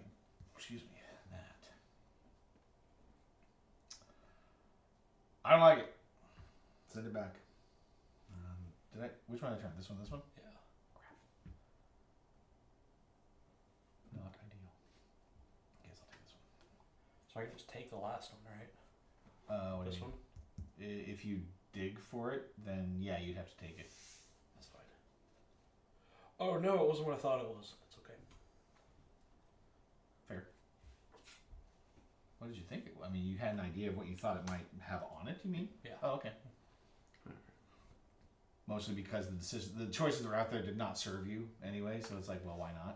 Excuse me. That. I don't like it. Send it back. Did I? Which one did I turn? This one? This one? Yeah. Crap. Not ideal. Guess I'll take this one. So I can just take the last one, right? What This do you one? mean? If you dig for it, then yeah, you'd have to take it. That's fine. Oh no, it wasn't what I thought it was. It's okay. Fair. What did you think? I mean, you had an idea of what you thought it might have on it. You mean? Yeah. Oh, okay. Mostly because the choices that were out there did not serve you anyway, so it's like, well, why not?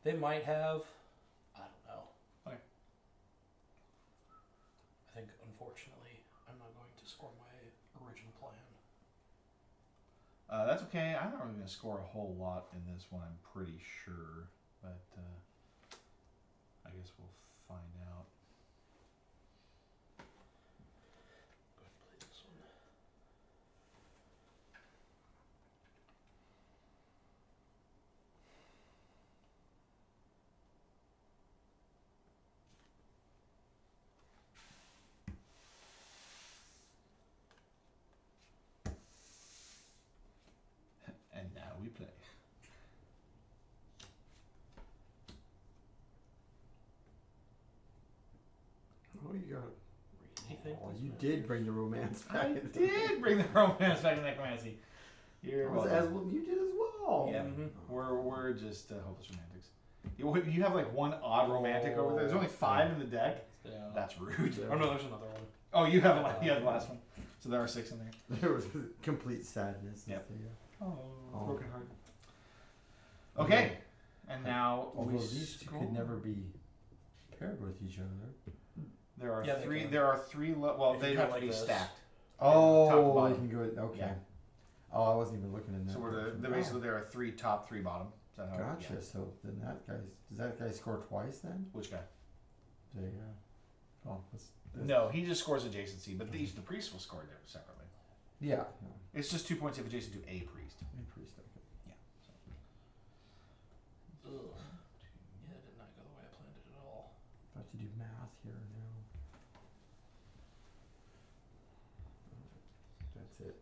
They might have. I don't know. Okay. I think unfortunately I'm not going to score my original plan. That's okay. I'm not really going to score a whole lot in this one, I'm pretty sure, but I guess we'll find out. Go ahead and play this one. And now we play. Oh, you got. Really think Oh, this you man- did bring the romance back. I did bring the romance back in necromancy. You're Well, welcome. as well, you did as well. Yeah, Mhm. we're just hopeless romantics. You have like one odd romantic over there. There's only 5 in the deck. Yeah. That's rude. Oh no, there's another one. Oh, you have the last one. So there are 6 in there. There was complete sadness. Yep. Oh. Broken heart. Okay, and now Although we these two scroll. could never be paired with each other. There are Yeah, they 3. can. There are 3. Well, If they'd you go have to like be this. stacked. Oh, top to they bottom. can go. Okay. Yeah. Oh, I wasn't even looking in that. So we're direction. basically there are 3 top, 3 bottom. Is that how Gotcha. Yeah. So then does that guy score twice then? Which guy? Oh, that's No, he just scores adjacency, but the priest will score separately. yeah. It's just 2 points if adjacent to a priest. Priest, okay. Yeah. So. Ugh. Yeah, it did not go the way I planned it at all. I have to do math here now. That's it.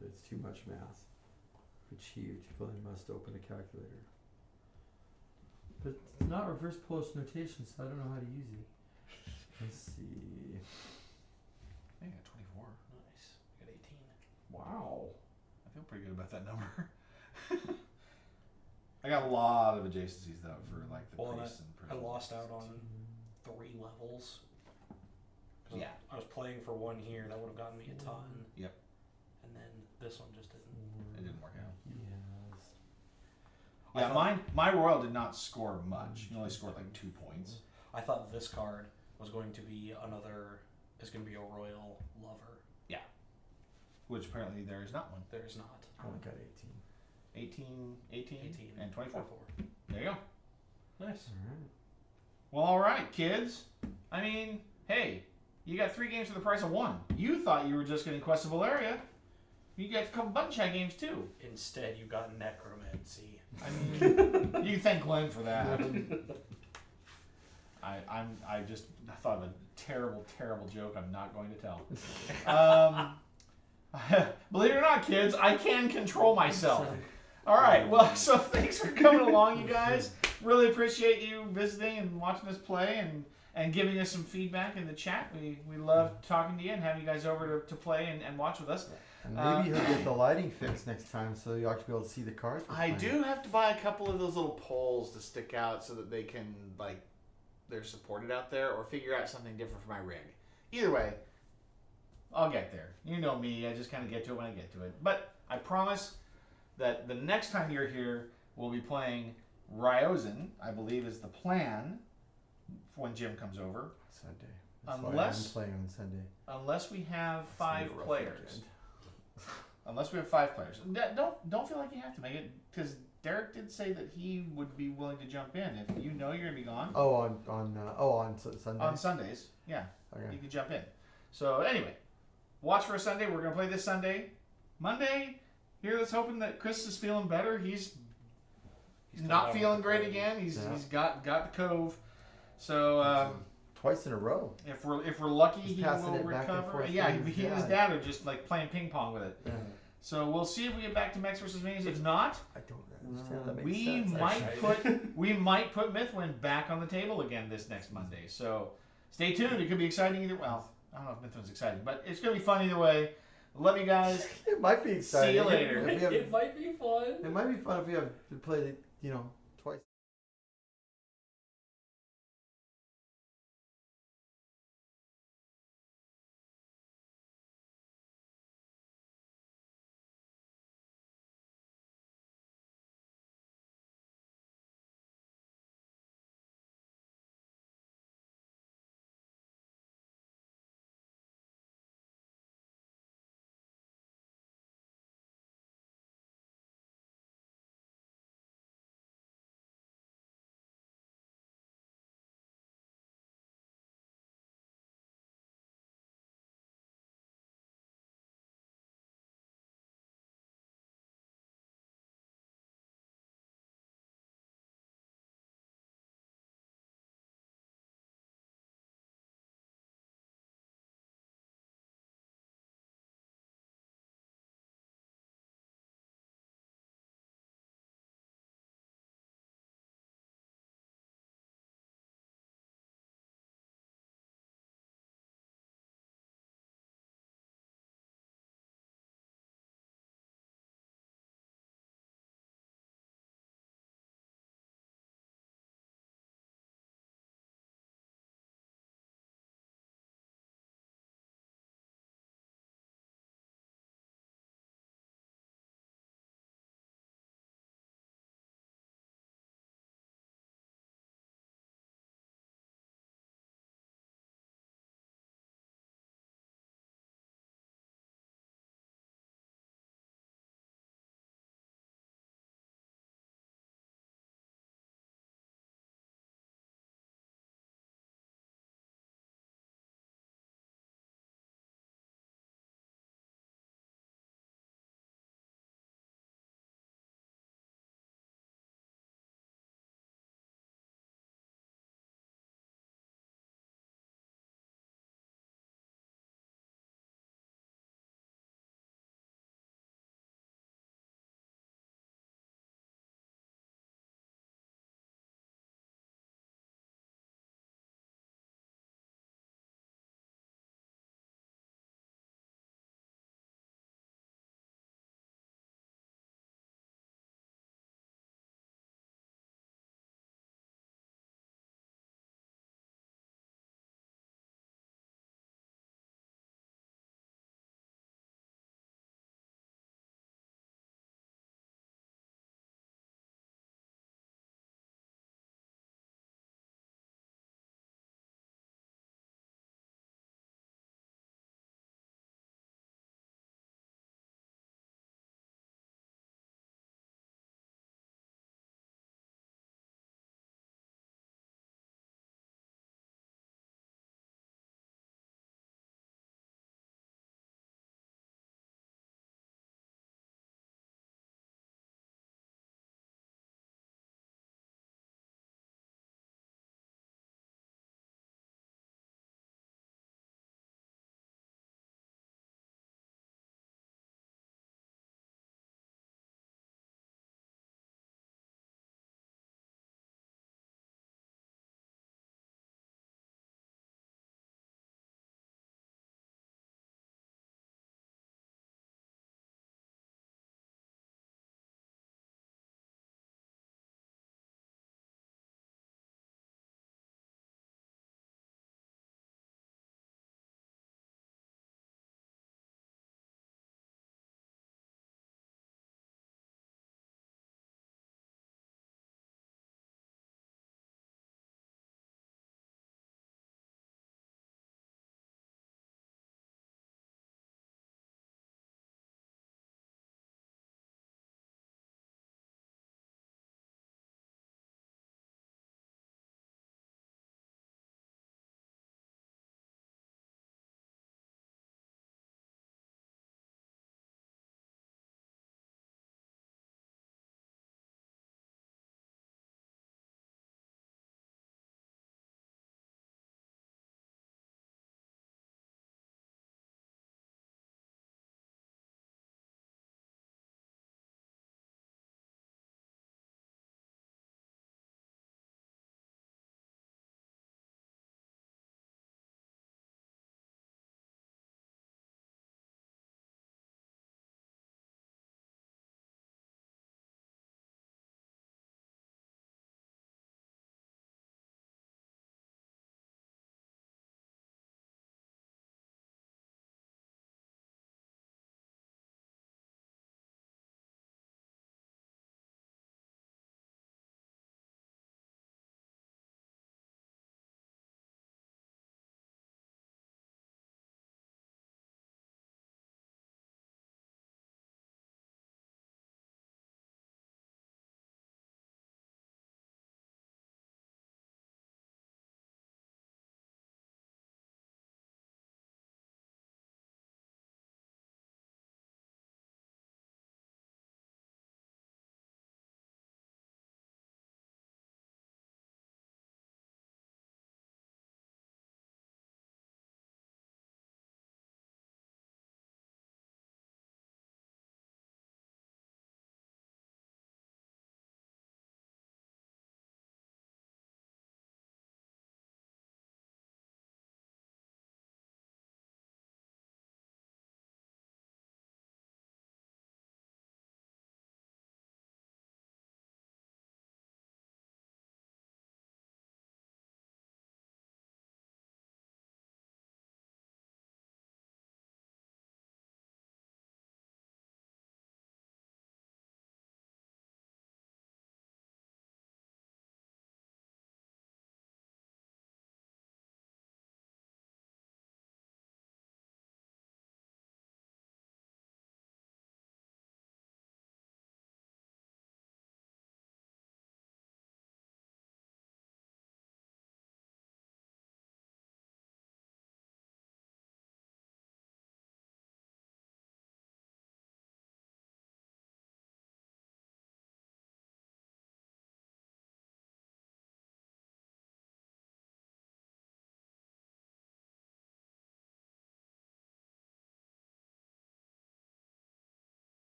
That's too much math. Achieved. Glenn must open a calculator. But it's not reverse Polish notation, so I don't know how to use it. Let's see. I got 24. Nice. I got 18. Wow. I feel pretty good about that number. I got a lot of adjacencies though for like the Well, and priests and I prisoners. lost out on 3 levels. 'Cause Yeah. I was playing for one here that would have gotten me a ton. Yep. And then this one just didn't. It didn't work out. Yes. I Yeah, thought- my royal did not score much. He only scored like 2 points. I thought this card was going to be is going to be a royal lover. Which apparently there is not one. There's not. I only got 18. 18, and 24. There you go. Nice. Alright. Well, all right, kids. I mean, hey, you got 3 games for the price of 1. You thought you were just getting Quest of Valeria. You got a couple button chat games too. Instead, you got necromancy. I mean, you thank Glenn for that. I just thought of a terrible joke I'm not going to tell. Believe it or not, kids, I can control myself. All right, well, so thanks for coming along, you guys. Really appreciate you visiting and watching us play and giving us some feedback in the chat. We love talking to you and having you guys over to play and watch with us. And maybe he'll get the lighting fixed next time, so you'll actually be able to see the cards. we're I playing. do have to buy a couple of those little poles to stick out so that they can, like, they're supported out there, or figure out something different for my rig. Either way, I'll get there. You know me, I just kind of get to it when I get to it. But I promise that the next time you're here, we'll be playing Ryozan, I believe is the plan. when Jim comes over. Sunday. That's Unless- why I'm playing on Sunday. Unless we have It's gonna be 5 a rough players. weekend. Unless we have 5 players. Don't feel like you have to make it, because Derek did say that he would be willing to jump in if you know you're gonna be gone Oh, on Sunday. on Sundays. Yeah, you Okay. can jump in. So anyway, watch for Sunday. We're gonna play this Sunday. Monday. Here, let's hoping that Chris is feeling better. He's coming not out feeling with the great cold. again. He's Yeah. he's got the cove. So Twice in a row. if we're lucky, He's he passing will it back and recover. forth Yeah, from his he and his dad. dad are just like playing ping pong with it. Yeah. So we'll see if we get back to Mex versus Minis. If not, I don't understand. That makes we sense. might actually. put Mithwin back on the table again this next Monday. So stay tuned. It could be exciting either. Well, I don't know if Mithwin's exciting, but it's gonna be fun either way. Love you guys. It might be exciting. See you later. If we have- It might be fun. it might be fun if we have to play, twice.